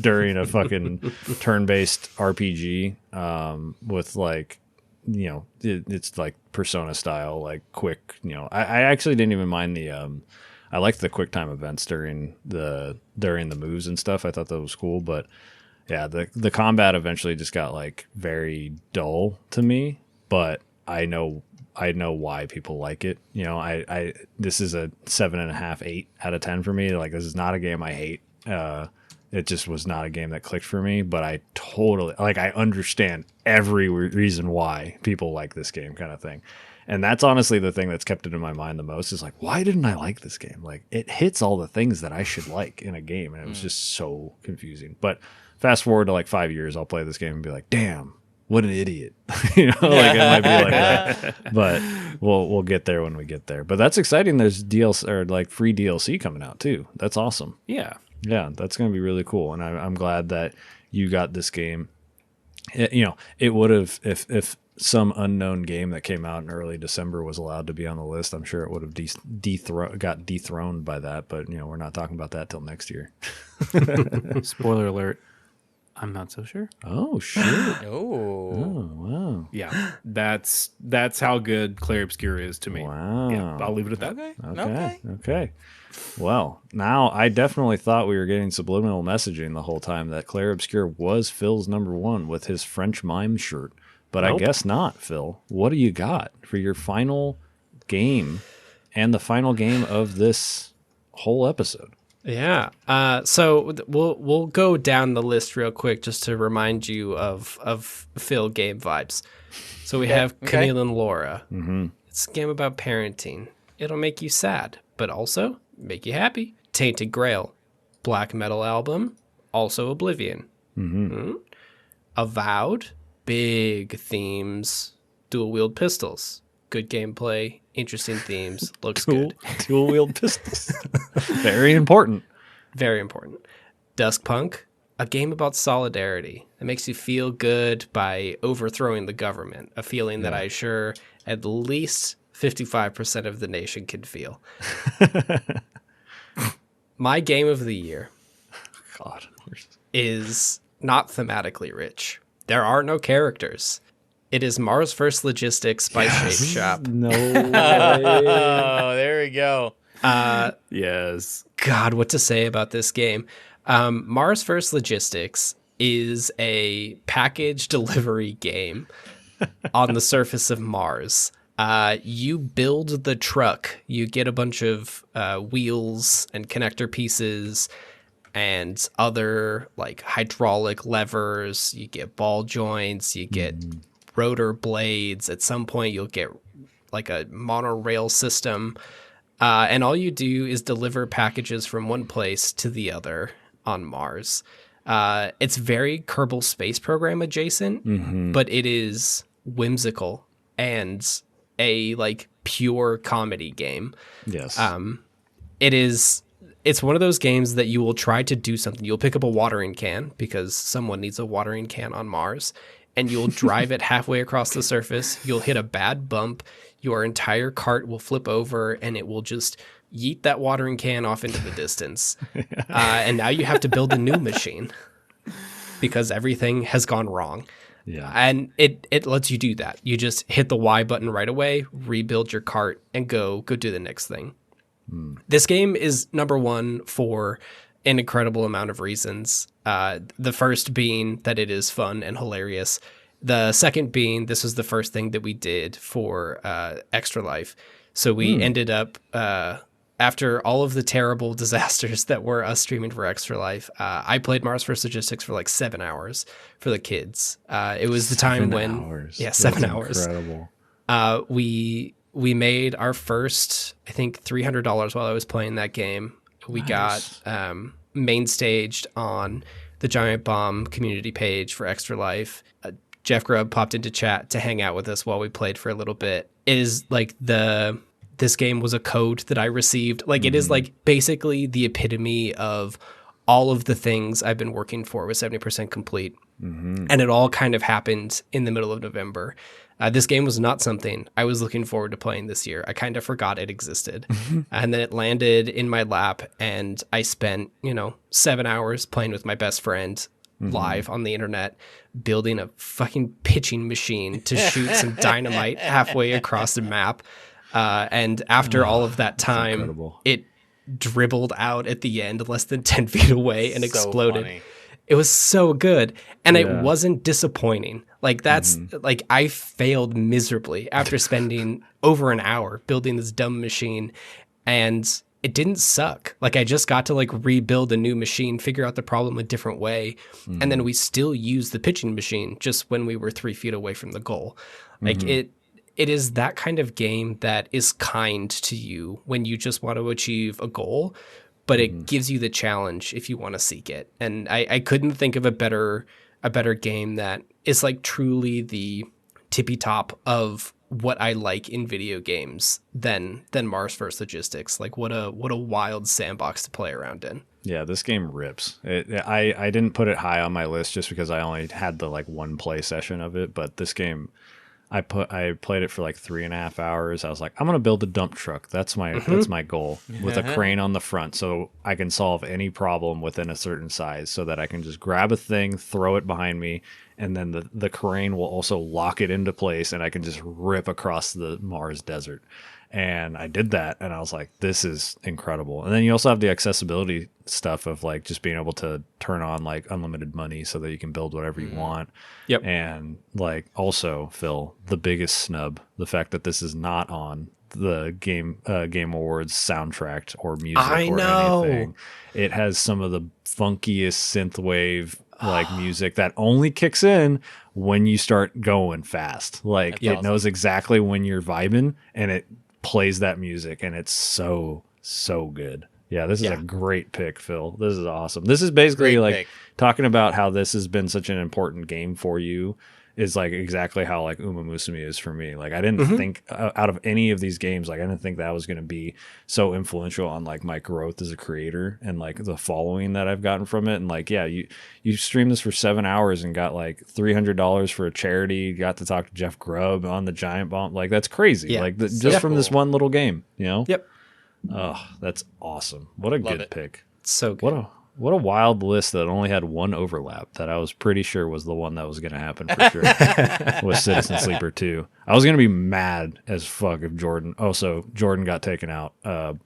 A: During a fucking turn-based RPG, with, like, it's like Persona style, like quick. I actually didn't even mind I liked the quick time events during the moves and stuff. I thought that was cool, but yeah, the combat eventually just got, like, very dull to me. But I know why people like it. This is a 7.5, 8 out of 10 for me. Like, this is not a game I hate. It just was not a game that clicked for me, but I totally, like, I understand every reason why people like this game, kind of thing. And that's honestly the thing that's kept it in my mind the most, is like, why didn't I like this game? Like, it hits all the things that I should like in a game, and it was just so confusing. But fast forward to like 5 years, I'll play this game and be like, damn, what an idiot. Like, it might be like that. But we'll get there when we get there. But that's exciting. There's DLC, or like free DLC, coming out too. That's awesome.
C: Yeah.
A: Yeah, that's going to be really cool, and I'm glad that you got this game. It would have, if some unknown game that came out in early December was allowed to be on the list, I'm sure it would have got dethroned by that. But we're not talking about that till next year.
C: Spoiler alert. I'm not so sure.
A: Oh shit! Oh wow!
C: Yeah, that's how good Clair Obscur is to me.
A: Wow!
C: Yeah, I'll leave it at that.
A: Okay. Well, now I definitely thought we were getting subliminal messaging the whole time that Clair Obscur was Phil's number one with his French mime shirt, but nope. I guess not. Phil, what do you got for your final game and the final game of this whole episode?
D: Yeah. So we'll go down the list real quick just to remind you of Phil game vibes. So we have Camille and Laura.
A: Mm-hmm.
D: It's a game about parenting. It'll make you sad, but also make you happy. Tainted Grail, black metal album, also Oblivion.
A: Mm-hmm.
D: Avowed, big themes, dual wield pistols, good gameplay, interesting themes, looks good.
A: Dual wield pistols. Very important.
D: Very important. Duskpunk, a game about solidarity that makes you feel good by overthrowing the government, a feeling that I sure at least 55% of the nation can feel. My game of the year is not thematically rich. There are no characters. It is Mars vs. Logistics by Shape Shop.
A: No way.
B: Oh, there we go.
C: Yes.
D: God, what to say about this game? Mars vs. Logistics is a package delivery game on the surface of Mars. You build the truck. You get a bunch of wheels and connector pieces and other, like, hydraulic levers. You get ball joints. You get rotor blades. At some point, you'll get like a monorail system. And all you do is deliver packages from one place to the other on Mars. It's very Kerbal Space Program adjacent, but it is whimsical and a, like, pure comedy game.
A: Yes.
D: It's one of those games that you will try to do something. You'll pick up a watering can because someone needs a watering can on Mars, and you'll drive it halfway across the surface. You'll hit a bad bump. Your entire cart will flip over, and it will just yeet that watering can off into the distance. And now you have to build a new machine because everything has gone wrong.
A: Yeah.
D: And it lets you do that. You just hit the Y button right away, rebuild your cart, and go do the next thing. This game is number one for an incredible amount of reasons. The first being that it is fun and hilarious. The second being this was the first thing that we did for Extra Life. So we ended up after all of the terrible disasters that were us streaming for Extra Life, I played Mars vs. Logistics for like 7 hours for the kids. It was the time when 7 hours.
A: Incredible.
D: We made our first, I think, $300 while I was playing that game. We got main staged on the Giant Bomb community page for Extra Life. Jeff Grubb popped into chat to hang out with us while we played for a little bit. It is like this game was a code that I received. Like it is like basically the epitome of all of the things I've been working for with 70% complete. And it all kind of happened in the middle of November. This game was not something I was looking forward to playing this year. I kind of forgot it existed. And then it landed in my lap and I spent, 7 hours playing with my best friend live on the internet, building a fucking pitching machine to shoot some dynamite halfway across the map. And after all of that time, it dribbled out at the end less than 10 feet away and exploded.
B: Funny.
D: It was so good. And it wasn't disappointing. Like that's like I failed miserably after spending over an hour building this dumb machine, and it didn't suck. Like I just got to like rebuild a new machine, figure out the problem a different way. And then we still used the pitching machine just when we were 3 feet away from the goal. Like it is that kind of game that is kind to you when you just want to achieve a goal, but it gives you the challenge if you want to seek it. And I couldn't think of a better game that is like truly the tippy top of what I like in video games than Mars vs. Logistics. Like what a wild sandbox to play around in.
A: Yeah, this game rips. I didn't put it high on my list just because I only had the like one play session of it, but this game I played it for like 3.5 hours. I was like, I'm gonna build a dump truck. That's my goal with a crane on the front, so I can solve any problem within a certain size. So that I can just grab a thing, throw it behind me, and then the crane will also lock it into place, and I can just rip across the Mars desert. And I did that, and I was like, this is incredible. And then you also have the accessibility stuff of like just being able to turn on like unlimited money so that you can build whatever you want.
D: Yep.
A: And like also, Phil, the biggest snub, the fact that this is not on the Game Awards soundtrack or music anything. It has some of the funkiest synthwave like music that only kicks in when you start going fast. Like it knows exactly when you're vibing, and it plays that music, and it's so good. Yeah, this is a great pick, Phil. This is awesome. This is basically talking about how this has been such an important game for you is like exactly how like Uma Musume is for me. Like I didn't think out of any of these games, like I didn't think that was going to be so influential on like my growth as a creator and like the following that I've gotten from it. And like, yeah, you streamed this for 7 hours and got like $300 for a charity. Got to talk to Jeff Grubb on the Giant Bomb. Like that's crazy.
D: Yeah.
A: Like just from this one little game, you know?
D: Yep.
A: Oh, that's awesome. What a good pick.
D: So good.
A: What a wild list that only had one overlap that I was pretty sure was the one that was going to happen for sure with Citizen Sleeper 2. I was going to be mad as fuck if Jordan got taken out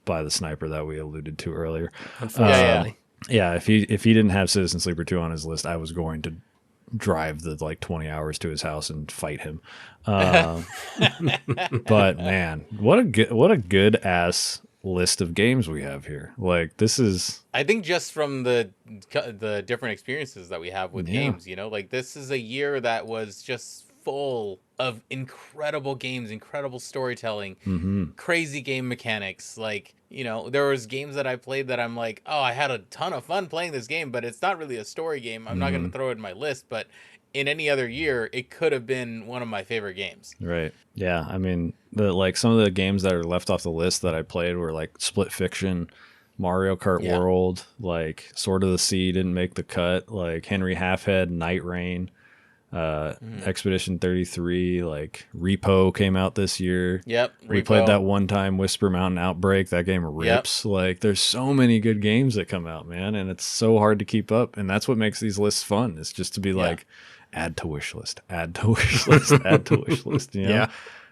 A: by the sniper that we alluded to earlier.
D: Unfortunately.
A: Yeah, if he didn't have Citizen Sleeper 2 on his list, I was going to drive the like 20 hours to his house and fight him. But man, what a good ass list of games we have here. Like this is,
B: I think just from the different experiences that we have with games, like this is a year that was just full of incredible games, incredible storytelling, crazy game mechanics. Like, there was games that I played that I'm like, oh, I had a ton of fun playing this game, but it's not really a story game. I'm not going to throw it in my list, but in any other year, it could have been one of my favorite games.
A: Right. Yeah. I mean, some of the games that are left off the list that I played were like Split Fiction, Mario Kart World, like Sword of the Sea didn't make the cut, like Henry Halfhead, Night Rain, Expedition 33, like Repo came out this year.
B: Yep.
A: We played that one time, Whisper Mountain Outbreak. That game rips. Yep. Like there's so many good games that come out, man, and it's so hard to keep up. And that's what makes these lists fun. It's just to be like, add to wish list, add to wish list, add to wish list. You know?
D: Yeah.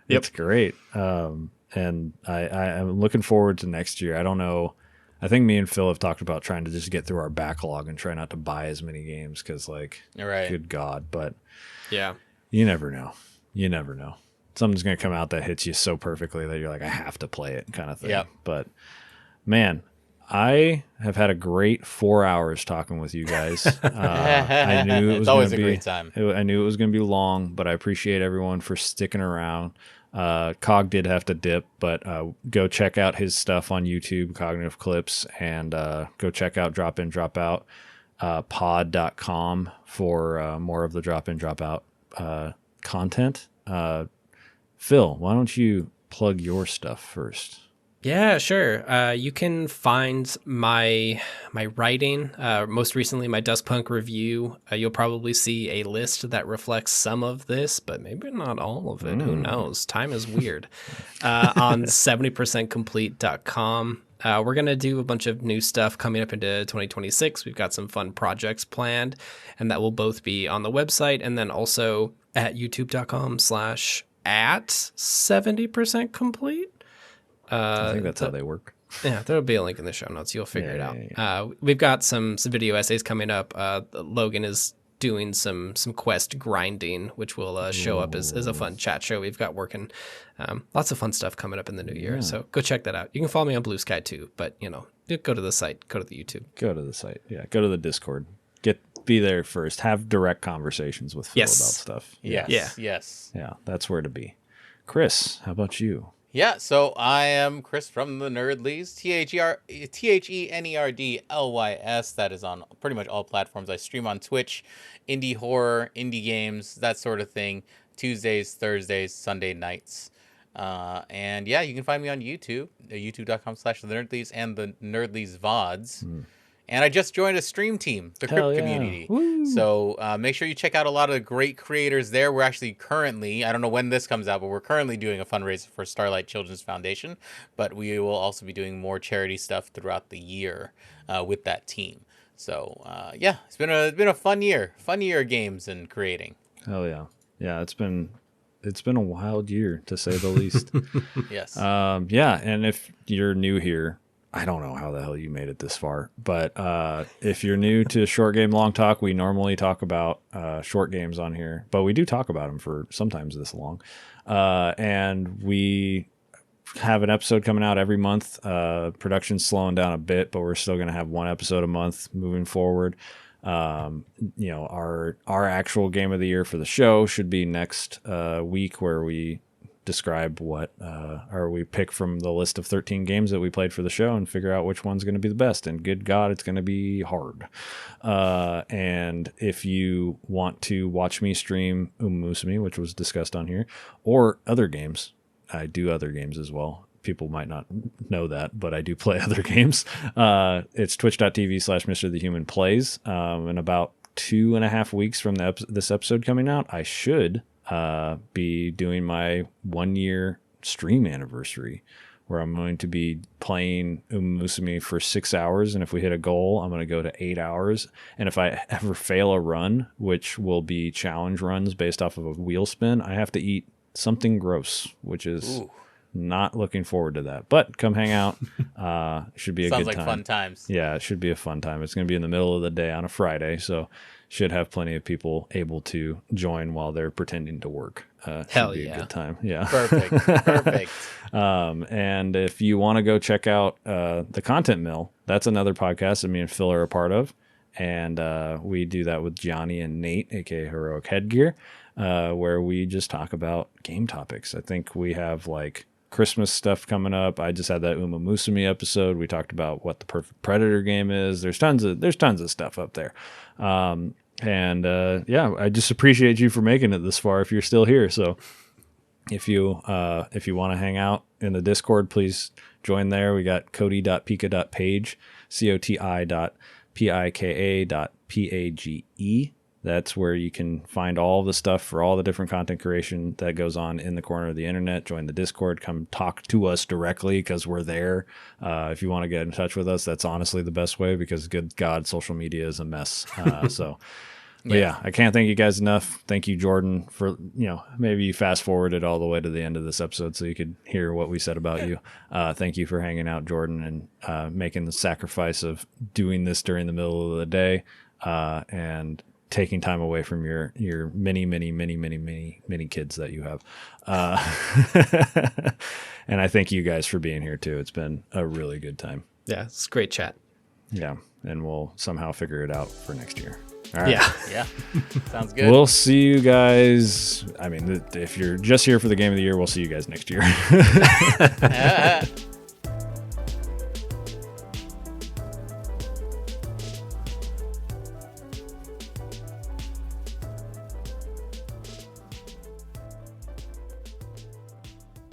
D: Yep.
A: It's great. And I'm looking forward to next year. I don't know. I think me and Phil have talked about trying to just get through our backlog and try not to buy as many games because, like, good God. But
D: yeah,
A: you never know. You never know. something's going to come out that hits you so perfectly that you're like, I have to play it kind of thing.
B: Yep.
A: But man, I have had a great 4 hours talking with you guys. I knew it was
B: It's always
A: gonna
B: a
A: be,
B: great time.
A: I knew it was going to be long, but I appreciate everyone for sticking around. Cog did have to dip, but go check out his stuff on YouTube, Cognitive Clips, and go check out Drop In Drop Out pod.com for more of the Drop In Drop Out content. Phil, why don't you plug your stuff first?
D: Yeah, sure. You can find my writing. Most recently, my Dustpunk review. You'll probably see a list that reflects some of this, but maybe not all of it. Who knows? Time is weird. On 70percentcomplete.com. We're going to do a bunch of new stuff coming up into 2026. We've got some fun projects planned, and that will both be on the website and then also at youtube.com/@70percentcomplete.
A: I think that's how they work.
D: Yeah, there'll be a link in the show notes. You'll figure it out.
A: Yeah.
D: We've got some video essays coming up. Logan is doing some quest grinding, which will show up as a fun chat show we've got working. Lots of fun stuff coming up in the new year. So go check that out. You can follow me on Blue Sky too, but go to the site, go to the YouTube.
A: Go to the site. Yeah, go to the Discord. Be there first. Have direct conversations with Phil about stuff.
B: Yes.
A: Yeah, that's where to be. Chris, how about you?
B: Yeah, so I am Chris from the Nerdlys, TheNerdLys. That is on pretty much all platforms. I stream on Twitch, indie horror, indie games, that sort of thing. Tuesdays, Thursdays, Sunday nights. And yeah, you can find me on YouTube, youtube.com/thenerdlys and the Nerdlys VODs. And I just joined a stream team, the Crypt community.
A: Woo.
B: So make sure you check out a lot of the great creators there. We're actually currently, I don't know when this comes out, but we're currently doing a fundraiser for Starlight Children's Foundation. But we will also be doing more charity stuff throughout the year with that team. So yeah, it's been a fun year of games and creating.
A: Hell yeah. Yeah, it's been a wild year to say the least.
B: Yes.
A: Yeah, and if you're new here, I don't know how the hell you made it this far, but if you're new to Short Game Long Talk, we normally talk about short games on here, but we do talk about them for sometimes this long. And we have an episode coming out every month. Production's slowing down a bit, but we're still going to have one episode a month moving forward. Our actual game of the year for the show should be next week, where we describe what or we pick from the list of 13 games that we played for the show and figure out which one's going to be the best. And good God, it's going to be hard. And if you want to watch me stream Musume, which was discussed on here, or other games, I do other games as well. People might not know that, but I do play other games. It's twitch.tv/Mr. The Human Plays. In about 2.5 weeks from this episode coming out, I should be doing my 1 year stream anniversary, where I'm going to be playing Musume for 6 hours, and if we hit a goal, I'm going to go to 8 hours. And if I ever fail a run, which will be challenge runs based off of a wheel spin, I have to eat something gross, which is not looking forward to that. But come hang out. Should be a good time.
B: Sounds like fun times.
A: Yeah, it should be a fun time. It's going to be in the middle of the day on a Friday, so should have plenty of people able to join while they're pretending to work.
D: Hell
A: be
D: yeah.
A: a good time. Yeah.
B: Perfect.
A: And if you want to go check out the Content Mill, that's another podcast that me and Phil are a part of. And we do that with Johnny and Nate, aka Heroic Headgear, where we just talk about game topics. I think we have like Christmas stuff coming up. I just had that Uma Musume episode. We talked about what the perfect Predator game is. There's tons of stuff up there. I just appreciate you for making it this far if you're still here. So if you want to hang out in the Discord, please join there. We got cody.pika.page, coti.pika.page. That's where you can find all the stuff for all the different content creation that goes on in the corner of the internet. Join the Discord. Come talk to us directly because we're there. If you want to get in touch with us, that's honestly the best way because, good God, social media is a mess. But yeah, I can't thank you guys enough. Thank you, Jordan, for, maybe you fast forwarded all the way to the end of this episode so you could hear what we said about you. Thank you for hanging out, Jordan, and making the sacrifice of doing this during the middle of the day. And taking time away from your many kids that you have. And I thank you guys for being here too. It's been a really good time.
D: Yeah, it's great chat.
A: Yeah, and we'll somehow figure it out for next year. All right.
D: Yeah.
B: Yeah. Sounds good.
A: We'll see you guys. I mean, if you're just here for the game of the year, we'll see you guys next year.